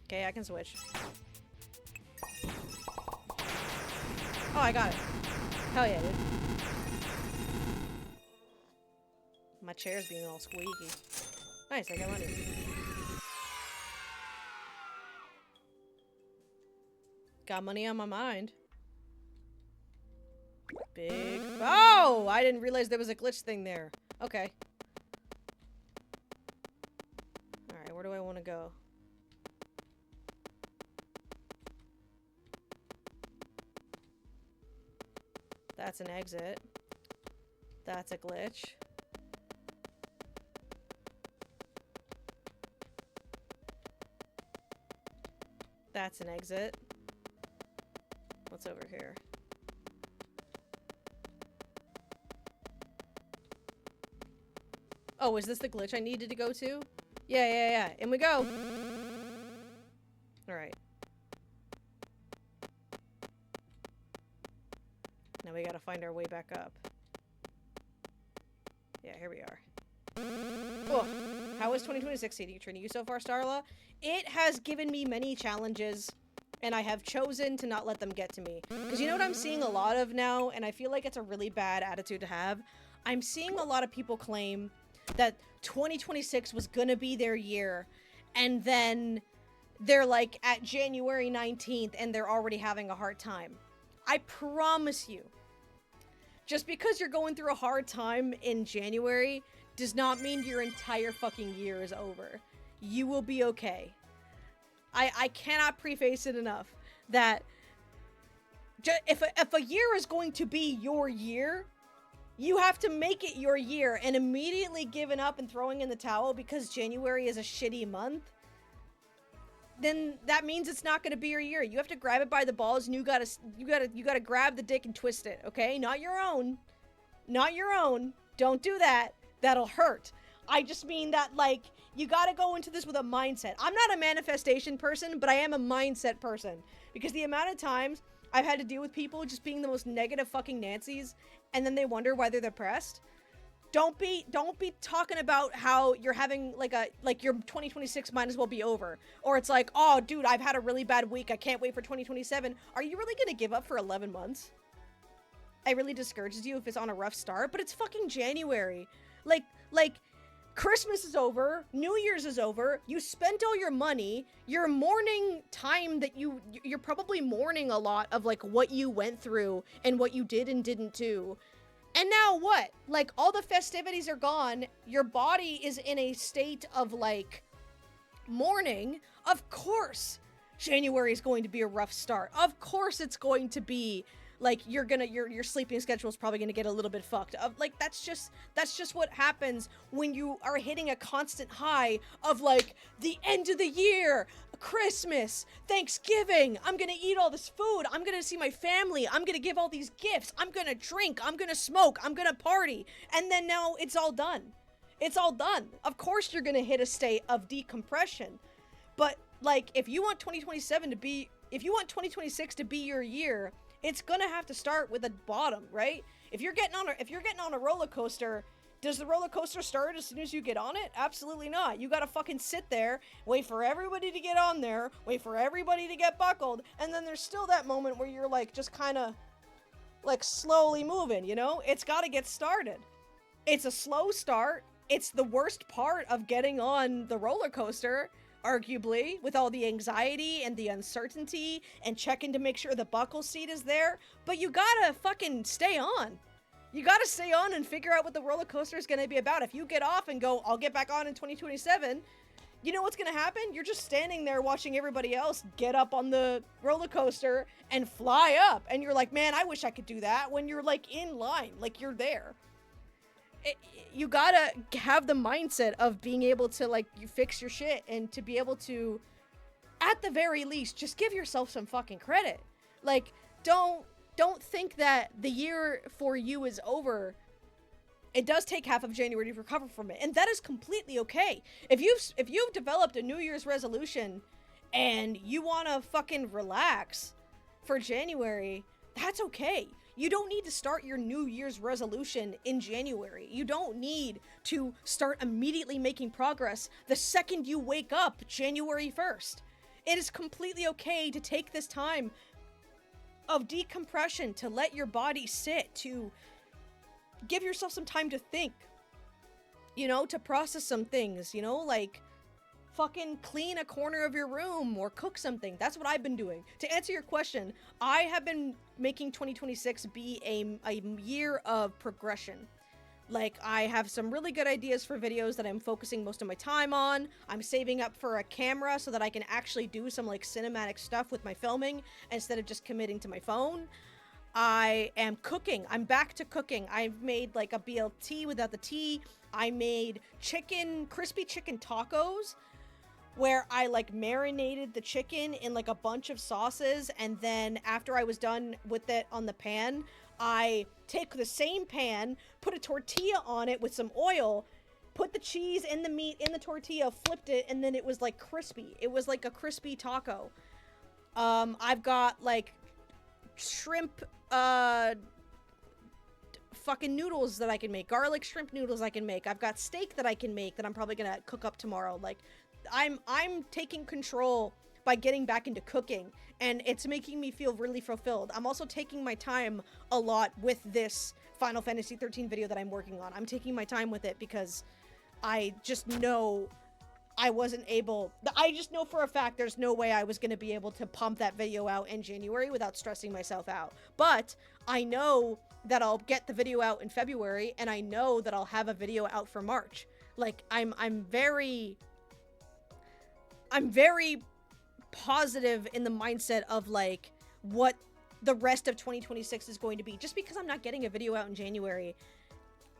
Okay, I can switch. Oh, I got it. Hell yeah, dude. My chair's being all squeaky. Nice, I got money. Got money on my mind. Big... Oh! I didn't realize there was a glitch thing there. Okay. Alright, where do I want to go? That's an exit. That's a glitch. That's an exit. What's over here? Oh, is this the glitch I needed to go to? Yeah. In we go! Alright. Now we gotta find our way back up. Yeah, here we are. Oh, how is 2026 treating you so far, Starla? It has given me many challenges, and I have chosen to not let them get to me. Because you know what I'm seeing a lot of now, and I feel like it's a really bad attitude to have? I'm seeing a lot of people claim that 2026 was gonna be their year, and then they're like at January 19th, and they're already having a hard time. I promise you, Just because you're going through a hard time in January does not mean your entire fucking year is over. You will be okay. I cannot preface it enough that if a year is going to be your year, you have to make it your year, and immediately giving up and throwing in the towel because January is a shitty month, then that means it's not going to be your year. You have to grab it by the balls, and you gotta grab the dick and twist it, okay? Not your own. Not your own. Don't do that. That'll hurt. I just mean that, like, you gotta go into this with a mindset. I'm not a manifestation person, but I am a mindset person. Because the amount of times I've had to deal with people just being the most negative fucking Nancy's, and then they wonder why they're depressed. Don't be talking about how you're having, like your 2026 might as well be over. Or it's like, oh, dude, I've had a really bad week. I can't wait for 2027. Are you really gonna give up for 11 months? It really discourages you if it's on a rough start, but it's fucking January. Like, Christmas is over, New Year's is over, you spent all your money, you're mourning time that you're probably mourning a lot of, like, what you went through and what you did and didn't do. And now what? Like, all the festivities are gone, your body is in a state of, like, mourning. Of course, January is going to be a rough start. Of course it's going to be, like, your sleeping schedule is probably gonna get a little bit fucked up. Like, that's just what happens when you are hitting a constant high of, like, the end of the year, Christmas, Thanksgiving, I'm gonna eat all this food, I'm gonna see my family, I'm gonna give all these gifts, I'm gonna drink, I'm gonna smoke, I'm gonna party, and then now it's all done. It's all done. Of course you're gonna hit a state of decompression. But, like, if you want 2026 to be your year, it's gonna have to start with a bottom, right? If you're getting on a roller coaster, does the roller coaster start as soon as you get on it? Absolutely not. You gotta fucking sit there, wait for everybody to get on there, wait for everybody to get buckled, and then there's still that moment where you're, like, just kind of, like, slowly moving, you know? It's gotta get started. It's a slow start. It's the worst part of getting on the roller coaster, arguably, with all the anxiety and the uncertainty and checking to make sure the buckle seat is there, but you gotta fucking stay on. You gotta stay on and figure out what the roller coaster is gonna be about. If you get off and go, I'll get back on in 2027, you know what's gonna happen? You're just standing there watching everybody else get up on the roller coaster and fly up, and you're like, man, I wish I could do that, when you're, like, in line, like, you're there. You gotta have the mindset of being able to, like, you fix your shit, and to be able to, at the very least, just give yourself some fucking credit. Like, don't think that the year for you is over. It does take half of January to recover from it, and that is completely okay. If you've developed a New Year's resolution and you want to fucking relax for January, that's okay. You don't need to start your New Year's resolution in January. You don't need to start immediately making progress the second you wake up January 1st. It is completely okay to take this time of decompression, to let your body sit, to give yourself some time to think, you know, to process some things, you know, like fucking clean a corner of your room or cook something. That's what I've been doing. To answer your question, I have been making 2026 be a year of progression. Like, I have some really good ideas for videos that I'm focusing most of my time on. I'm saving up for a camera so that I can actually do some, like, cinematic stuff with my filming instead of just committing to my phone. I am cooking. I'm back to cooking. I've made, like, a BLT without the T. I made crispy chicken tacos, where I, like, marinated the chicken in, like, a bunch of sauces, and then after I was done with it on the pan, I take the same pan, put a tortilla on it with some oil, put the cheese and the meat in the tortilla, flipped it, and then it was, like, crispy. It was like a crispy taco. I've got, like, shrimp, fucking noodles that I can make. Garlic shrimp noodles I can make. I've got steak that I can make that I'm probably gonna cook up tomorrow. Like, I'm taking control by getting back into cooking, and it's making me feel really fulfilled. I'm also taking my time a lot with this Final Fantasy 13 video that I'm working on. I'm taking my time with it because I just know I wasn't able, I just know for a fact there's no way I was going to be able to pump that video out in January without stressing myself out. But I know that I'll get the video out in February, and I know that I'll have a video out for March. Like, I'm very positive in the mindset of, like, what the rest of 2026 is going to be. Just because I'm not getting a video out in January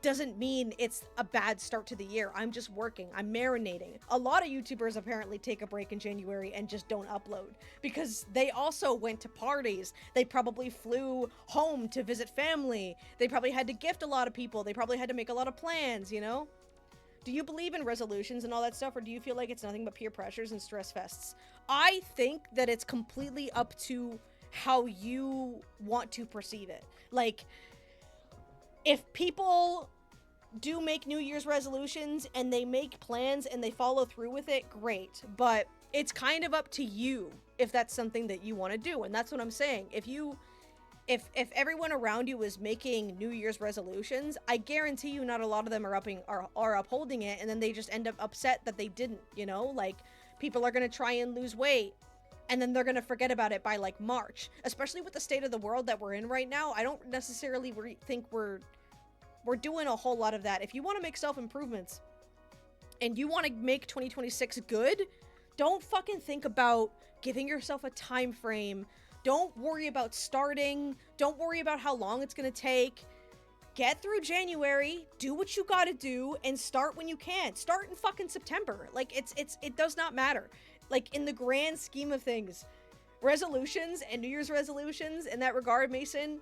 doesn't mean it's a bad start to the year. I'm just working. I'm marinating. A lot of YouTubers apparently take a break in January and just don't upload because they also went to parties. They probably flew home to visit family. They probably had to gift a lot of people. They probably had to make a lot of plans, you know? Do you believe in resolutions and all that stuff, or do you feel like it's nothing but peer pressures and stress fests? I think that it's completely up to how you want to perceive it. Like, if people do make New Year's resolutions and they make plans and they follow through with it, great. But it's kind of up to you if that's something that you want to do. And that's what I'm saying. If everyone around you is making New Year's resolutions, I guarantee you not a lot of them are upholding it, and then they just end up upset that they didn't, you know? Like, people are going to try and lose weight, and then they're going to forget about it by, like, March. Especially with the state of the world that we're in right now, I don't necessarily think we're doing a whole lot of that. If you want to make self-improvements, and you want to make 2026 good, don't fucking think about giving yourself a time frame. Don't worry about starting. Don't worry about how long it's going to take. Get through January, do what you got to do, and start when you can. Start in fucking September. Like, it does not matter. Like, in the grand scheme of things, resolutions and New Year's resolutions in that regard, Mason,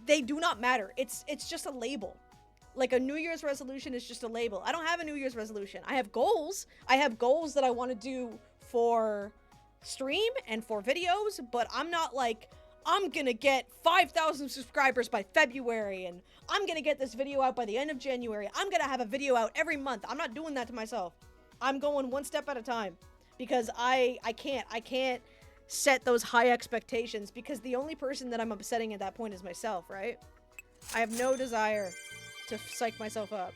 they do not matter. It's just a label. Like, a New Year's resolution is just a label. I don't have a New Year's resolution. I have goals. I have goals that I want to do for stream and for videos, but I'm not like, I'm gonna get 5,000 subscribers by February, and I'm gonna get this video out by the end of January. I'm gonna have a video out every month. I'm not doing that to myself. I'm going one step at a time, because I can't set those high expectations, because the only person that I'm upsetting at that point is myself, right? I have no desire to psych myself up.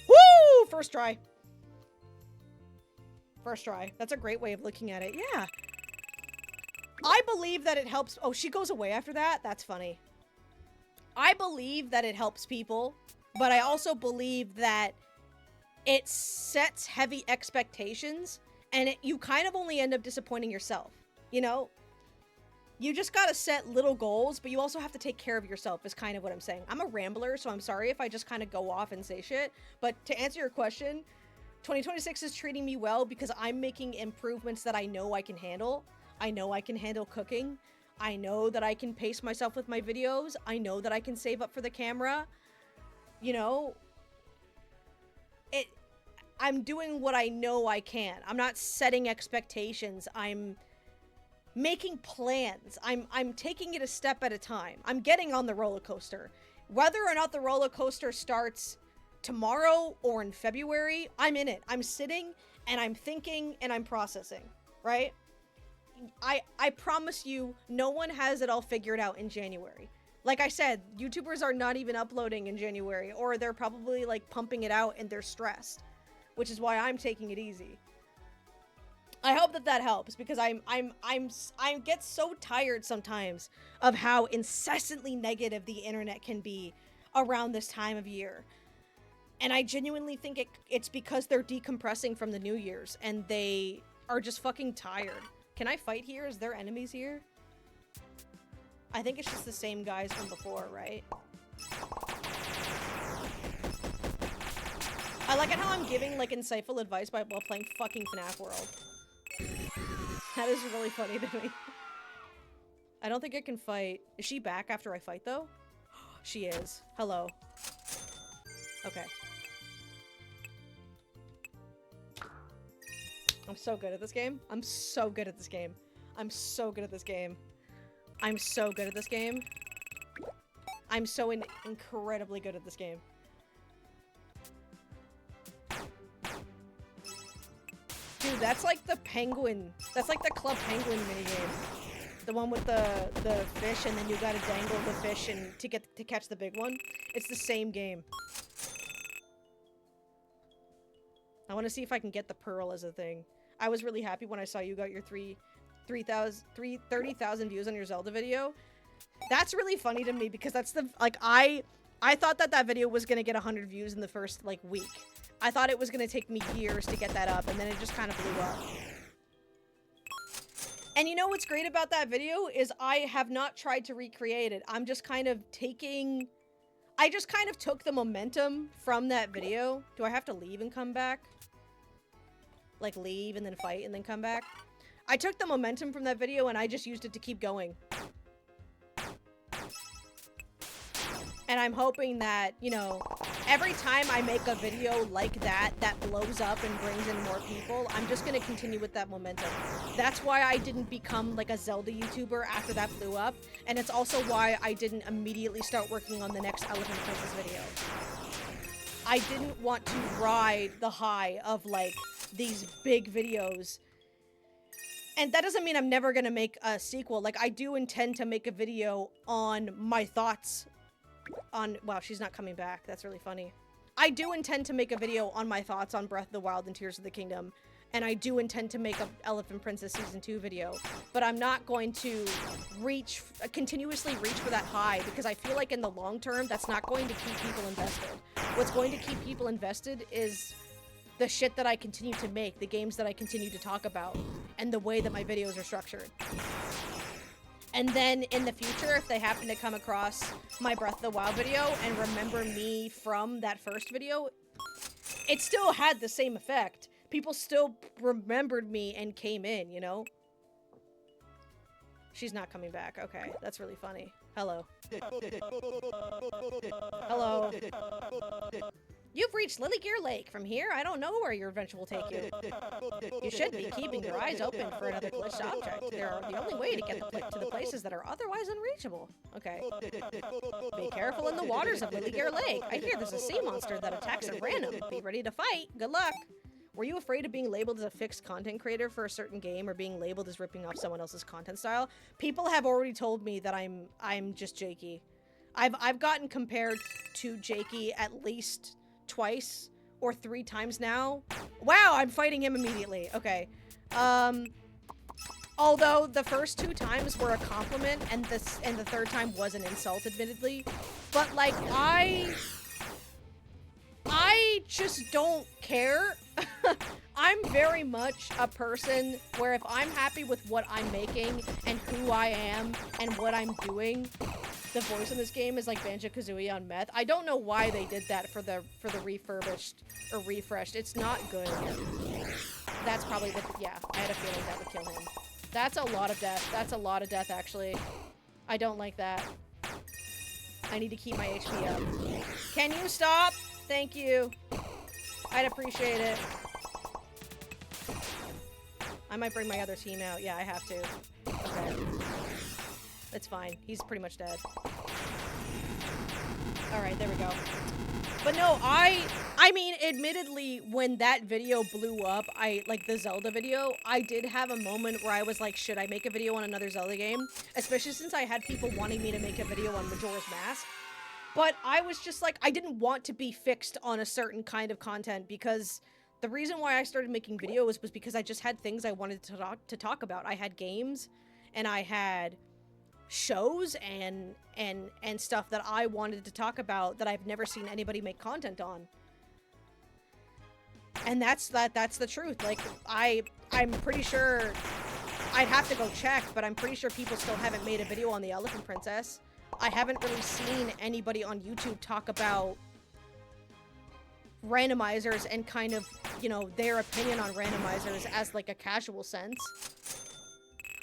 Woo! First try. First try. That's a great way of looking at it. Yeah. I believe that it helps. Oh, she goes away after that? That's funny. I believe that it helps people, but I also believe that it sets heavy expectations, and you kind of only end up disappointing yourself. You know? You just gotta set little goals, but you also have to take care of yourself, is kind of what I'm saying. I'm a rambler, so I'm sorry if I just kind of go off and say shit. But to answer your question, 2026 is treating me well because I'm making improvements that I know I can handle. I know I can handle cooking. I know that I can pace myself with my videos. I know that I can save up for the camera. You know, I'm doing what I know I can. I'm not setting expectations. I'm making plans. I'm taking it a step at a time. I'm getting on the roller coaster. Whether or not the roller coaster starts tomorrow or in February, I'm in it. I'm sitting and I'm thinking and I'm processing, right? I promise you, no one has it all figured out in January. Like I said, YouTubers are not even uploading in January, or they're probably like pumping it out and they're stressed, which is why I'm taking it easy. I hope that helps, because I get so tired sometimes of how incessantly negative the internet can be around this time of year. And I genuinely think it's because they're decompressing from the New Year's and they are just fucking tired. Can I fight here? Is there enemies here? I think it's just the same guys from before, right? I like it how I'm giving like insightful advice while playing fucking Fnaf World. That is really funny to me. I don't think I can fight. Is she back after I fight, though? She is. Hello. Okay. I'm so good at this game. I'm so good at this game. I'm so good at this game. I'm so good at this game. I'm so incredibly good at this game. Dude, that's like the penguin. That's like the Club Penguin minigame. The one with the fish, and then you gotta dangle the fish and to catch the big one. It's the same game. I want to see if I can get the pearl as a thing. I was really happy when I saw you got your 30,000 views on your Zelda video. That's really funny to me because that's the, like, I thought that video was gonna get 100 views in the first, like, week. I thought it was gonna take me years to get that up, and then it just kind of blew up. And you know what's great about that video is I have not tried to recreate it. I'm just kind of taking... I just kind of took the momentum from that video. Do I have to leave and come back? Like, leave and then fight and then come back? I took the momentum from that video and I just used it to keep going. And I'm hoping that, you know, every time I make a video like that, that blows up and brings in more people, I'm just gonna continue with that momentum. That's why I didn't become, like, a Zelda YouTuber after that blew up, and it's also why I didn't immediately start working on the next Elephant Princess video. I didn't want to ride the high of, like, these big videos. And that doesn't mean I'm never gonna make a sequel. Like, I do intend to make a video on my thoughts on... Wow, she's not coming back. That's really funny. I do intend to make a video on my thoughts on Breath of the Wild and Tears of the Kingdom. And I do intend to make a Elephant Princess Season 2 video. But I'm not going to continuously reach for that high, because I feel like in the long term, that's not going to keep people invested. What's going to keep people invested is the shit that I continue to make, the games that I continue to talk about, and the way that my videos are structured. And then in the future, if they happen to come across my Breath of the Wild video and remember me from that first video, it still had the same effect. People still remembered me and came in, you know? She's not coming back. Okay, that's really funny. Hello. Hello. You've reached Lilygear Lake. From here, I don't know where your adventure will take you. You should be keeping your eyes open for another glitched object. They are the only way to get to the places that are otherwise unreachable. Okay. Be careful in the waters of Lilygear Lake. I hear there's a sea monster that attacks at random. Be ready to fight. Good luck. Were you afraid of being labeled as a fixed content creator for a certain game, or being labeled as ripping off someone else's content style? People have already told me that I'm just Jakey. I've gotten compared to Jakey at least twice or 3 times now. Wow, I'm fighting him immediately. Okay. Although the first 2 times were a compliment and the 3rd time was an insult, admittedly. But like, I just don't care. I'm very much a person where if I'm happy with what I'm making and who I am and what I'm doing, the voice in this game is like Banjo-Kazooie on meth. I don't know why they did that for the refurbished or refreshed. It's not good. That's probably the... Yeah, I had a feeling that would kill him. That's a lot of death. That's a lot of death, actually. I don't like that. I need to keep my HP up. Can you stop? Thank you. I'd appreciate it. I might bring my other team out. Yeah, I have to. Okay. It's fine. He's pretty much dead. Alright, there we go. But no, I mean, admittedly, when that video blew up, like the Zelda video, I did have a moment where I was like, should I make a video on another Zelda game? Especially since I had people wanting me to make a video on Majora's Mask. But I was just like, I didn't want to be fixed on a certain kind of content, because the reason why I started making videos was because I just had things I wanted to talk about. I had games, and I had shows and stuff that I wanted to talk about that I've never seen anybody make content on. And that's the truth. Like, I'm pretty sure, I'd have to go check, but I'm pretty sure people still haven't made a video on the Elephant Princess. I haven't really seen anybody on YouTube talk about randomizers and kind of, you know, their opinion on randomizers as like a casual sense.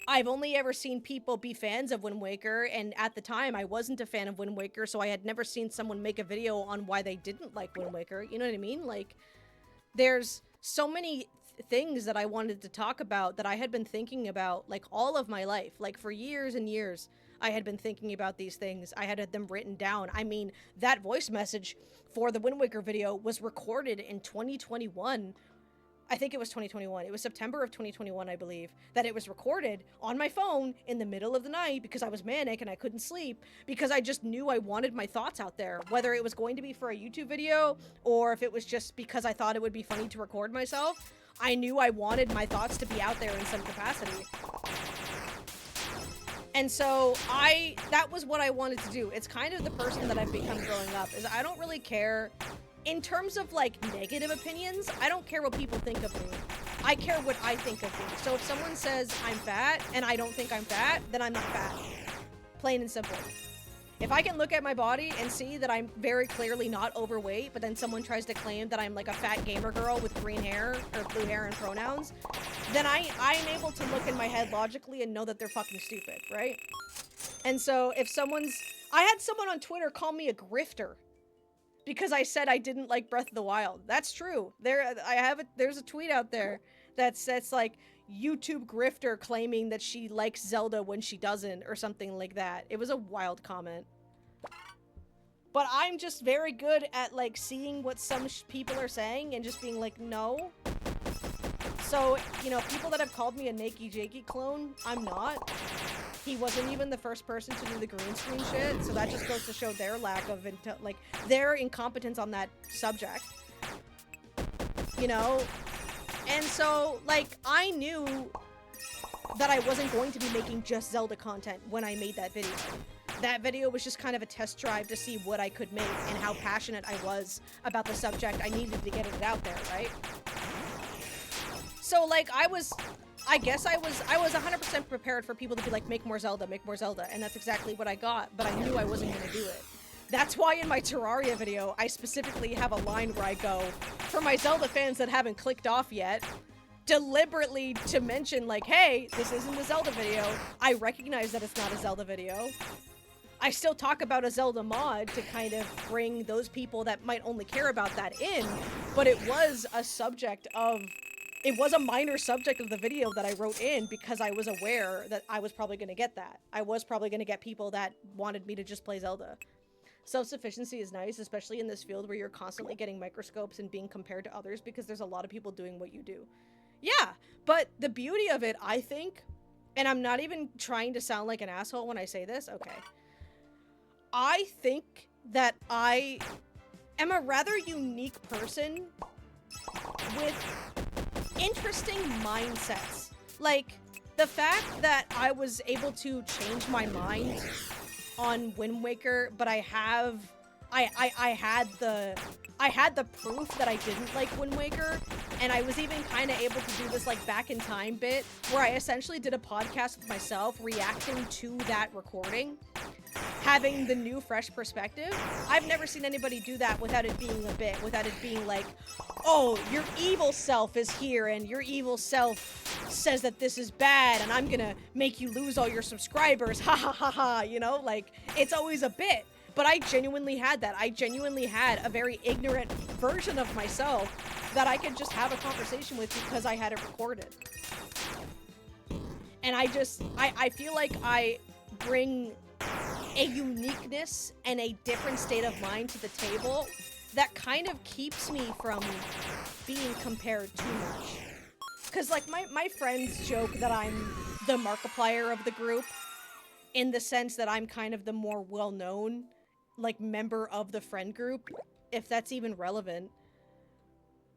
I've only ever seen people be fans of Wind Waker, and at the time I wasn't a fan of Wind Waker, so I had never seen someone make a video on why they didn't like Wind Waker. You know what I mean? Like, there's so many things that I wanted to talk about that I had been thinking about, like, all of my life. Like, for years and years, I had been thinking about these things. I had them written down. I mean, that voice message for the Wind Waker video was recorded in 2021. I think it was 2021. It was September of 2021, I believe, that it was recorded on my phone in the middle of the night because I was manic and I couldn't sleep because I just knew I wanted my thoughts out there, whether it was going to be for a YouTube video or if it was just because I thought it would be funny to record myself. I knew I wanted my thoughts to be out there in some capacity. And so that was what I wanted to do. It's kind of the person that I've become growing up, is I don't really care. In terms of, like, negative opinions, I don't care what people think of me. I care what I think of me. So if someone says I'm fat and I don't think I'm fat, then I'm not fat. Plain and simple. If I can look at my body and see that I'm very clearly not overweight, but then someone tries to claim that I'm like a fat gamer girl with green hair or blue hair and pronouns, then I'm able to look in my head logically and know that they're fucking stupid, right? And so if I had someone on Twitter call me a grifter because I said I didn't like Breath of the Wild. That's true. There's a tweet out there that's like YouTube grifter claiming that she likes Zelda when she doesn't or something like that. It was a wild comment. But I'm just very good at like seeing what some people are saying and just being like, no. So, you know, people that have called me a Nakey Jakey clone, I'm not. He wasn't even the first person to do the green screen shit, so that just goes to show their lack of, their incompetence on that subject. You know? And so, like, I knew that I wasn't going to be making just Zelda content when I made that video. That video was just kind of a test drive to see what I could make and how passionate I was about the subject. I needed to get it out there, right? So, like, I was 100% prepared for people to be like, make more Zelda, and that's exactly what I got, but I knew I wasn't gonna do it. That's why in my Terraria video, I specifically have a line where I go, for my Zelda fans that haven't clicked off yet, deliberately to mention, like, hey, this isn't a Zelda video. I recognize that it's not a Zelda video. I still talk about a Zelda mod to kind of bring those people that might only care about that in, but it was a minor subject of the video that I wrote in because I was aware that I was probably going to get that. I was probably going to get people that wanted me to just play Zelda. Self-sufficiency is nice, especially in this field where you're constantly getting microscopes and being compared to others because there's a lot of people doing what you do. Yeah, but the beauty of it, I think, and I'm not even trying to sound like an asshole when I say this, okay. I think that I am a rather unique person with interesting mindsets. Like, the fact that I was able to change my mind on Wind Waker, but I had the proof that I didn't like Wind Waker, and I was even kind of able to do this like back in time bit where I essentially did a podcast with myself reacting to that recording, having the new fresh perspective. I've never seen anybody do that without it being a bit, without it being like, oh, your evil self is here and your evil self says that this is bad and I'm gonna make you lose all your subscribers, ha ha ha ha, you know, like, it's always a bit. But I genuinely had that. I genuinely had a very ignorant version of myself that I could just have a conversation with because I had it recorded. And I feel like I bring a uniqueness and a different state of mind to the table that kind of keeps me from being compared too much. Because, like, my friends joke that I'm the Markiplier of the group, in the sense that I'm kind of the more well-known, like, member of the friend group, if that's even relevant.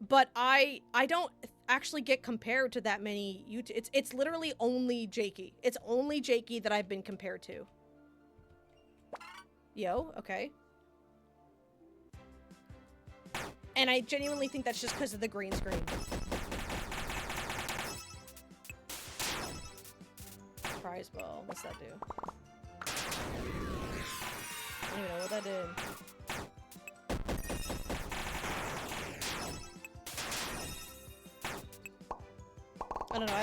But I don't actually get compared to that many YouTube. It's literally only Jakey. It's only Jakey that I've been compared to. Yo, okay. And I genuinely think that's just because of the green screen. Prize ball. What's that do? I don't even know what that did. I don't know.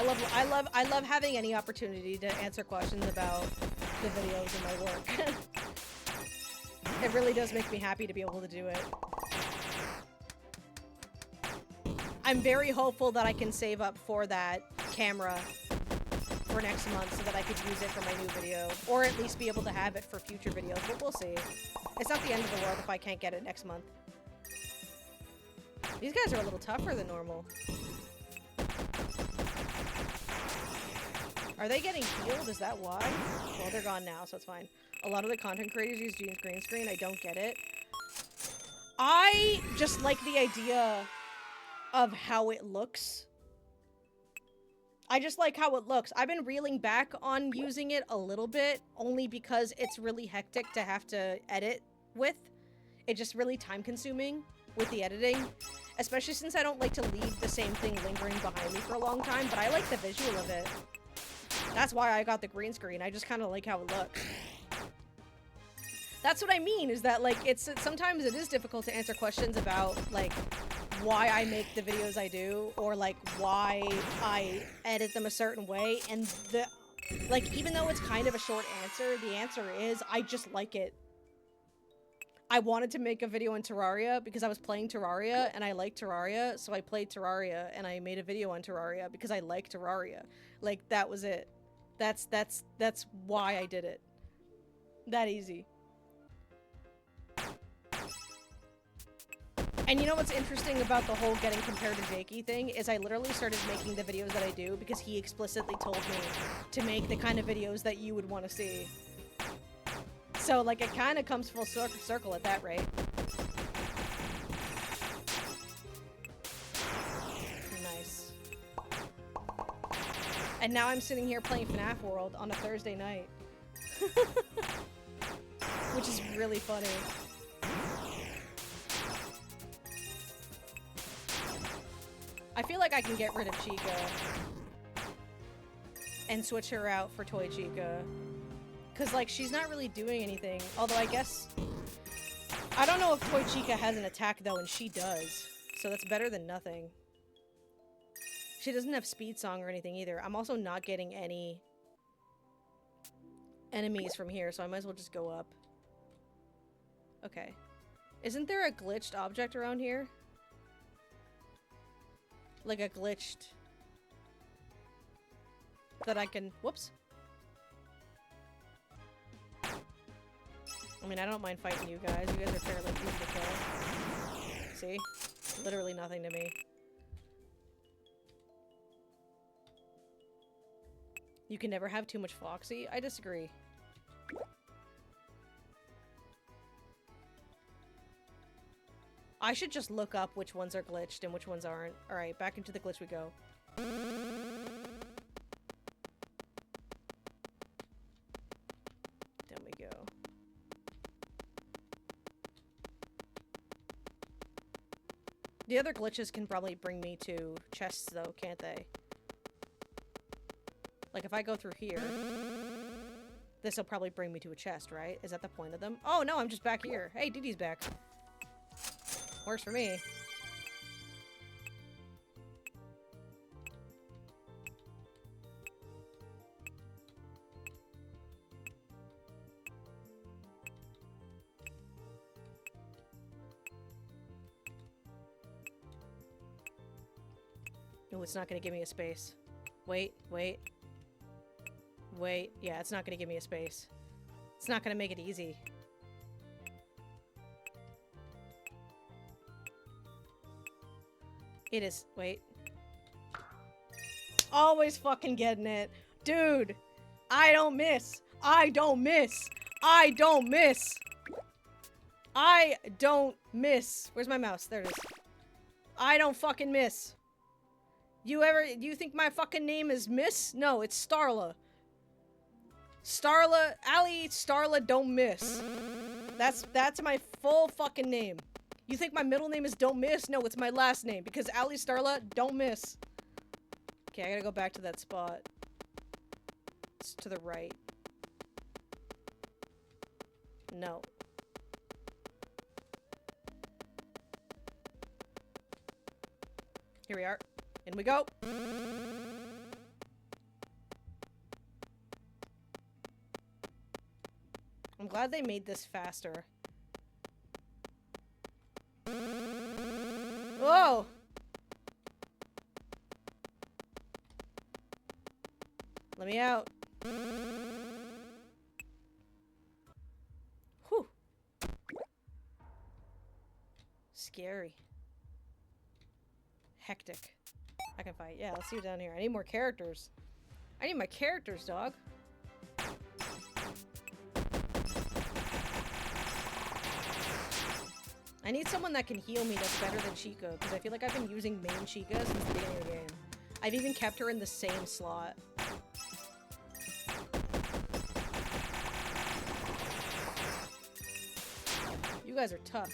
I love having any opportunity to answer questions about the videos and my work. It really does make me happy to be able to do it. I'm very hopeful that I can save up for that camera for next month so that I could use it for my new video, or at least be able to have it for future videos, but we'll see. It's not the end of the world if I can't get it next month. These guys are a little tougher than normal. Are they getting healed? Is that why? Well, they're gone now, so it's fine. A lot of the content creators use green screen. I don't get it. I just like the idea of how it looks. I just like how it looks. I've been reeling back on using it a little bit, only because it's really hectic to have to edit with. It's just really time-consuming with the editing. Especially since I don't like to leave the same thing lingering behind me for a long time, but I like the visual of it. That's why I got the green screen. I just kind of like how it looks. That's what I mean, is that, like, sometimes it is difficult to answer questions about, like, why I make the videos I do, or, like, why I edit them a certain way, and like, even though it's kind of a short answer, the answer is, I just like it. I wanted to make a video on Terraria because I was playing Terraria, and I like Terraria, so I played Terraria, and I made a video on Terraria because I like Terraria. Like, that was it. That's why I did it. That easy. And you know what's interesting about the whole getting compared to Jakey thing is I literally started making the videos that I do because he explicitly told me to make the kind of videos that you would want to see. So, like, it kind of comes full circle at that rate. Nice. And now I'm sitting here playing Fnaf World on a Thursday night. Which is really funny. I feel like I can get rid of Chica and switch her out for Toy Chica. Because, like, she's not really doing anything. Although, I guess... I don't know if Toy Chica has an attack, though, and she does. So that's better than nothing. She doesn't have Speed Song or anything, either. I'm also not getting any enemies from here, so I might as well just go up. Okay. Isn't there a glitched object around here? Like a glitched... that I can... Whoops. I mean, I don't mind fighting you guys. You guys are fairly easy to kill. See? Literally nothing to me. You can never have too much Foxy? I disagree. I should just look up which ones are glitched and which ones aren't. Alright, back into the glitch we go. Down we go. The other glitches can probably bring me to chests, though, can't they? Like, if I go through here, this will probably bring me to a chest, right? Is that the point of them? Oh, no, I'm just back here. Hey, Dee Dee's back. Works for me. No, it's not gonna give me a space. Wait, wait. Wait. Yeah, it's not gonna give me a space. It's not gonna make it easy. It is. Wait. Always fucking getting it. Dude! I don't miss! I don't miss! I don't miss! I don't miss! Where's my mouse? There it is. I don't fucking miss. You think my fucking name is Miss? No, it's Starla. Starla, Allie Starla don't miss. That's my full fucking name. You think my middle name is Don't Miss? No, it's my last name, because Allie Starla don't miss. Okay, I gotta go back to that spot. It's to the right. No. Here we are. In we go. I'm glad they made this faster. Whoa! Let me out. Whew. Scary. Hectic. I can fight. Yeah, let's see what's down here. I need more characters. I need my characters, dog. I need someone that can heal me that's better than Chica, because I feel like I've been using main Chica since the beginning of the game. I've even kept her in the same slot. You guys are tough.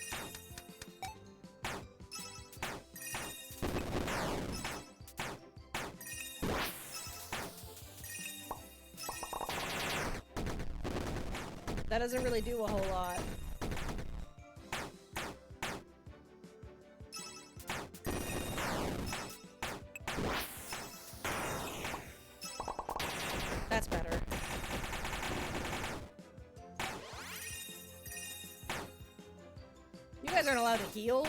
That doesn't really do a whole lot. That's better. You guys aren't allowed to heal?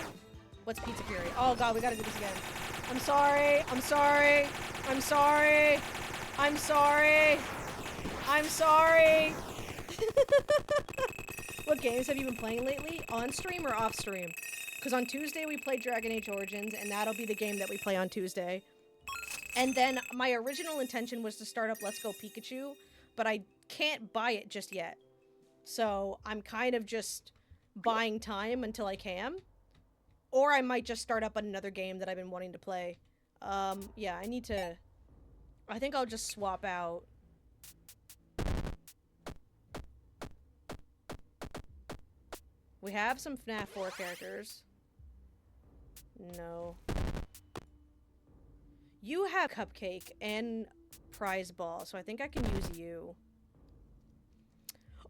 What's Pizza Fury? Oh god, we gotta do this again. I'm sorry. I'm sorry. I'm sorry. I'm sorry. I'm sorry. What games have you been playing lately? On stream or off stream? Because on Tuesday we played Dragon Age Origins, and that'll be the game that we play on Tuesday. And then my original intention was to start up Let's Go Pikachu, but I can't buy it just yet. So I'm kind of just buying time until I can. Or I might just start up another game that I've been wanting to play. Yeah, I need to... I think I'll just swap out... We have some Fnaf 4 characters. No. You have Cupcake and Prize Ball, so I think I can use you.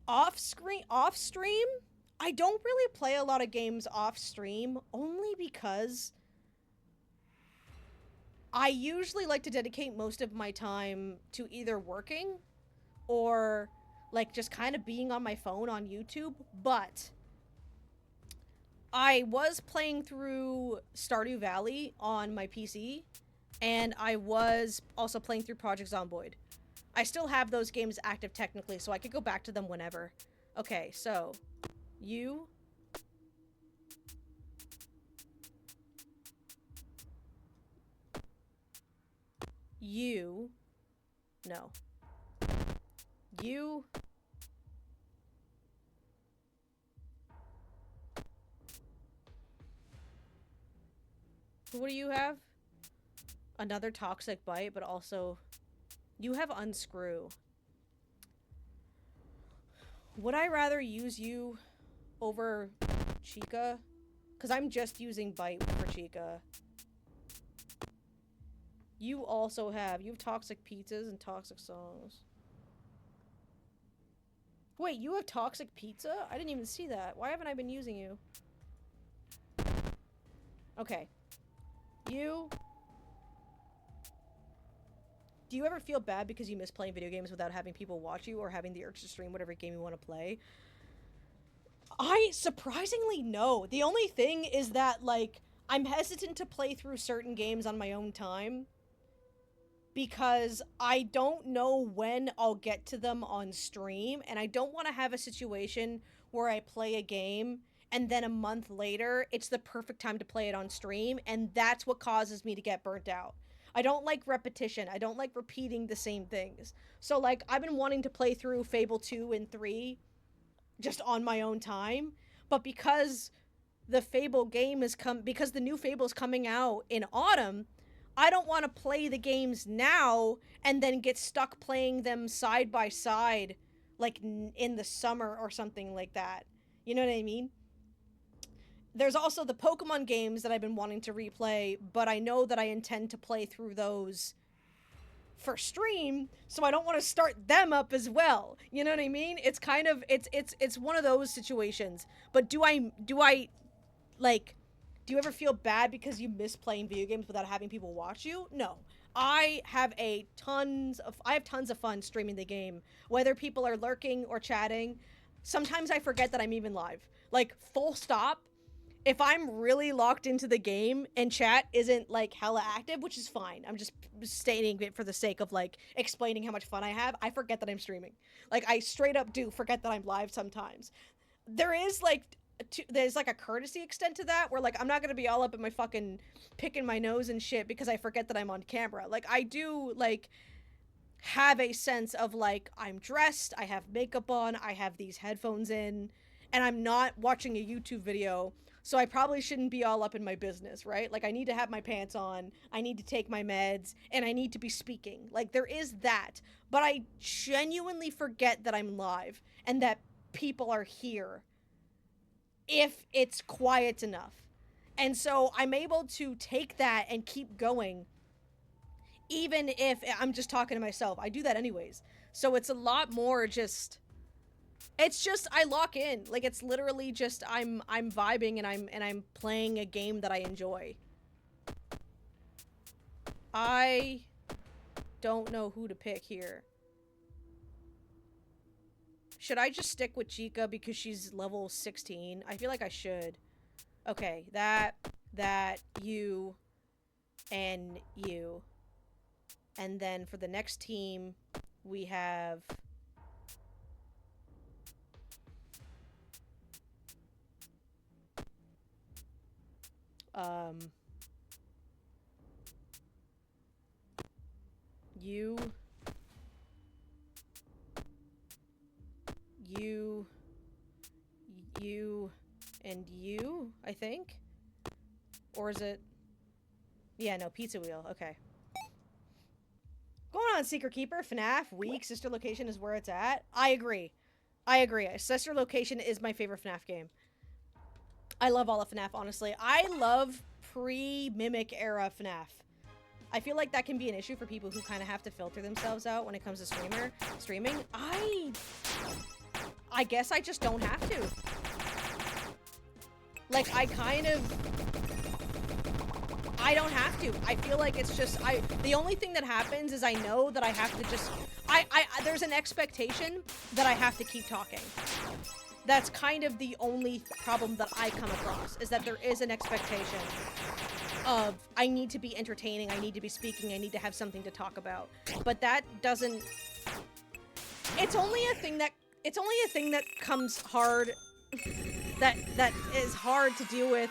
Off stream? I don't really play a lot of games off stream, only because I usually like to dedicate most of my time to either working or like just kind of being on my phone on YouTube, but I was playing through Stardew Valley on my PC, and I was also playing through Project Zomboid. I still have those games active technically, so I could go back to them whenever. Okay, so... You... You... No. You... What do you have? Another Toxic Bite, but also... You have Unscrew. Would I rather use you over Chica? Because I'm just using Bite for Chica. You also have... You have Toxic Pizzas and Toxic Songs. Wait, you have Toxic Pizza? I didn't even see that. Why haven't I been using you? Okay. You... Do you ever feel bad because you miss playing video games without having people watch you or having the urge to stream whatever game you want to play? I surprisingly no. The only thing is that, like, I'm hesitant to play through certain games on my own time because I don't know when I'll get to them on stream, and I don't want to have a situation where I play a game and then a month later it's the perfect time to play it on stream, and that's what causes me to get burnt out. I don't like repetition. I don't like repeating the same things. So, like, I've been wanting to play through Fable 2 and 3 just on my own time, but because the Fable game is because the new Fable is coming out in autumn, I don't want to play the games now and then get stuck playing them side by side, like, in the summer or something like that. You know what I mean? There's also the Pokemon games that I've been wanting to replay, but I know that I intend to play through those for stream, so I don't want to start them up as well. You know what I mean? It's kind of, it's one of those situations. But do I, like, do you ever feel bad because you miss playing video games without having people watch you? No. I have tons of fun streaming the game, whether people are lurking or chatting. Sometimes I forget that I'm even live. Like, full stop. If I'm really locked into the game and chat isn't, like, hella active, which is fine. I'm just stating it for the sake of, like, explaining how much fun I have. I forget that I'm streaming. Like, I straight up do forget that I'm live sometimes. There is, like, there's like a courtesy extent to that where like I'm not gonna be all up in my fucking picking my nose and shit because I forget that I'm on camera. Like I do like have a sense of like I'm dressed, I have makeup on, I have these headphones in, and I'm not watching a YouTube video, so I probably shouldn't be all up in my business, right? Like I need to have my pants on, I need to take my meds, and I need to be speaking. Like there is that, but I genuinely forget that I'm live and that people are here if it's quiet enough. And so I'm able to take that and keep going even if I'm just talking to myself. I do that anyways. So it's a lot more just, it's just I lock in. Like it's literally just I'm vibing and I'm playing a game that I enjoy. I don't know who to pick here. Should I just stick with Chica because she's level 16? I feel like I should. Okay, that, you, and you. And then for the next team, we have... you... and you, I think? Or is it... Yeah, no, Pizza Wheel, okay. Going on, Secret Keeper, FNAF, weak, sister location is where it's at. I agree. I agree. Sister location is my favorite FNAF game. I love all of FNAF, honestly. I love pre-Mimic era FNAF. I feel like that can be an issue for people who kind of have to filter themselves out when it comes to streaming. I guess I just don't have to. Like, I don't have to. I feel like it's just, the only thing that happens is I know that I have to just, there's an expectation that I have to keep talking. That's kind of the only problem that I come across, is that there is an expectation of, I need to be entertaining, I need to be speaking, I need to have something to talk about. But that doesn't, it's only a thing that comes hard, that is hard to deal with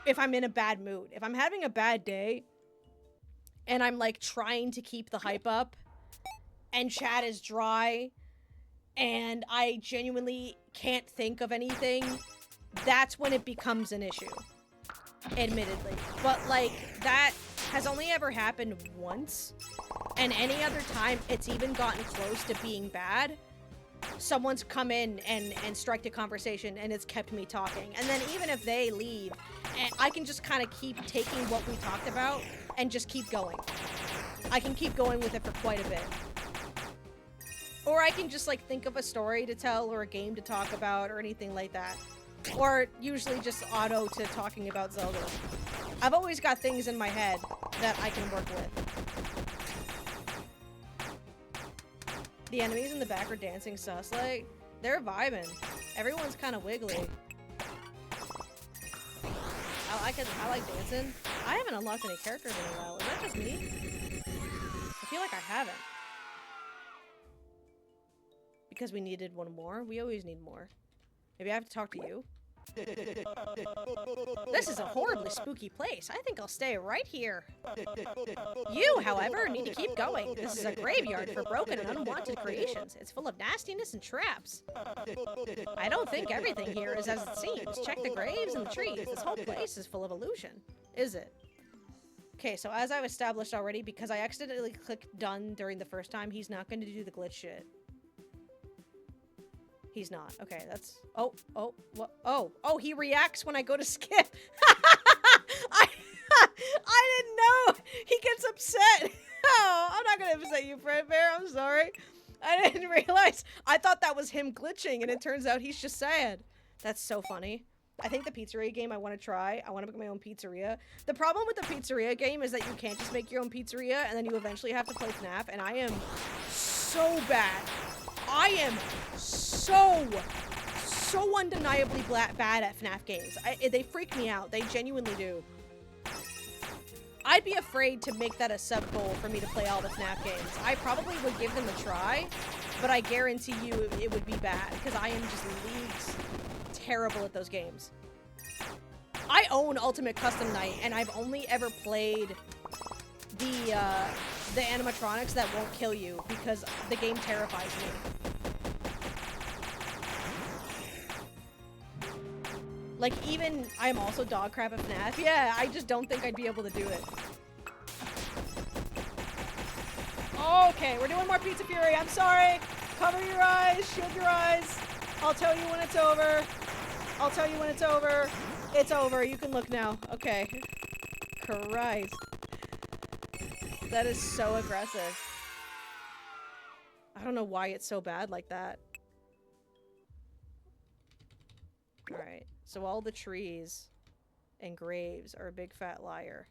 if I'm in a bad mood. If I'm having a bad day and I'm like trying to keep the hype up and chat is dry and I genuinely can't think of anything, that's when it becomes an issue, admittedly. But like that has only ever happened once, and any other time it's even gotten close to being bad, someone's come in and striked a conversation and it's kept me talking. And then even if they leave, I can just kind of keep taking what we talked about and just keep going. I can keep going with it for quite a bit. Or I can just like think of a story to tell or a game to talk about or anything like that. Or usually just auto to talking about Zelda. I've always got things in my head that I can work with. The enemies in the back are dancing sus. Like, they're vibing. Everyone's kind of wiggly. I like dancing. I haven't unlocked any characters in a while. Is that just me? I feel like I haven't. Because we needed one more? We always need more. Maybe I have to talk to you? This is a horribly spooky place. I think I'll stay right here. You, however, need to keep going. This is a graveyard for broken and unwanted creations. It's full of nastiness and traps. I don't think everything here is as it seems. Check the graves and the trees. This whole place is full of illusion. Is it? Okay, so as I've established already, because I accidentally clicked done during the first time, he's not going to do the glitch shit. He's not. Okay, that's... Oh, what? Oh, he reacts when I go to skip. I didn't know. He gets upset. Oh, I'm not gonna upset you, Fred Bear. I'm sorry. I didn't realize. I thought that was him glitching, and it turns out he's just sad. That's so funny. I think the pizzeria game I want to try. I want to make my own pizzeria. The problem with the pizzeria game is that you can't just make your own pizzeria, and then you eventually have to play FNAF, and I am so bad. I am so undeniably bad at FNAF games. They freak me out. They genuinely do. I'd be afraid to make that a sub-goal for me to play all the FNAF games. I probably would give them a try, but I guarantee you it would be bad, because I am just leagues terrible at those games. I own Ultimate Custom Night, and I've only ever played the animatronics that won't kill you because the game terrifies me. Like, even, I'm also dog crap at FNAF. Yeah, I just don't think I'd be able to do it. Okay, we're doing more Pizza Fury. I'm sorry. Cover your eyes. Shield your eyes. I'll tell you when it's over. I'll tell you when it's over. It's over. You can look now. Okay. Christ. That is so aggressive. I don't know why it's so bad like that. Alright. So all the trees and graves are a big fat liar.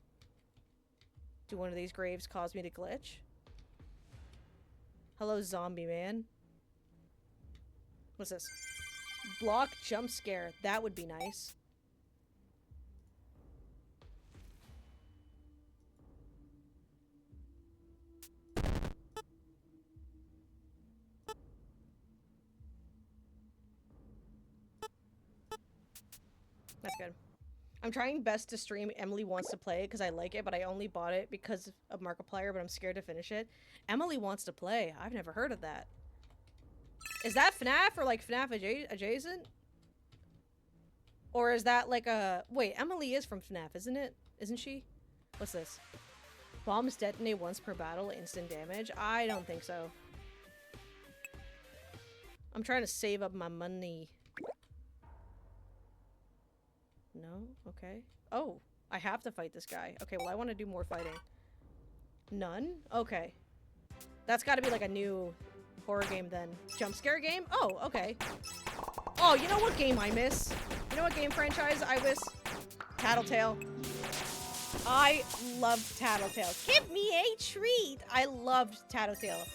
Do one of these graves cause me to glitch? Hello, zombie man. What's this? Block jump scare. That would be nice. That's good. I'm trying best to stream Emily Wants to Play because I like it, but I only bought it because of Markiplier, but I'm scared to finish it. Emily Wants to Play. I've never heard of that. Is that FNAF or like FNAF adjacent? Or is that like a... Wait, Emily is from FNAF, isn't it? Isn't she? What's this? Bombs detonate once per battle, instant damage? I don't think so. I'm trying to save up my money. No? Okay. Oh, I have to fight this guy. Okay, well I want to do more fighting. None? Okay. That's gotta be like a new horror game then. Jump scare game? Oh, okay. Oh, you know what game I miss? You know what game franchise I miss? Tattletale. I loved Tattletale. Give me a treat! I loved Tattletale.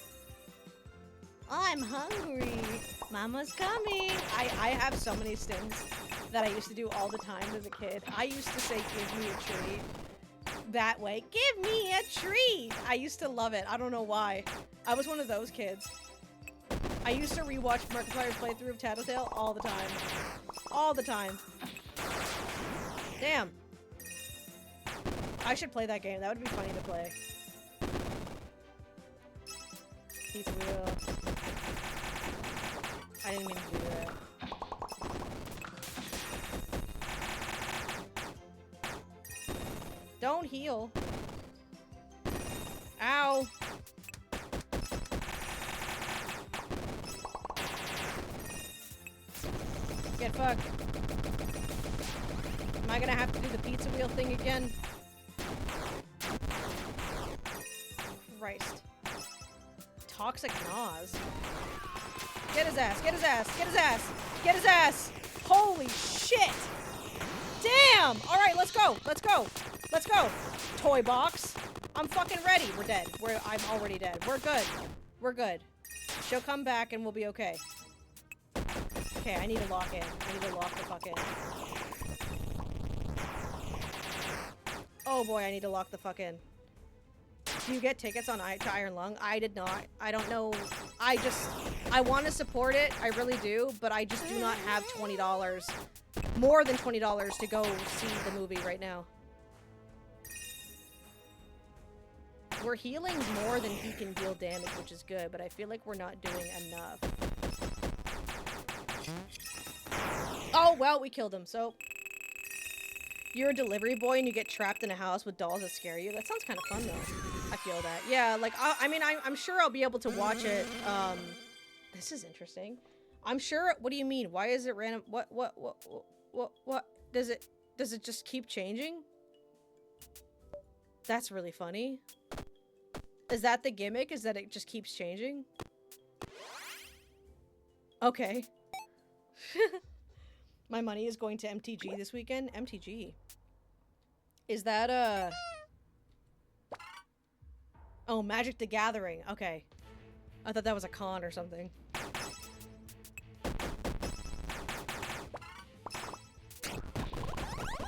I'm hungry. Mama's coming. I have so many stings that I used to do all the time as a kid. I used to say, give me a treat. That way. Give me a treat! I used to love it. I don't know why. I was one of those kids. I used to rewatch Markiplier's playthrough of Tattletale all the time. All the time. Damn. I should play that game. That would be funny to play. Pizza wheel. I didn't mean to do that. Don't heal. Ow. Get fucked. Am I gonna have to do the pizza wheel thing again? Christ. Toxic Nas. Get his ass, get his ass, get his ass, get his ass! Holy shit! Damn! Alright, let's go, let's go, let's go! Toy box. I'm fucking ready. We're dead. I'm already dead. We're good. We're good. She'll come back and we'll be okay. Okay, I need to lock in. I need to lock the fuck in. Oh boy, I need to lock the fuck in. Do you get tickets on to Iron Lung? I did not. I don't know. I want to support it. I really do, but I just do not have $20. More than $20 to go see the movie right now. We're healing more than he can deal damage, which is good, but I feel like we're not doing enough. Oh, well, we killed him, so... You're a delivery boy and you get trapped in a house with dolls that scare you. That sounds kind of fun, though. I feel that. Yeah, like, I mean, I'm sure I'll be able to watch it. This is interesting. I'm sure... What do you mean? Why is it random? What? Does it just keep changing? That's really funny. Is that the gimmick? Is that it just keeps changing? Okay. My money is going to MTG this weekend. MTG. Is that Oh, Magic the Gathering. Okay. I thought that was a con or something.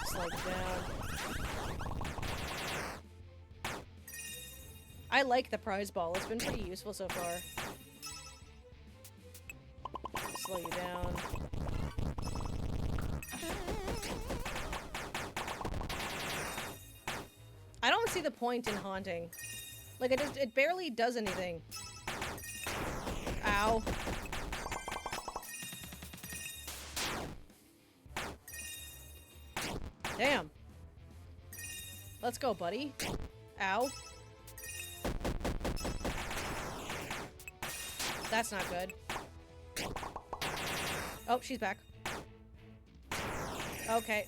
Slide down. I like the prize ball. It's been pretty useful so far. Slow you down. I don't see the point in haunting. Like, it barely does anything. Ow. Damn. Let's go, buddy. Ow. That's not good. Oh, she's back. Okay.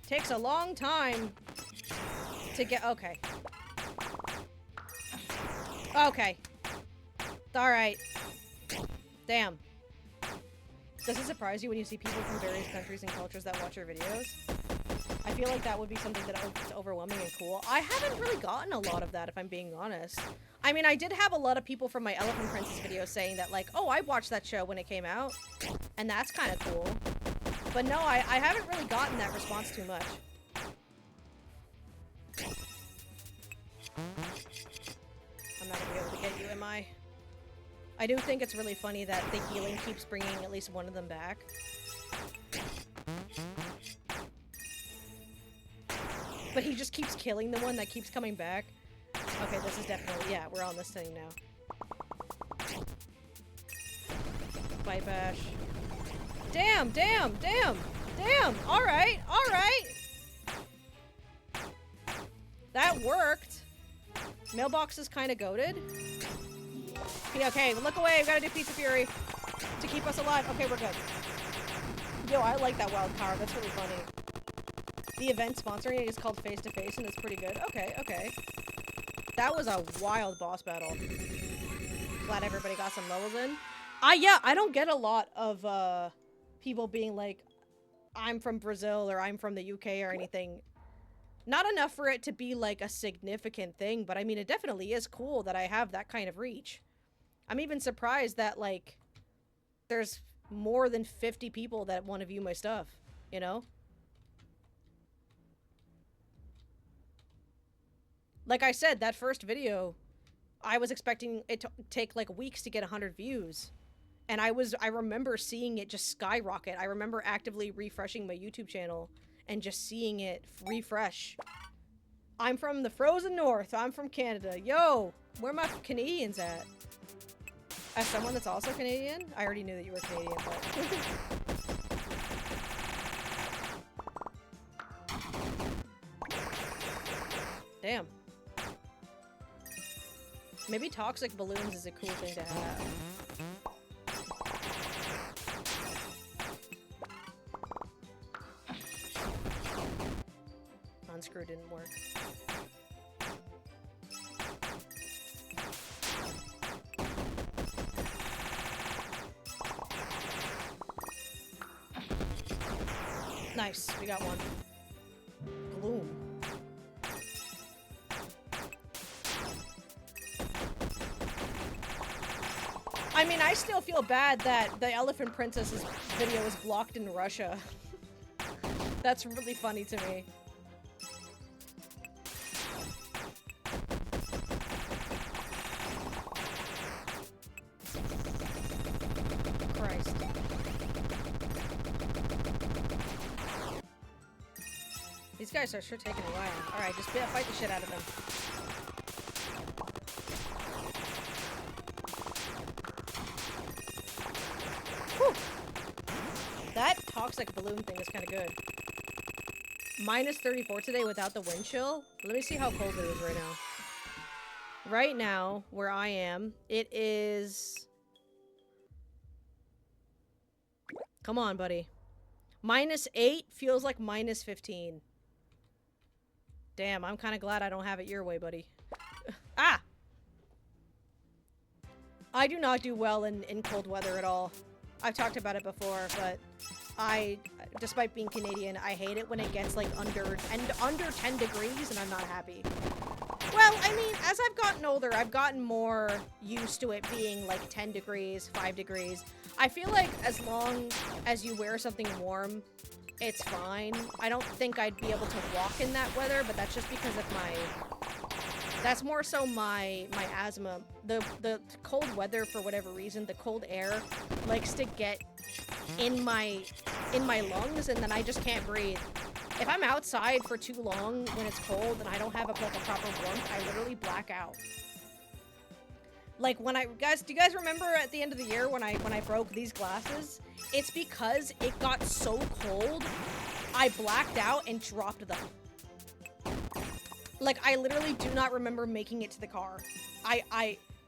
Takes a long time to get... Okay. Okay. Alright. Damn. Does it surprise you when you see people from various countries and cultures that watch your videos? I feel like that would be something that is overwhelming and cool. I haven't really gotten a lot of that, if I'm being honest. I mean, I did have a lot of people from my Elephant Princess video saying that, like, oh, I watched that show when it came out. And that's kind of cool. But no, I haven't really gotten that response too much. I'm not gonna be able to get you, am I? I do think it's really funny that the healing keeps bringing at least one of them back. But he just keeps killing the one that keeps coming back. Okay, this is definitely... Yeah, we're on this thing now. Bite bash. Damn, damn, damn, damn! Alright, alright! That worked! Mailbox is kind of goated. Okay, look away, we gotta do Pizza Fury to keep us alive. Okay, we're good. Yo, I like that wild card, that's really funny. The event sponsoring it is called Face to Face, and it's pretty good. Okay, okay. That was a wild boss battle. Glad everybody got some levels in. Yeah, I don't get a lot of, people being like, I'm from Brazil, or I'm from the UK, or anything. Not enough for it to be, like, a significant thing, but I mean, it definitely is cool that I have that kind of reach. I'm even surprised that, like, there's more than 50 people that want to view my stuff, you know? Like I said, that first video, I was expecting it to take, like, weeks to get 100 views. And I remember seeing it just skyrocket. I remember actively refreshing my YouTube channel and just seeing it refresh. I'm from the frozen north. I'm from Canada. Yo, where are my Canadians at? As someone that's also Canadian? I already knew that you were Canadian, but... Damn. Maybe toxic balloons is a cool thing to have. Unscrew didn't work. Nice, we got one. Gloom. I mean, I still feel bad that the Elephant Princess's video was blocked in Russia. That's really funny to me. Christ. These guys are sure taking a while. Alright, just fight the shit out of them. Whew. That toxic balloon thing is kind of good. Minus 34 today without the wind chill. Let me see how cold it is right now. Right now, where I am, it is... Come on, buddy. Minus 8 feels like minus 15. Damn, I'm kind of glad I don't have it your way, buddy. Ah! I do not do well in cold weather at all. I've talked about it before, but despite being Canadian, I hate it when it gets like under 10 degrees and I'm not happy. Well, I mean, as I've gotten older, I've gotten more used to it being like 10 degrees, 5 degrees. I feel like as long as you wear something warm, it's fine. I don't think I'd be able to walk in that weather, but that's just because of That's more so my asthma. The cold weather, for whatever reason, the cold air likes to get in my lungs, and then I just can't breathe. If I'm outside for too long when it's cold and I don't have like a proper warmth, I literally black out. Like when guys, do you guys remember at the end of the year when I broke these glasses? It's because it got so cold, I blacked out and dropped them. Like, I literally do not remember making it to the car.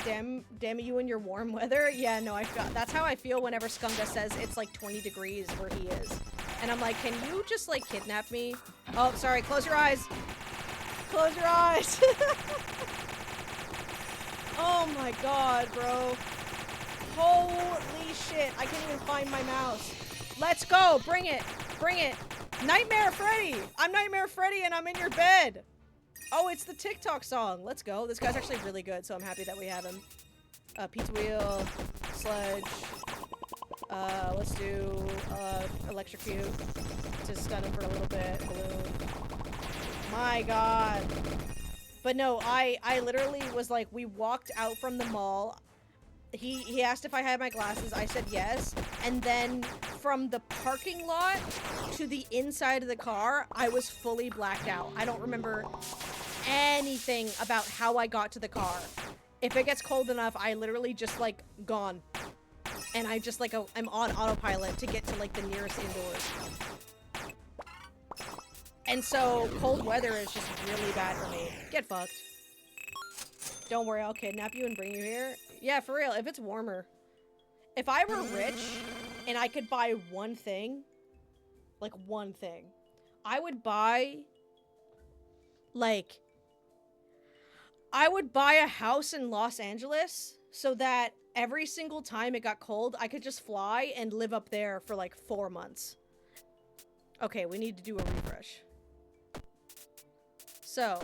Damn you and your warm weather. Yeah, no, that's how I feel whenever Skunga says it's like 20 degrees where he is. And I'm like, can you just like kidnap me? Oh, sorry, close your eyes. Close your eyes. Oh my god, bro. Holy shit, I can't even find my mouse. Let's go, bring it, bring it. Nightmare Freddy. I'm Nightmare Freddy and I'm in your bed. Oh, it's the TikTok song. Let's go. This guy's actually really good, so I'm happy that we have him. Pizza wheel, sledge. Let's do electrocute to stun him for a little bit. Balloon. My god. But no, I literally was like, we walked out from the mall. He asked if I had my glasses. I said yes. And then from the parking lot to the inside of the car, I was fully blacked out. I don't remember anything about how I got to the car. If it gets cold enough, I literally just like gone. And I just like, I'm on autopilot to get to like the nearest indoors. And so cold weather is just really bad for me. Get fucked. Don't worry, I'll kidnap you and bring you here. Yeah, for real, if it's warmer. If I were rich and I could buy one thing, like one thing, I would buy, like, I would buy a house in Los Angeles so that every single time it got cold, I could just fly and live up there for like 4 months. Okay, we need to do a refresh. So,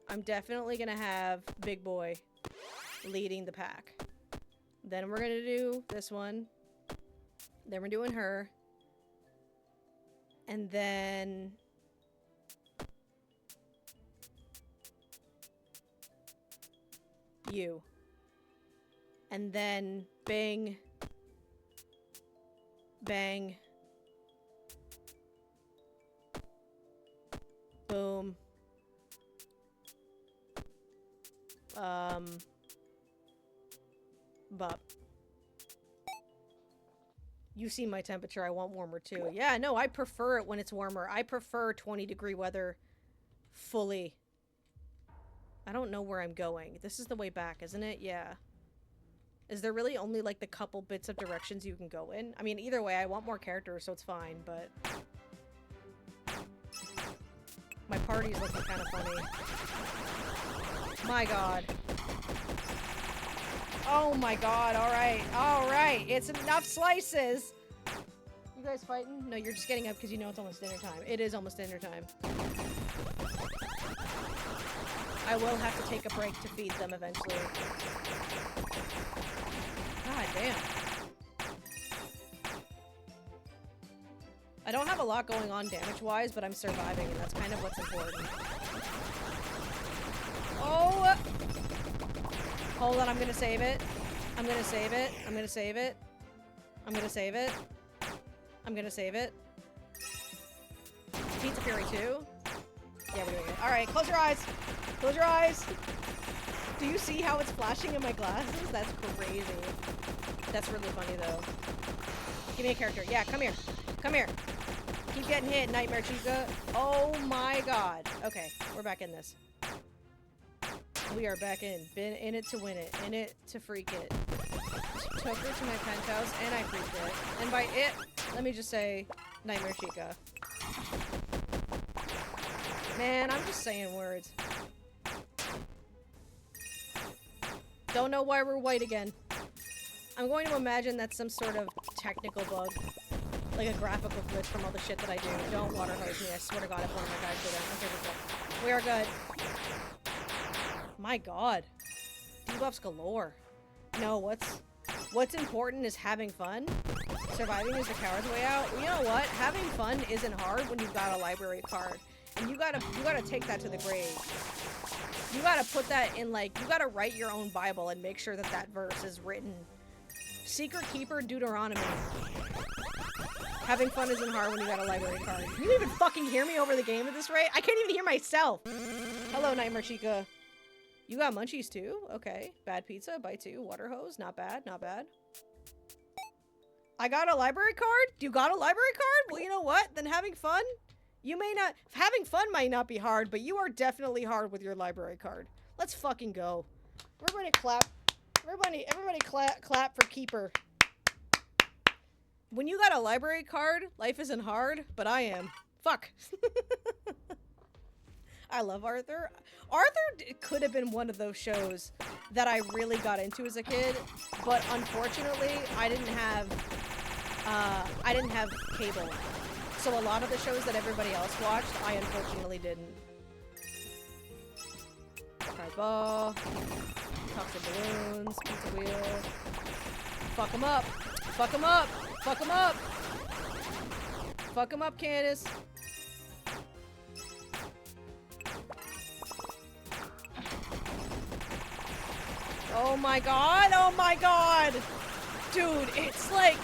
I'm definitely gonna have Big Boy leading the pack. Then we're gonna do this one. Then we're doing her. And then... you. And then bing. Bang. Boom. But you see my temperature. I want warmer too. Yeah, no, I prefer it when it's warmer. I prefer 20-degree weather fully. I don't know where I'm going. This is the way back, isn't it? Yeah. Is there really only like the couple bits of directions you can go in? I mean, either way, I want more characters, so it's fine, but my party's looking kind of funny. My god. Oh my god, alright. Alright, it's enough slices! You guys fighting? No, you're just getting up because you know it's almost dinner time. It is almost dinner time. I will have to take a break to feed them eventually. God damn. I don't have a lot going on damage-wise, but I'm surviving, and that's kind of what's important. Oh! Hold on, I'm gonna save it. I'm gonna save it. I'm gonna save it. I'm gonna save it. I'm gonna save it. Pizza Fury 2? Yeah, we're doing it. Alright, close your eyes! Close your eyes! Do you see how it's flashing in my glasses? That's crazy. That's really funny, though. Give me a character. Yeah, come here. Come here. Keep getting hit, Nightmare Chica. Oh my god. Okay, we're back in this. We are back in. Been in it to win it. In it to freak it. Took her to my penthouse, and I freaked it. And by it, let me just say, Nightmare Chica. Man, I'm just saying words. Don't know why we're white again. I'm going to imagine that's some sort of technical bug. Like a graphical glitch from all the shit that I do. Don't water hose me, I swear to god if one of my guys do that. Okay, we are good. My god. Debuffs galore. No, what's important is having fun. Surviving is the coward's way out. You know what? Having fun isn't hard when you've got a library card. and you gotta take that to the grave. You gotta put that in, like, you gotta write your own Bible and make sure that that verse is written. Secret Keeper Deuteronomy. Having fun isn't hard when you got a library card. Can you even fucking hear me over the game at this rate? I can't even hear myself. Hello, Nightmare Chica. You got munchies too? Okay. Bad pizza, bite two, water hose. Not bad, not bad. I got a library card? You got a library card? Well, you know what? Then having fun? You may not- having fun might not be hard, but you are definitely hard with your library card. Let's fucking go. Everybody clap. Everybody clap for Keeper. When you got a library card, life isn't hard, but I am. Fuck. I love Arthur. Arthur could have been one of those shows that I really got into as a kid, but unfortunately, I didn't have cable. So a lot of the shows that everybody else watched, I unfortunately didn't. Prize ball, toxic balloons, pizza wheel. Fuck 'em up. Fuck 'em up. Fuck 'em up. Fuck 'em up, Candace. Oh my god, oh my god! Dude, it's like,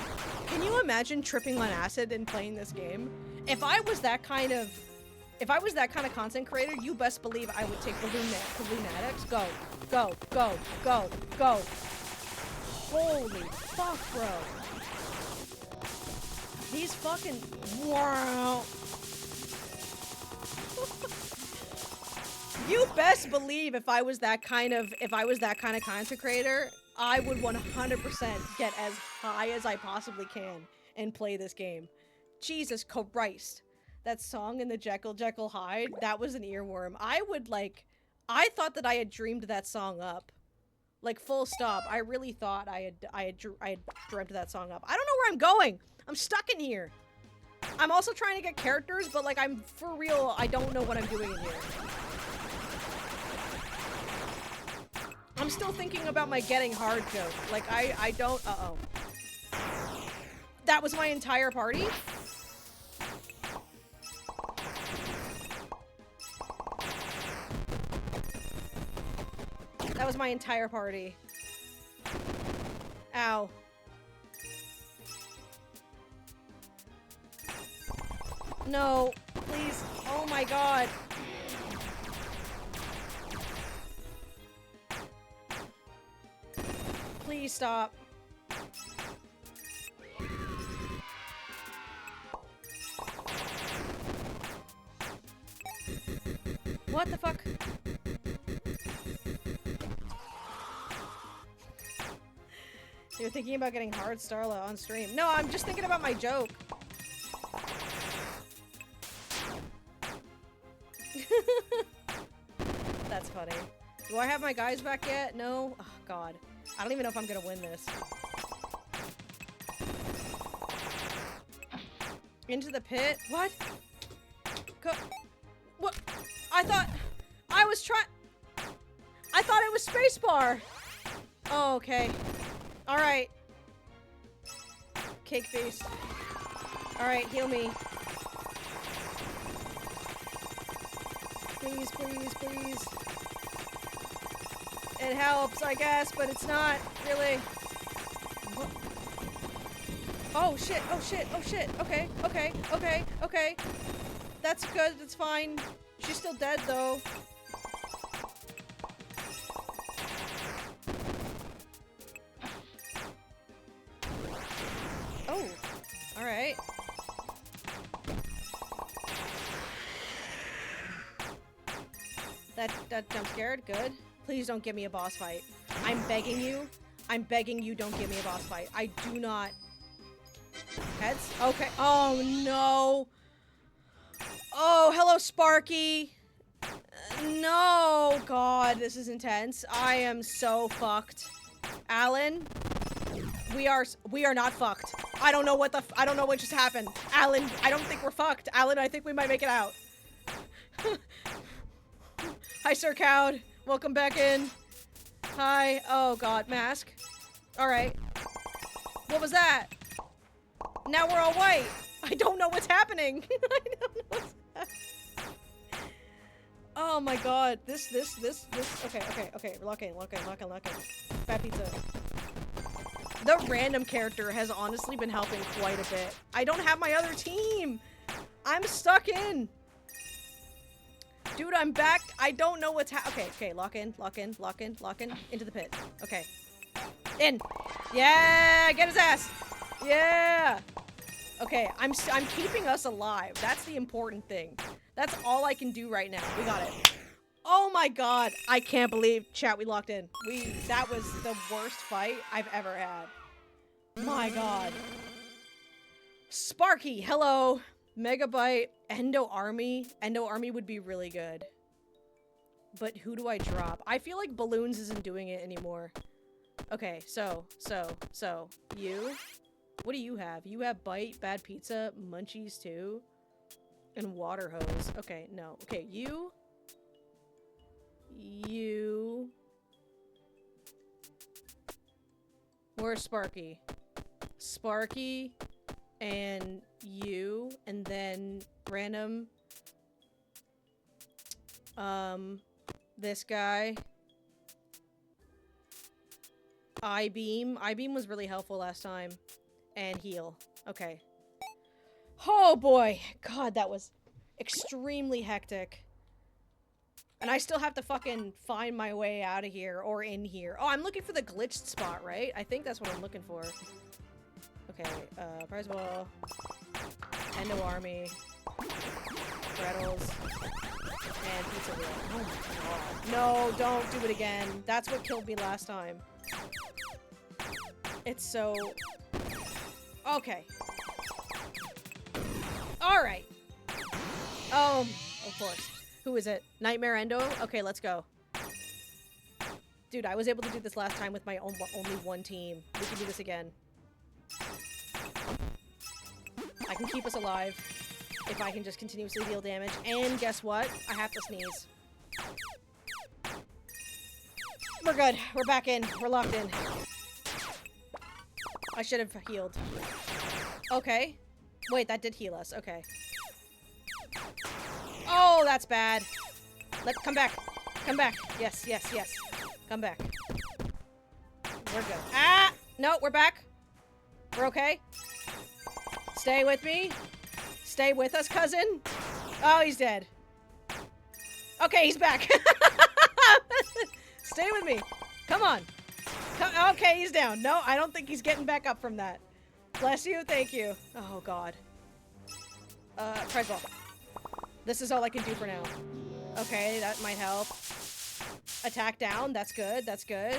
can you imagine tripping on acid and playing this game? If I was that kind of content creator, you best believe I would take Balloon Addicts. Go, go, go, go, go. Holy fuck, bro. These fucking, wow. You best believe if I was that kind of content creator, I would 100% get as high as I possibly can and play this game. Jesus Christ. That song in the Jekyll Hyde, that was an earworm. I thought that I had dreamed that song up. Like, full stop. I really thought I had dreamt that song up. I don't know where I'm going. I'm stuck in here. I'm also trying to get characters, but like, I'm for real, I don't know what I'm doing in here. I'm still thinking about my getting hard joke. Like, I don't, uh-oh. That was my entire party? That was my entire party. Ow. No, please. Oh my god. Please stop. What the fuck? You're thinking about getting hard, Starla, on stream. No, I'm just thinking about my joke. That's funny. Do I have my guys back yet? No? Oh, God. I don't even know if I'm gonna win this. Into the pit? What? What? I thought it was spacebar! Oh, okay. Alright. Cake face. Alright, heal me. Please, please, please. It helps, I guess, but it's not really. What? Oh shit, oh shit, oh shit. Okay, okay, okay, okay. That's good, that's fine. She's still dead though. Oh, alright. That jump scared, good. Please don't give me a boss fight. I'm begging you. I'm begging you, don't give me a boss fight. I do not. Heads? Okay. Oh, no. Oh, hello, Sparky. No. God, this is intense. I am so fucked. Alan, we are not fucked. I don't know what just happened. Alan, I don't think we're fucked. Alan, I think we might make it out. Hi, Sir Cowd. Welcome back in. Hi. Oh, God. Mask. Alright. What was that? Now we're all white. I don't know what's happening. I don't know what's happening. Oh my god. This. Okay. Lock in. Fat pizza. The random character has honestly been helping quite a bit. I don't have my other team. I'm stuck in. Dude, I'm back. I don't know what's okay, lock in. Into the pit. Okay. In. Yeah, get his ass. Yeah. Okay, I'm keeping us alive. That's the important thing. That's all I can do right now. We got it. Oh my god. I can't believe, chat, we locked in. That was the worst fight I've ever had. My god. Sparky, hello. Megabyte, Endo Army. Endo Army would be really good. But who do I drop? I feel like Balloons isn't doing it anymore. Okay, so, you? What do you have? You have Bite, Bad Pizza, Munchies too, and Water Hose. Okay, no. Okay, you. Where's Sparky? Sparky, and you, and then random. This guy. I-beam. I-beam was really helpful last time. And heal. Okay. Oh boy. God, that was extremely hectic. And I still have to fucking find my way out of here or in here. Oh, I'm looking for the glitched spot, right? I think that's what I'm looking for. Okay, prize ball. Endo Army. Brettles. And pizza wheel. Oh my god. No, don't do it again. That's what killed me last time. It's so... Okay. Alright. Of course. Who is it? Nightmare Endo? Okay, let's go. Dude, I was able to do this last time with my only one team. We can do this again. I can keep us alive if I can just continuously deal damage. And guess what? I have to sneeze. We're good. We're back in. We're locked in. I should have healed. Okay. Wait, that did heal us. Okay. Oh, that's bad. Come back. Come back. Yes. Come back. We're good. Ah! No, we're back. We're okay. Stay with me. Stay with us, cousin. Oh, he's dead. Okay, he's back. Stay with me. Come on. Okay, he's down. No, I don't think he's getting back up from that. Bless you. Thank you. Oh, God. Prize ball. This is all I can do for now. Okay, that might help. Attack down. That's good. That's good.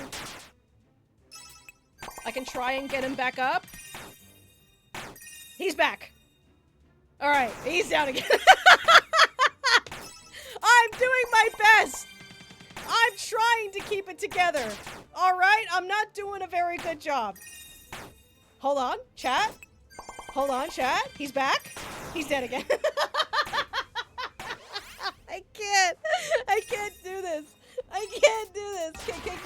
I can try and get him back up. He's back. All right, he's down again. I'm doing my best. I'm trying to keep it together. All right, I'm not doing a very good job. Hold on, chat. Hold on, chat. He's back. He's dead again. I can't do this. I can't do this. Okay,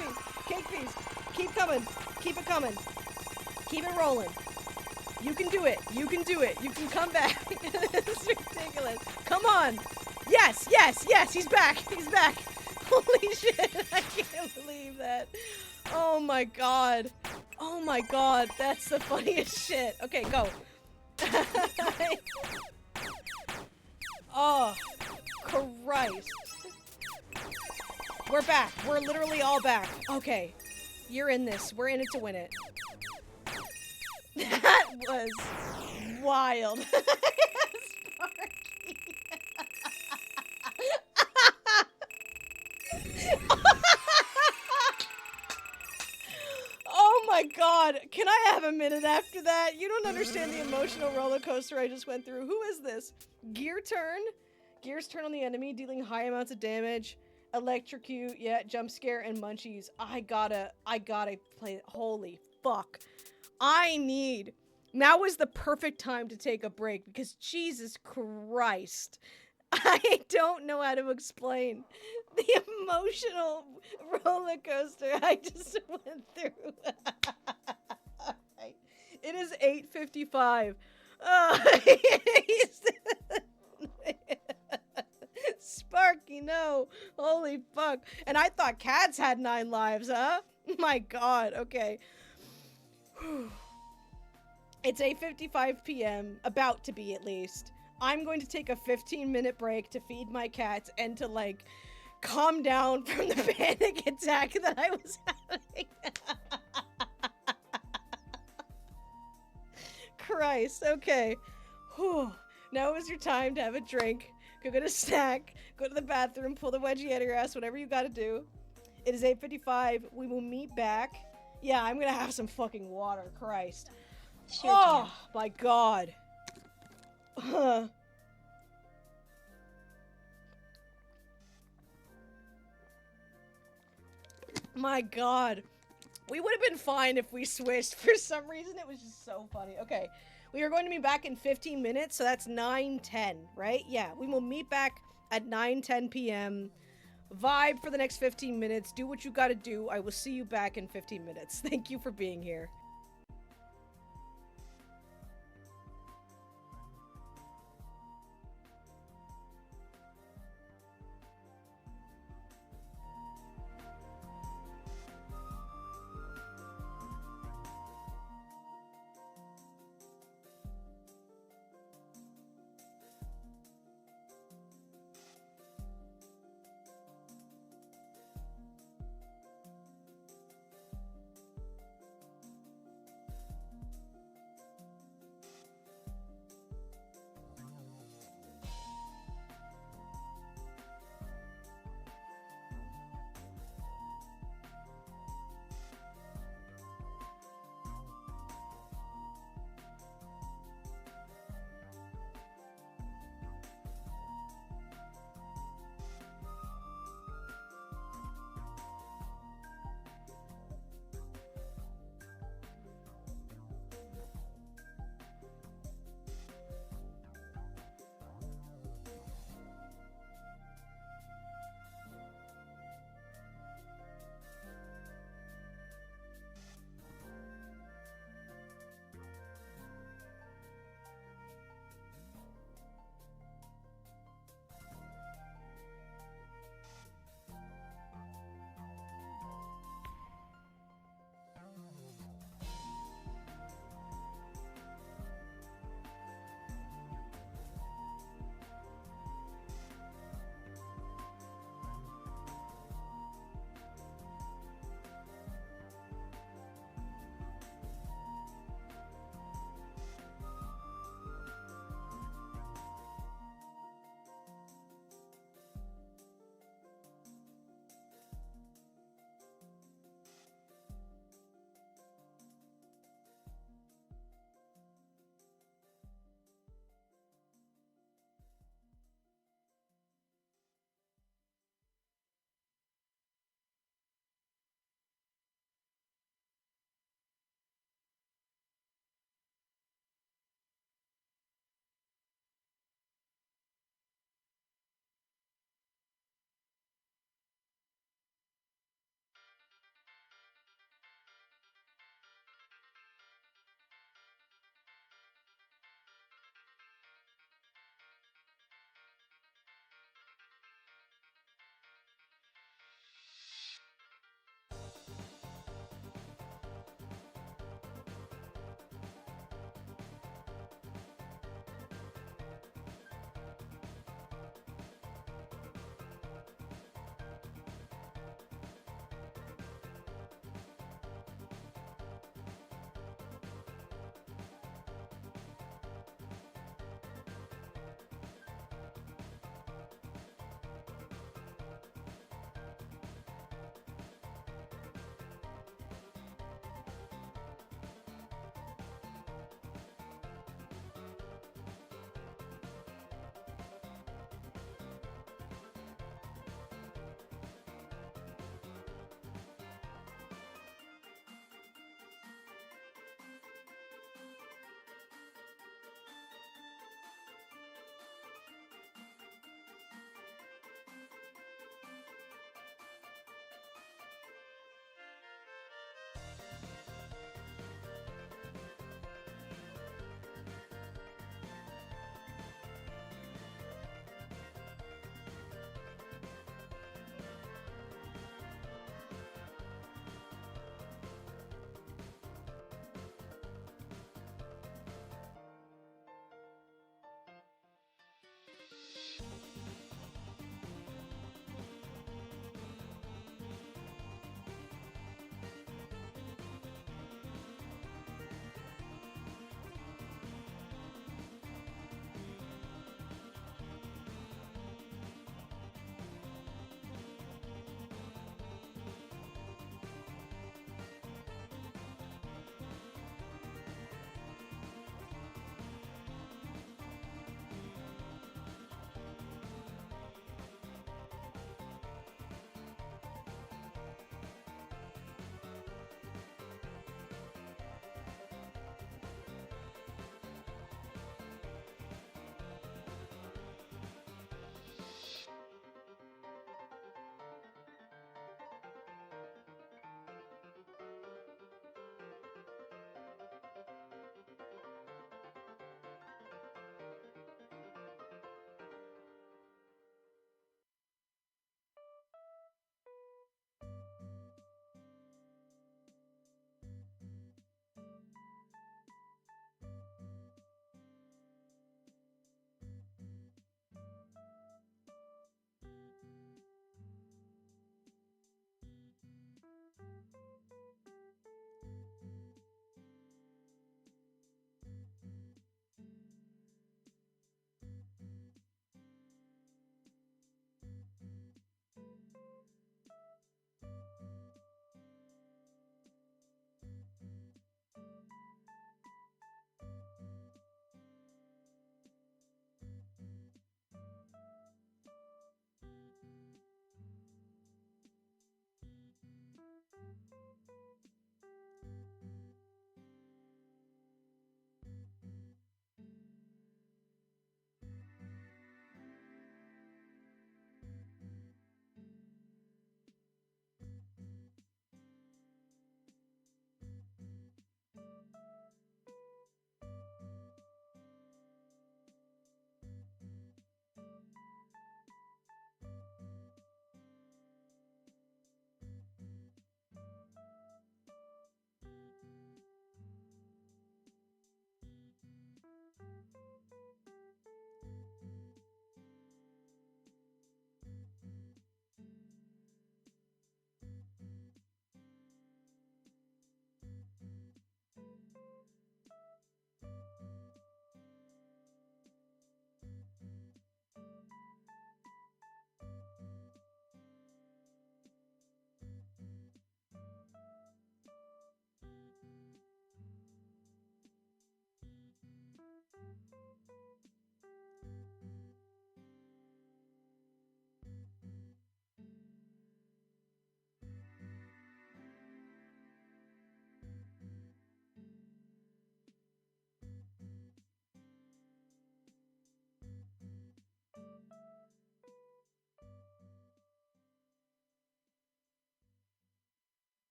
cake piece. Keep coming. Keep it coming. Keep it rolling. You can do it. You can do it. You can come back. This is ridiculous. Come on. Yes. He's back. He's back. Holy shit. I can't believe that. Oh my god. Oh my god. That's the funniest shit. Okay, go. Oh, Christ. We're back. We're literally all back. Okay. You're in this. We're in it to win it. That was wild. Oh my god. Can I have a minute after that? You don't understand the emotional roller coaster I just went through. Who is this? Gear turn. Gears turn on the enemy, dealing high amounts of damage. Electrocute, yeah, jump scare, and munchies. I gotta play. Holy fuck. Now is the perfect time to take a break because Jesus Christ. I don't know how to explain the emotional roller coaster I just went through. It is 8:55. Sparky. fucking no. Holy fuck. And I thought cats had 9 lives, huh? My god, okay. It's 8:55 p.m., about to be at least. I'm going to take a 15-minute break to feed my cats and to, like, calm down from the panic attack that I was having. Christ, okay. Whew. Now is your time to have a drink, go get a snack, go to the bathroom, pull the wedgie out of your ass, whatever you gotta do. It is 8:55. We will meet back. Yeah, I'm gonna have some fucking water. Christ. Sure, Oh, my God. My God. We would have been fine if we switched. For some reason, it was just so funny. Okay, we are going to be back in 15 minutes, so that's 9:10, right? Yeah, we will meet back at 9:10 p.m. Vibe for the next 15 minutes. Do what you gotta do. I will see you back in 15 minutes. Thank you for being here.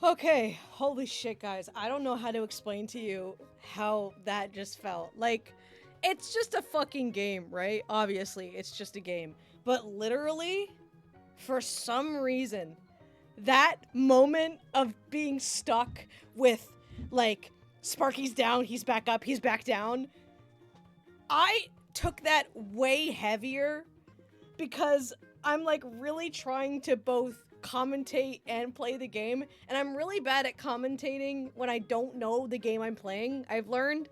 Okay, holy shit, guys. I don't know how to explain to you how that just felt. Like, it's just a fucking game, right? Obviously, it's just a game. But literally, for some reason, that moment of being stuck with, like, Sparky's down, he's back up, he's back down, I took that way heavier because I'm, like, really trying to both commentate and play the game, and I'm really bad at commentating when I don't know the game I'm playing, I've learned.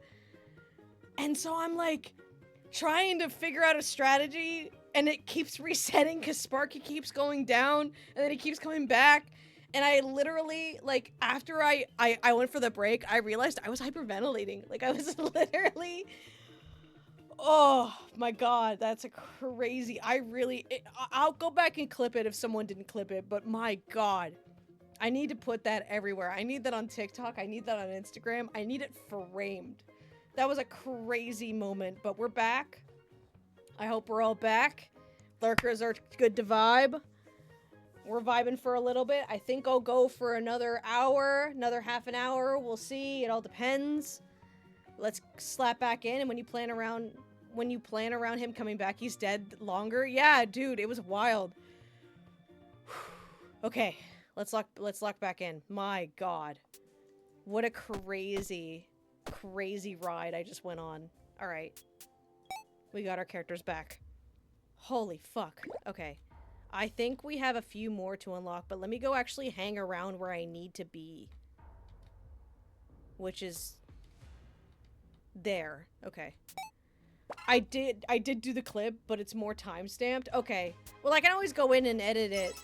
And so I'm, like, trying to figure out a strategy, and it keeps resetting because Sparky keeps going down, and then he keeps coming back. And I literally, like, after I went for the break, I realized I was hyperventilating. Like, I was literally... Oh my god, that's a crazy... I'll go back and clip it if someone didn't clip it, but my god. I need to put that everywhere. I need that on TikTok. I need that on Instagram. I need it framed. That was a crazy moment, but we're back. I hope we're all back. Lurkers are good to vibe. We're vibing for a little bit. I think I'll go for another hour, another half an hour. We'll see. It all depends. Let's slap back in, and when you plan around him coming back, he's dead longer. Yeah, dude, it was wild. Okay, let's lock back in. My god. What a crazy ride I just went on. All right. We got our characters back. Holy fuck. Okay. I think we have a few more to unlock, but let me go actually hang around where I need to be. Which is... there. Okay. I did do the clip, but it's more time-stamped. Okay. Well, I can always go in and edit it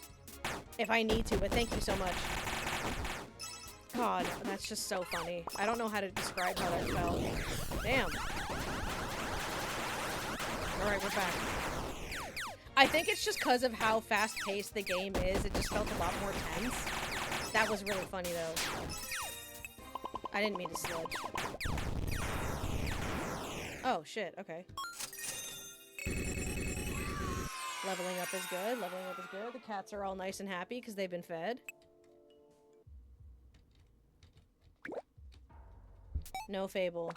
if I need to, but thank you so much. God, that's just so funny. I don't know how to describe how that felt. Damn. Alright, we're back. I think it's just because of how fast-paced the game is. It just felt a lot more tense. That was really funny, though. I didn't mean to sludge. Oh, shit. Okay. Leveling up is good. Leveling up is good. The cats are all nice and happy because they've been fed. No fable.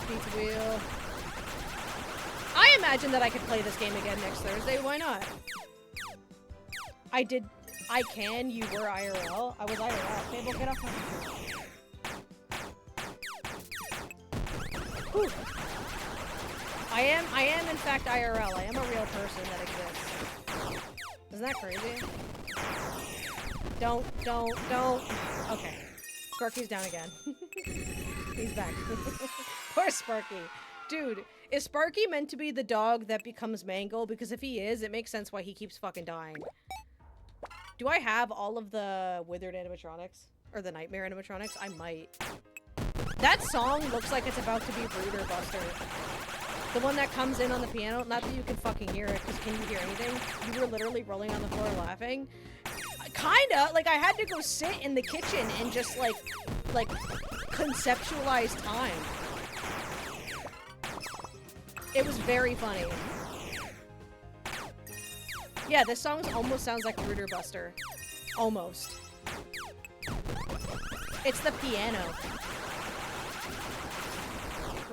Pizza wheel. I imagine that I could play this game again next Thursday. Why not? I can. You were IRL. I was IRL. Fable, get off my... Whew. I am in fact IRL. I am a real person that exists. Isn't that crazy? Don't. Okay. Sparky's down again. He's back. Poor Sparky. Dude, is Sparky meant to be the dog that becomes Mangle? Because if he is, it makes sense why he keeps fucking dying. Do I have all of the withered animatronics? Or the nightmare animatronics? I might. That song looks like it's about to be Brooder Buster. The one that comes in on the piano. Not that you can fucking hear it, because can you hear anything? You were literally rolling on the floor laughing. Kinda. Like, I had to go sit in the kitchen and just, like conceptualize time. It was very funny. Yeah, this song almost sounds like Brooder Buster. Almost. It's the piano.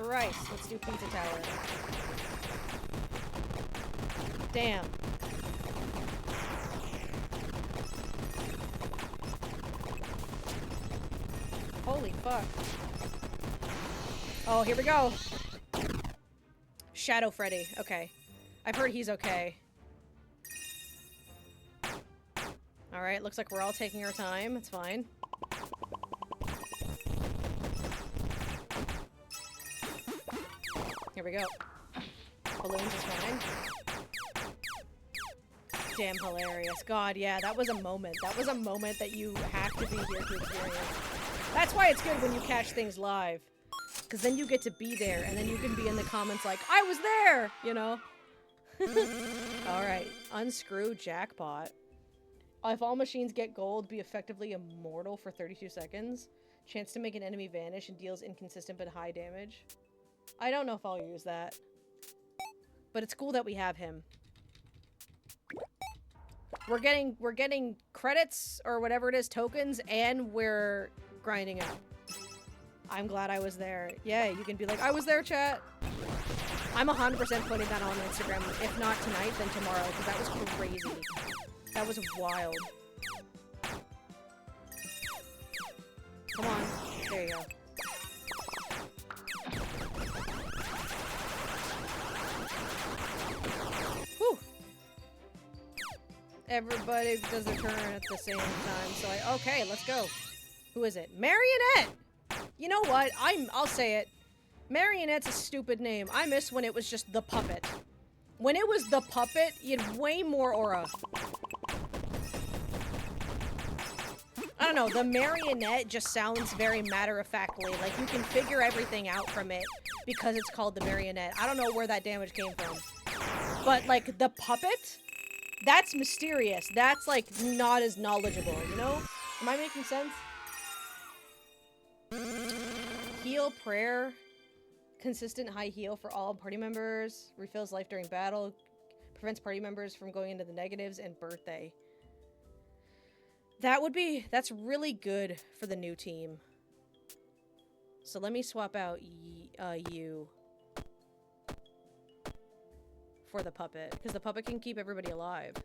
Christ, let's do Pizza Tower. Damn. Holy fuck. Oh, here we go. Shadow Freddy. Okay. I've heard he's okay. Alright, looks like we're all taking our time. It's fine. Here we go. Balloons is fine. Damn hilarious. God, yeah, that was a moment. That was a moment that you have to be here to experience. That's why it's good when you catch things live. Because then you get to be there, and then you can be in the comments like, I was there! You know? Alright. Unscrew jackpot. If all machines get gold, be effectively immortal for 32 seconds. Chance to make an enemy vanish and deals inconsistent but high damage. I don't know if I'll use that. But it's cool that we have him. We're getting credits or whatever it is, tokens, and we're grinding up. I'm glad I was there. Yeah, you can be like, I was there, chat. I'm 100% putting that on Instagram. If not tonight, then tomorrow, because that was crazy. That was wild. Come on. There you go. Whew. Everybody does their turn at the same time, so okay, let's go. Who is it? Marionette! You know what? I'll say it. Marionette's a stupid name. I miss when it was just the puppet. When it was the puppet, you had way more aura. I don't know, the marionette just sounds very matter-of-factly. Like, you can figure everything out from it because it's called the marionette. I don't know where that damage came from. But, like, the puppet? That's mysterious. That's, like, not as knowledgeable, you know? Am I making sense? Heal, prayer, consistent high heal for all party members, refills life during battle, prevents party members from going into the negatives, and birthday. That's really good for the new team. So let me swap out you for the puppet, because the puppet can keep everybody alive.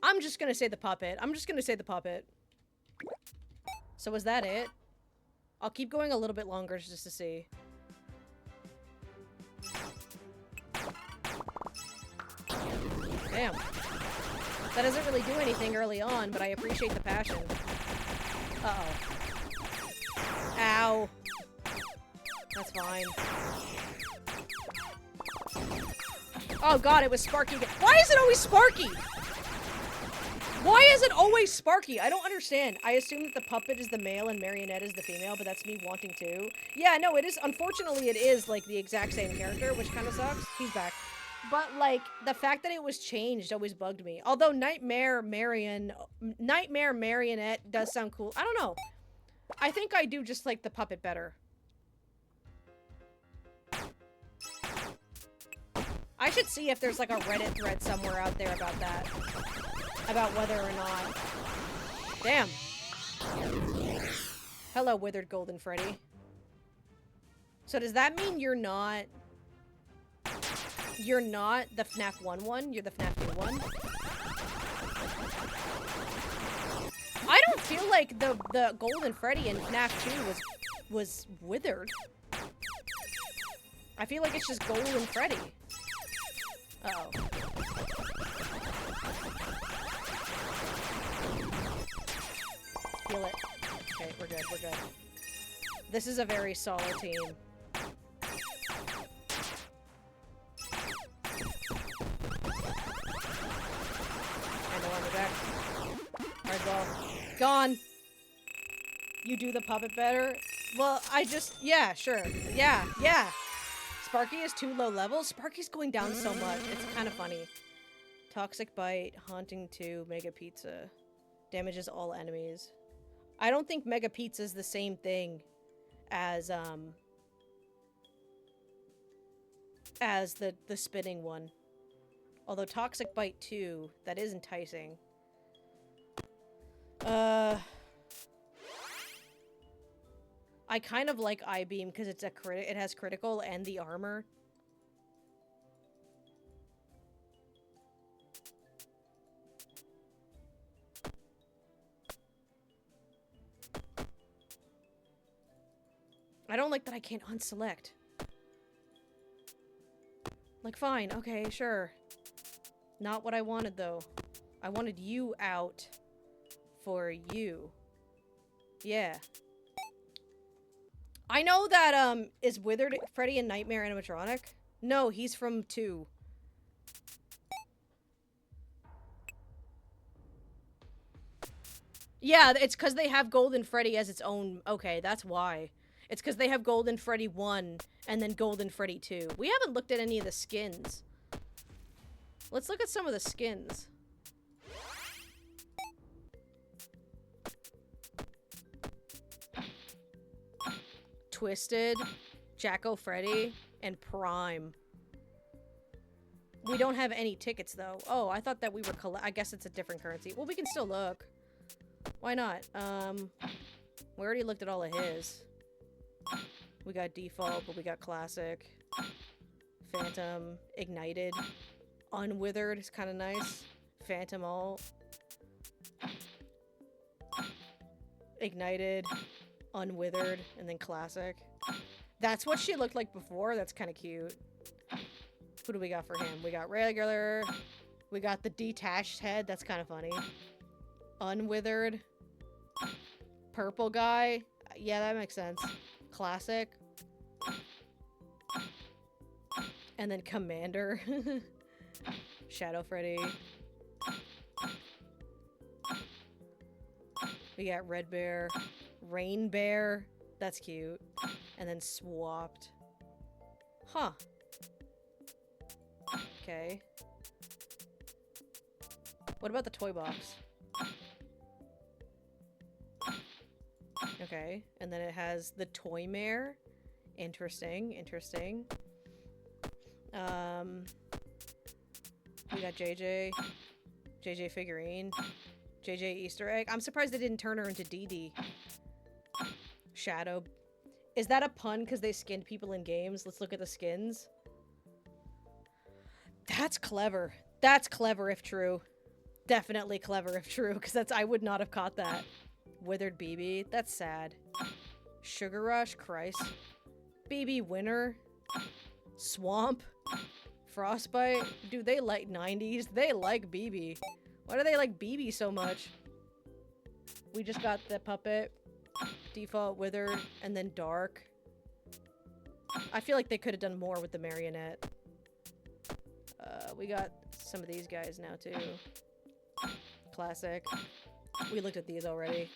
I'm just gonna say the puppet. So is that it? I'll keep going a little bit longer just to see. Damn. That doesn't really do anything early on, but I appreciate the passion. Uh-oh. Ow. That's fine. Oh god, it was Sparky again. Why is it always Sparky? Why is it always Sparky? I don't understand. I assume that the puppet is the male and Marionette is the female, but that's me wanting to. Yeah, no, it is. Unfortunately, it is, like, the exact same character, which kind of sucks. He's back. But, like, the fact that it was changed always bugged me. Although Nightmare Marionette does sound cool. I don't know. I think I do just like the puppet better. I should see if there's, like, a Reddit thread somewhere out there about that. About whether or not... Damn. Hello, Withered Golden Freddy. So does that mean you're not... You're not the FNAF 1-1? You're the FNAF 2-1? I don't feel like the Golden Freddy in FNAF 2 was withered. I feel like it's just Golden Freddy. Uh-oh. Heal it. Okay, we're good, we're good. This is a very solid team. Alright, well, gone. You do the puppet better? Well, yeah, sure. Yeah. Sparky is too low level? Sparky's going down so much. It's kind of funny. Toxic Bite, Haunting 2, Mega Pizza. Damages all enemies. I don't think Mega Pizza is the same thing as the spinning one. Although Toxic Bite 2, that is enticing. I kind of like I-Beam because it's it has critical and the armor. I don't like that I can't unselect. Like, fine, okay, sure. Not what I wanted, though. I wanted you out for you. Yeah. I know that, is Withered Freddy and Nightmare animatronic? No, he's from 2. Yeah, it's because they have Golden Freddy as its own... Okay, that's why. It's because they have Golden Freddy 1 and then Golden Freddy 2. We haven't looked at any of the skins. Let's look at some of the skins. Twisted, Jacko Freddy, and Prime. We don't have any tickets, though. Oh, I thought that we were I guess it's a different currency. Well, we can still look. Why not? We already looked at all of his. We got default, but we got classic. Phantom, ignited. Unwithered is kind of nice. Phantom alt. Ignited. Unwithered. And then classic. That's what she looked like before. That's kind of cute. Who do we got for him? We got regular. We got the detached head. That's kind of funny. Unwithered. Purple guy. Yeah, that makes sense. Classic. And then Commander. Shadow Freddy. We got Red Bear. Rain Bear. That's cute. And then swapped. Huh. Okay. What about the toy box? Okay. And then it has the toy mare. Interesting. Interesting. We got JJ. JJ figurine. JJ Easter egg. I'm surprised they didn't turn her into DD. Shadow. Is that a pun because they skinned people in games? Let's look at the skins. That's clever. That's clever if true. Definitely clever if true, because I would not have caught that. Withered BB. That's sad. Sugar Rush. Christ. BB Winter. Swamp. Frostbite. Dude, they like 90s. They like BB. Why do they like BB so much? We just got the puppet. Default, Withered, and then Dark. I feel like they could have done more with the marionette. We got some of these guys now, too. Classic. We looked at these already.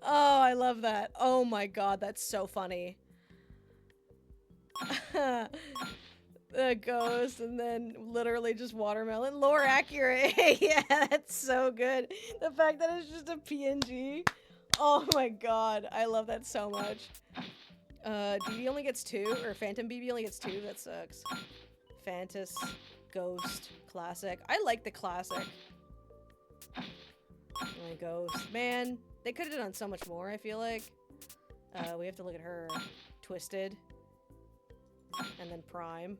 Oh, I love that. Oh my god, that's so funny. The ghost, and then literally just watermelon. Lore accurate. Yeah, that's so good. The fact that it's just a PNG. Oh my god, I love that so much. DB only gets 2, or Phantom BB only gets 2. That sucks. Phantus, Ghost, Classic. I like the Classic. And Ghost. Man, they could have done so much more, I feel like. We have to look at her. Twisted. And then Prime.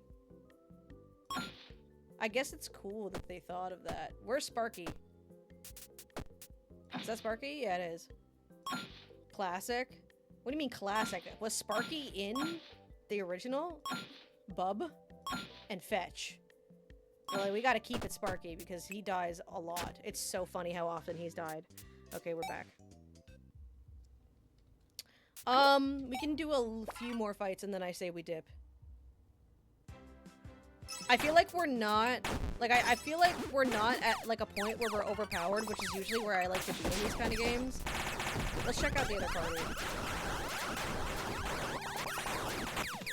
I guess it's cool that they thought of that. Where's Sparky? Is that Sparky? Yeah, it is. Classic? What do you mean classic? Was Sparky in the original? Bub? And Fetch. Well, we gotta keep it Sparky because he dies a lot. It's so funny how often he's died. Okay, we're back. We can do a few more fights and then I say we dip. I feel like we're not, like, I feel like we're not at, like, a point where we're overpowered, which is usually where I like to be in these kind of games. Let's check out the other party.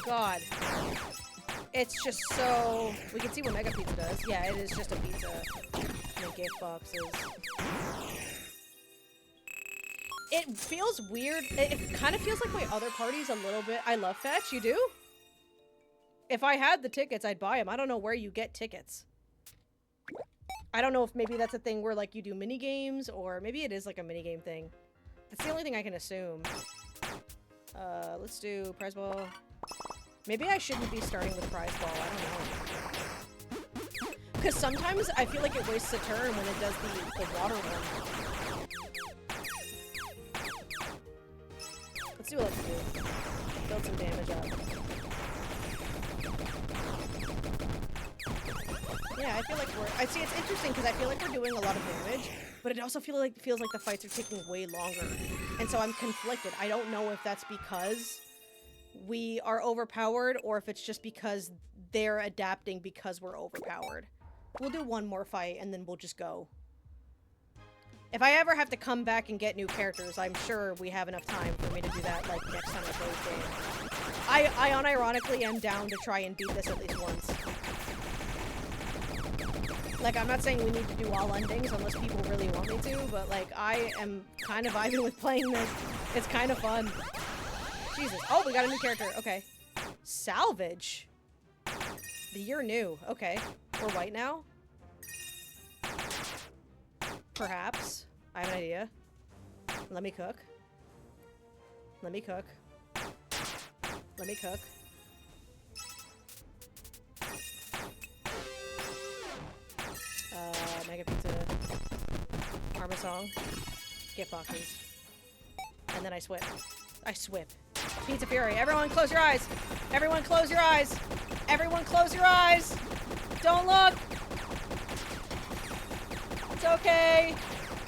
God. It's just so... We can see what Mega Pizza does. Yeah, it is just a pizza. And gift boxes. It feels weird. It kind of feels like my other parties a little bit. I love Fetch. You do? If I had the tickets, I'd buy them. I don't know where you get tickets. I don't know if maybe that's a thing where, like, you do mini games, or maybe it is, like, a mini game thing. That's the only thing I can assume. Let's do prize ball. Maybe I shouldn't be starting with prize ball. I don't know. Because sometimes I feel like it wastes a turn when it does the water one. Let's see what let's do. Build some damage up. Yeah, I feel like I see, it's interesting because I feel like we're doing a lot of damage, but it also feels like the fights are taking way longer. And so I'm conflicted. I don't know if that's because we are overpowered or if it's just because they're adapting because we're overpowered. We'll do one more fight and then we'll just go. If I ever have to come back and get new characters, I'm sure we have enough time for me to do that, like, next time I play this game. I unironically am down to try and beat this at least once. Like, I'm not saying we need to do all endings unless people really want me to, but, like, I am kind of vibing with playing this. It's kind of fun. Jesus. Oh, we got a new character. Okay. Salvage. You're new. Okay. We're white now? Perhaps. I have an idea. Let me cook. Let me cook. Let me cook. Mega pizza. Parmesan. Gift boxes. And then I swip. I swip. Pizza Fury. Everyone close your eyes. Everyone close your eyes. Everyone close your eyes. Don't look. It's okay.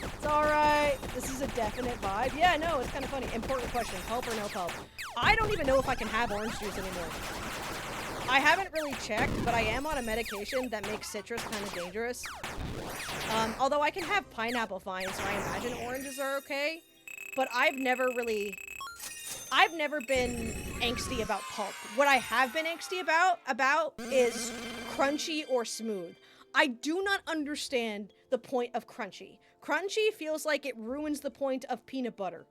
It's alright. This is a definite vibe. Yeah, no, it's kind of funny. Important question. Pulp or no pulp? I don't even know if I can have orange juice anymore. I haven't really checked, but I am on a medication that makes citrus kind of dangerous. Although I can have pineapple fine, so I imagine oranges are okay. But I've never been angsty about pulp. What I have been angsty about is crunchy or smooth. I do not understand the point of crunchy. Crunchy feels like it ruins the point of peanut butter.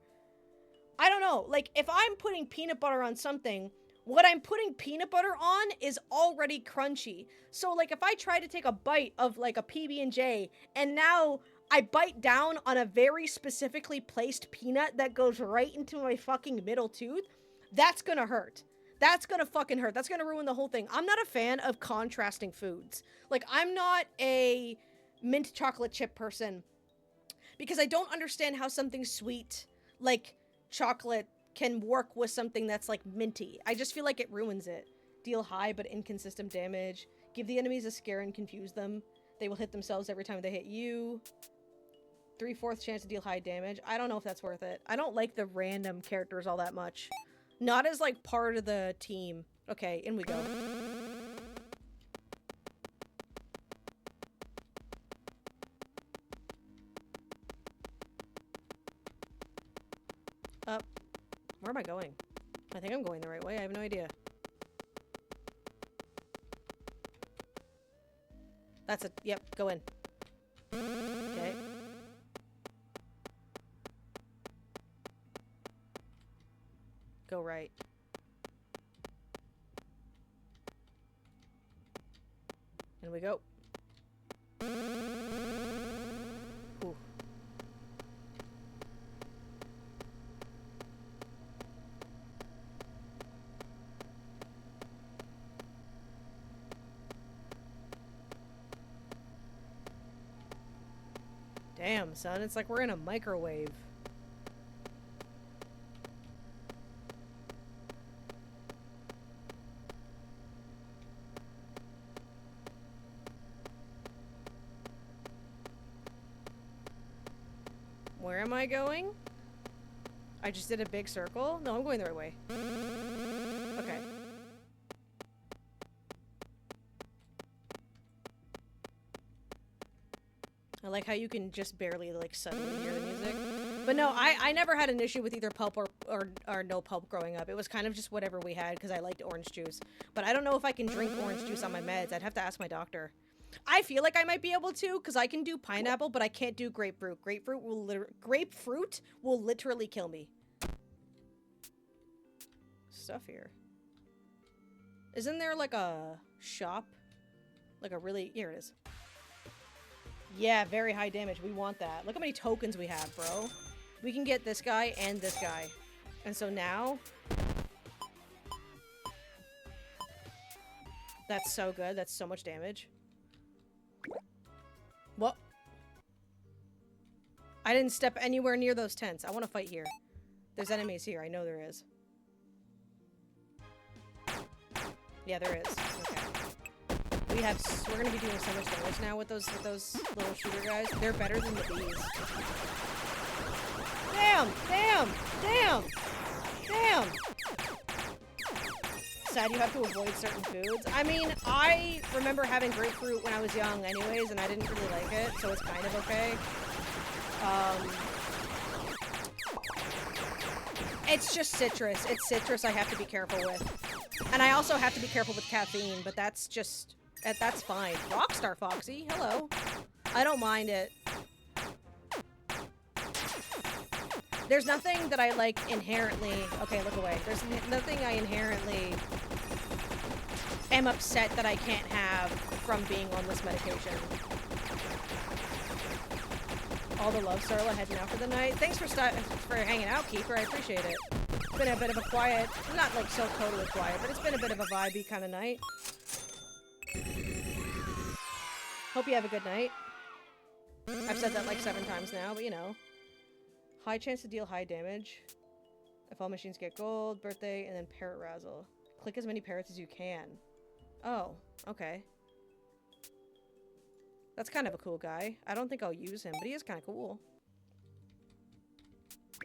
I don't know. Like, if I'm putting peanut butter on something, what I'm putting peanut butter on is already crunchy. So, like, if I try to take a bite of, like, a PB&J, and now I bite down on a very specifically placed peanut that goes right into my fucking middle tooth, that's gonna hurt. That's gonna fucking hurt. That's gonna ruin the whole thing. I'm not a fan of contrasting foods. Like, I'm not a mint chocolate chip person because I don't understand how something sweet, like chocolate, can work with something that's like minty. I just feel like it ruins it. Deal high but inconsistent damage. Give the enemies a scare and confuse them. They will hit themselves every time they hit you. 3/4 chance to deal high damage. I don't know if that's worth it. I don't like the random characters all that much. Not as like part of the team. Okay, in we go. Up. Where am I going? I think I'm going the right way. I have no idea. That's it. Yep, go in. Okay. Go right. And we go. Ooh. Damn, son, it's like we're in a microwave. Where am I going? I just did a big circle? No, I'm going the right way. Okay. I like how you can just barely, like, suddenly hear the music. But no, I never had an issue with either pulp or no pulp growing up. It was kind of just whatever we had because I liked orange juice. But I don't know if I can drink orange juice on my meds. I'd have to ask my doctor. I feel like I might be able to because I can do pineapple, but I can't do grapefruit. Grapefruit will literally kill me. Stuff here. Isn't there, like, a shop? Like a really... Here it is. Yeah, very high damage. We want that. Look how many tokens we have, bro. We can get this guy and this guy. And so now... That's so good. That's so much damage. What? I didn't step anywhere near those tents. I want to fight here. There's enemies here. I know there is. Yeah, there is. Okay. We're gonna be doing so much damage now with those little shooter guys. They're better than the bees. Damn! Damn! Damn! Damn! Sad you have to avoid certain foods. I mean, I remember having grapefruit when I was young anyways, and I didn't really like it, so it's kind of okay. It's just citrus. It's citrus I have to be careful with. And I also have to be careful with caffeine, but that's That's fine. Rockstar Foxy, hello. I don't mind it. There's nothing that I, like, inherently... Okay, look away. There's nothing I inherently am upset that I can't have from being on this medication. All the love, Starla, heading out for the night. Thanks for hanging out, Keeper. I appreciate it. It's been a bit of a quiet... Not, like, so totally quiet, but it's been a bit of a vibey kind of night. Hope you have a good night. I've said that, like, 7 times now, but, you know. High chance to deal high damage. If all machines get gold, birthday, and then parrot razzle. Click as many parrots as you can. Oh, okay. That's kind of a cool guy. I don't think I'll use him, but he is kind of cool.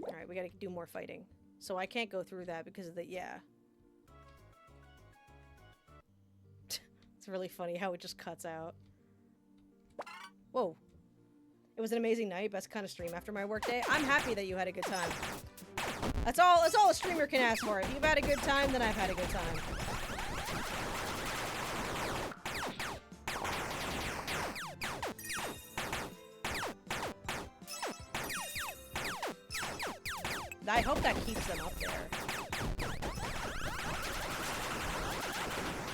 Alright, we gotta do more fighting. So I can't go through that because of the... Yeah. It's really funny how it just cuts out. Whoa. It was an amazing night, best kind of stream after my workday. I'm happy that you had a good time. That's all a streamer can ask for. If you've had a good time, then I've had a good time. I hope that keeps them up there.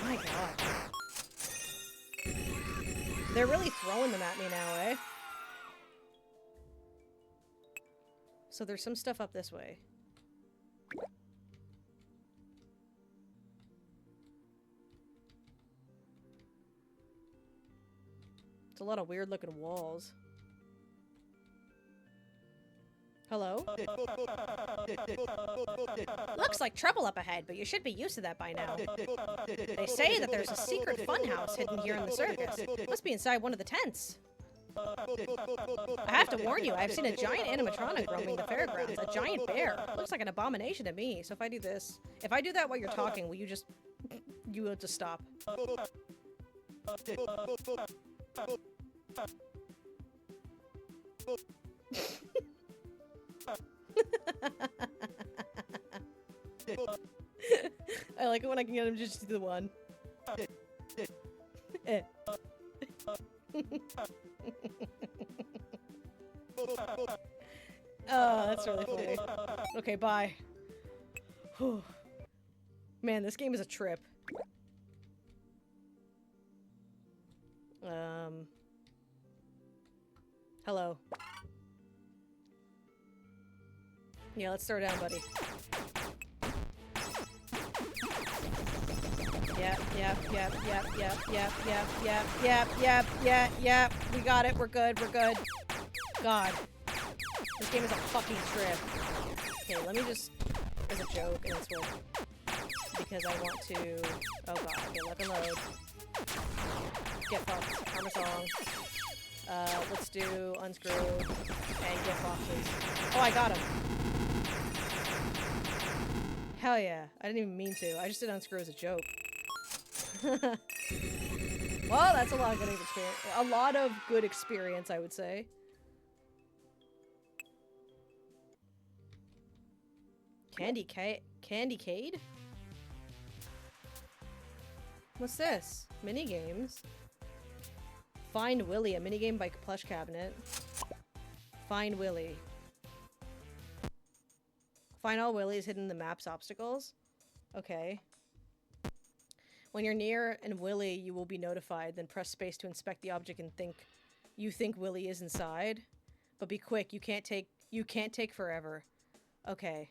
My god. They're really throwing them at me now, eh? So there's some stuff up this way. It's a lot of weird looking walls. Hello? Looks like trouble up ahead, but you should be used to that by now. They say that there's a secret funhouse hidden here in the circus. Must be inside one of the tents. I have to warn you, I've seen a giant animatronic roaming the fairgrounds. A giant bear. Looks like an abomination to me. So if I do this... If I do that while you're talking, will you just... You will just stop. I like it when I can get him just to do the one. Oh, that's really funny. Okay, bye. Whew. Man, this game is a trip. Hello. Yeah, let's throw down, buddy. Yep. We got it. We're good. God. This game is a fucking trip. Okay, let me just... As a joke, and it's what... Because I want to... Oh god, okay, let them load. Get fucked. Armor song. Let's do unscrew and get boxes. Oh, I got him. Hell yeah. I didn't even mean to. I just did unscrew as a joke. Well, that's a lot of good experience. A lot of good experience, I would say. Candycade? What's this? Minigames. Find Willy, a minigame by Plush Cabinet. Find Willy. Find all Willies hidden in the map's obstacles. Okay. When you're near and Willy, you will be notified. Then press space to inspect the object and you think Willy is inside. But be quick, you can't take forever. Okay.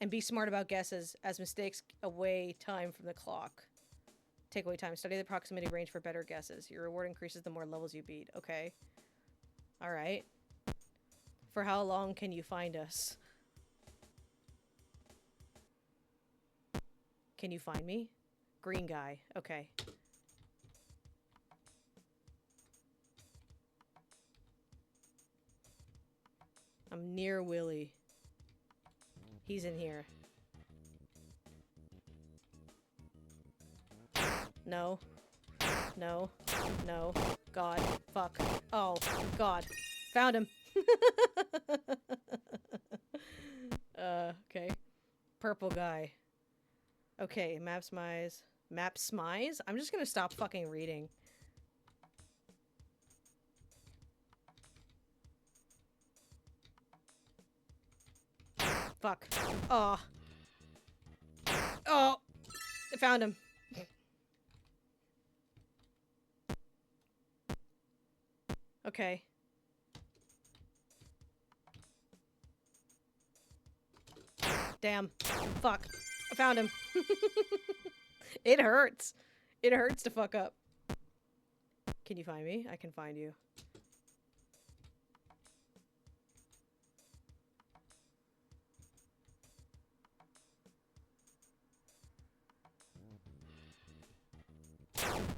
And be smart about guesses, as mistakes away time from the clock. Take away time. Study the proximity range for better guesses. Your reward increases the more levels you beat. Okay. Alright. For how long can you find us? Can you find me? Green guy. Okay. I'm near Willy. He's in here. No. No. No. God. Fuck. Oh. God. Found him. Okay. Purple guy. Okay, map smize. Map smize? I'm just gonna stop fucking reading. Fuck. Oh. Oh! I found him. Okay. Damn. Fuck. I found him. It hurts. It hurts to fuck up. Can you find me? I can find you.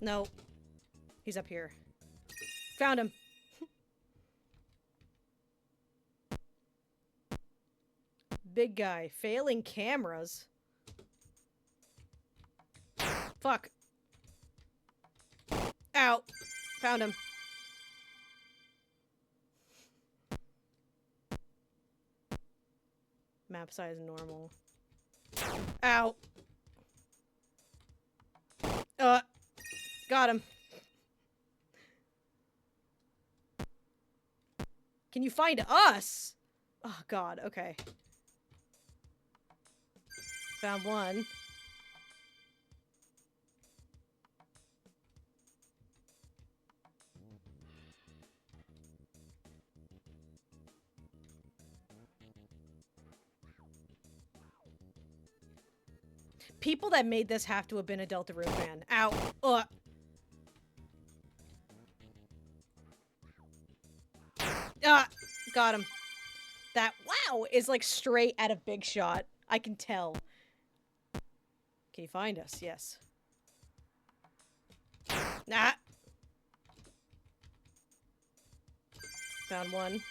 No. He's up here. Found him. Big guy. Failing cameras. Fuck. Ow. Found him. Map size normal. Ow. Got him. Can you find us? Oh, God. Okay. Found one. People that made this have to have been a Deltarune fan. Ow. Got him. That wow is like straight out of Big Shot. I can tell. Can you find us? Yes. Nah. Found one.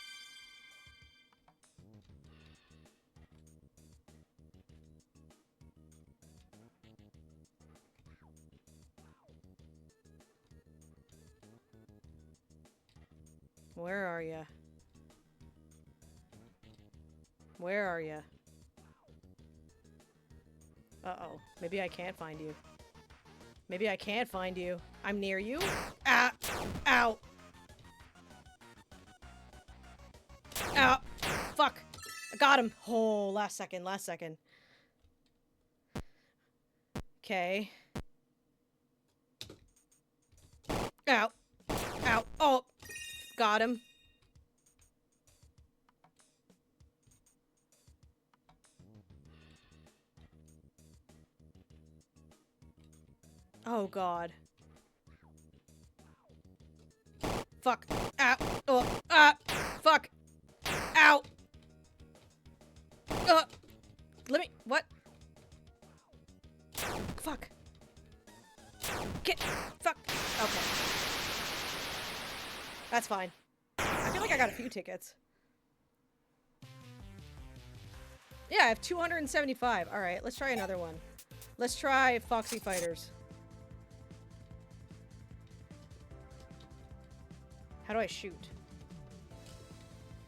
Where are ya? Where are ya? Uh-oh. Maybe I can't find you. Maybe I can't find you. I'm near you. Ah! Ow! Ow! Fuck! I got him! Oh, last second, last second. Okay. Ow! Ow! Oh! Got him. Oh, God. Fuck. Ow. Oh. Ah. Fuck. Ow. Let me. What? Fuck. Get. Fuck. Okay. That's fine. I feel like I got a few tickets. Yeah, I have 275. Alright, let's try another one. Let's try Foxy Fighters. How do I shoot?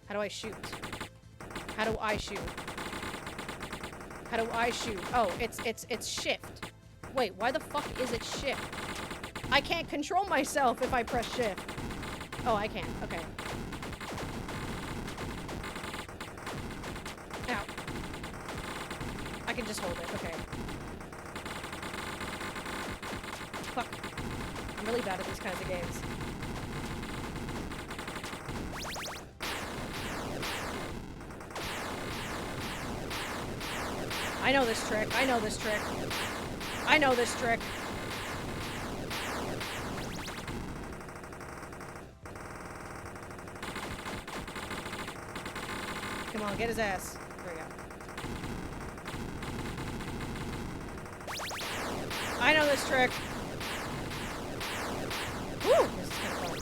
How do I shoot? How do I shoot? How do I shoot? Oh, it's shift. Wait, why the fuck is it shift? I can't control myself if I press shift. Oh, I can. Okay. Ow. I can just hold it. Okay. Fuck. I'm really bad at these kinds of games. I know this trick. I know this trick. I know this trick. Come on, get his ass. There we go. I know this trick. Woo! This is kind of fun.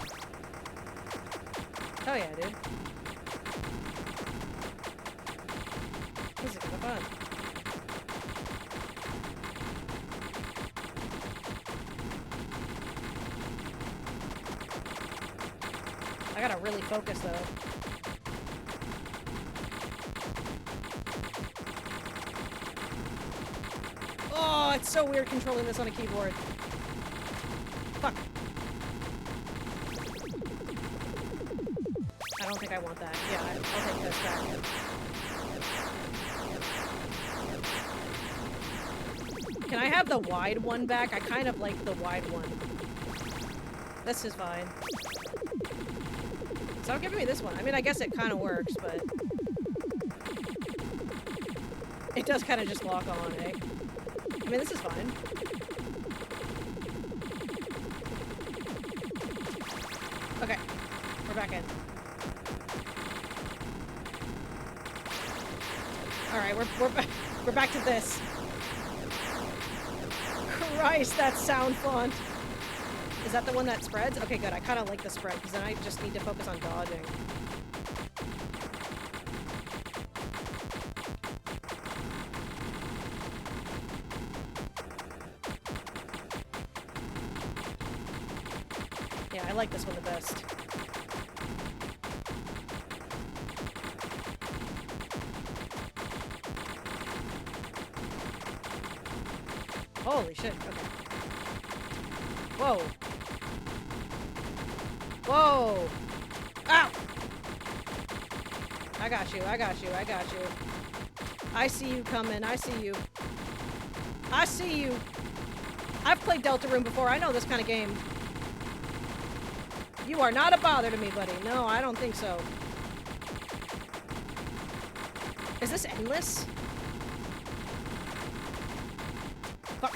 Oh yeah, dude. This is kind of fun. I gotta really focus though. Oh, it's so weird controlling this on a keyboard. Fuck. I don't think I want that. Yeah, I'll take this back. Can I have the wide one back? I kind of like the wide one. This is fine. Stop giving me this one. I mean, I guess it kind of works, but... It does kind of just lock on, eh? I mean, this is fine. Okay. We're back in. Alright, we're back to this. Christ, that sound font. Is that the one that spreads? Okay, good. I kind of like the spread, because then I just need to focus on dodging. Yeah, I like this one the best. Holy shit, okay. Whoa. Whoa! Ow! I got you, I got you, I got you. I see you coming, I see you. I see you! I've played Deltarune before, I know this kind of game. You are not a bother to me, buddy. No, I don't think so. Is this endless? Fuck.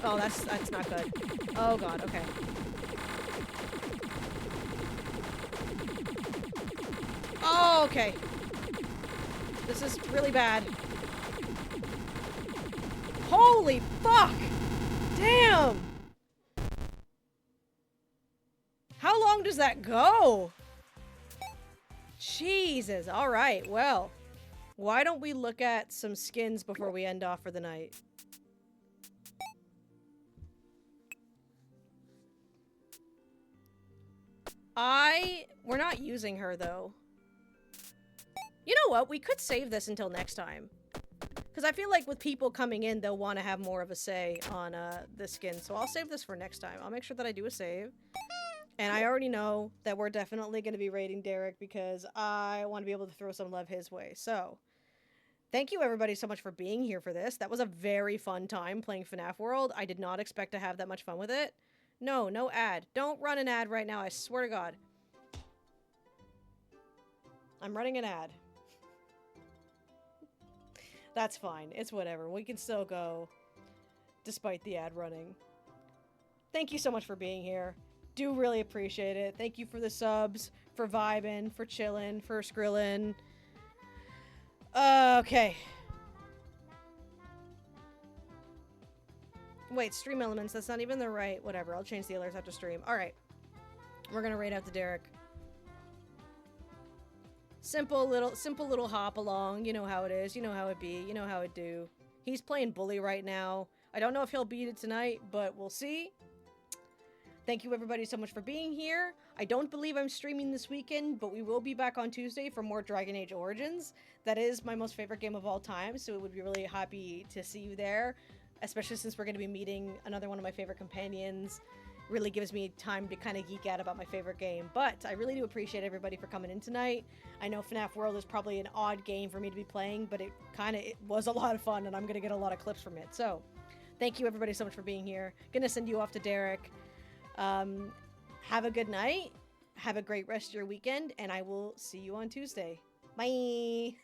Oh, that's not good. Oh god, okay. Oh, okay. This is really bad. Holy fuck! Damn! How long does that go? Jesus, alright, well. Why don't we look at some skins before we end off for the night? We're not using her, though. You know what? We could save this until next time. Because I feel like with people coming in, they'll want to have more of a say on the skin. So I'll save this for next time. I'll make sure that I do a save. And I already know that we're definitely going to be raiding Derek because I want to be able to throw some love his way. So, thank you everybody so much for being here for this. That was a very fun time playing Fnaf World. I did not expect to have that much fun with it. No, no ad. Don't run an ad right now, I swear to God. I'm running an ad. That's fine. It's whatever. We can still go despite the ad running. Thank you so much for being here. Do really appreciate it. Thank you for the subs, for vibing, for chilling, for skrilling. Okay. Wait, stream elements. That's not even the right... Whatever. I'll change the alerts after stream. Alright. We're gonna raid out the Derek. Simple little hop along. You know how it is. You know how it be. You know how it do. He's playing bully right now. I don't know if he'll beat it tonight, but we'll see. Thank you everybody so much for being here. I don't believe I'm streaming this weekend, but we will be back on Tuesday for more Dragon Age Origins. That is my most favorite game of all time, so it would be really happy to see you there, especially since we're going to be meeting another one of my favorite companions. Really gives me time to kind of geek out about my favorite game. But I really do appreciate everybody for coming in tonight. I know Fnaf World is probably an odd game for me to be playing, but it was a lot of fun, and I'm going to get a lot of clips from it. So, thank you everybody so much for being here. Gonna send you off to Derek. Have a good night. Have a great rest of your weekend, and I will see you on Tuesday. Bye!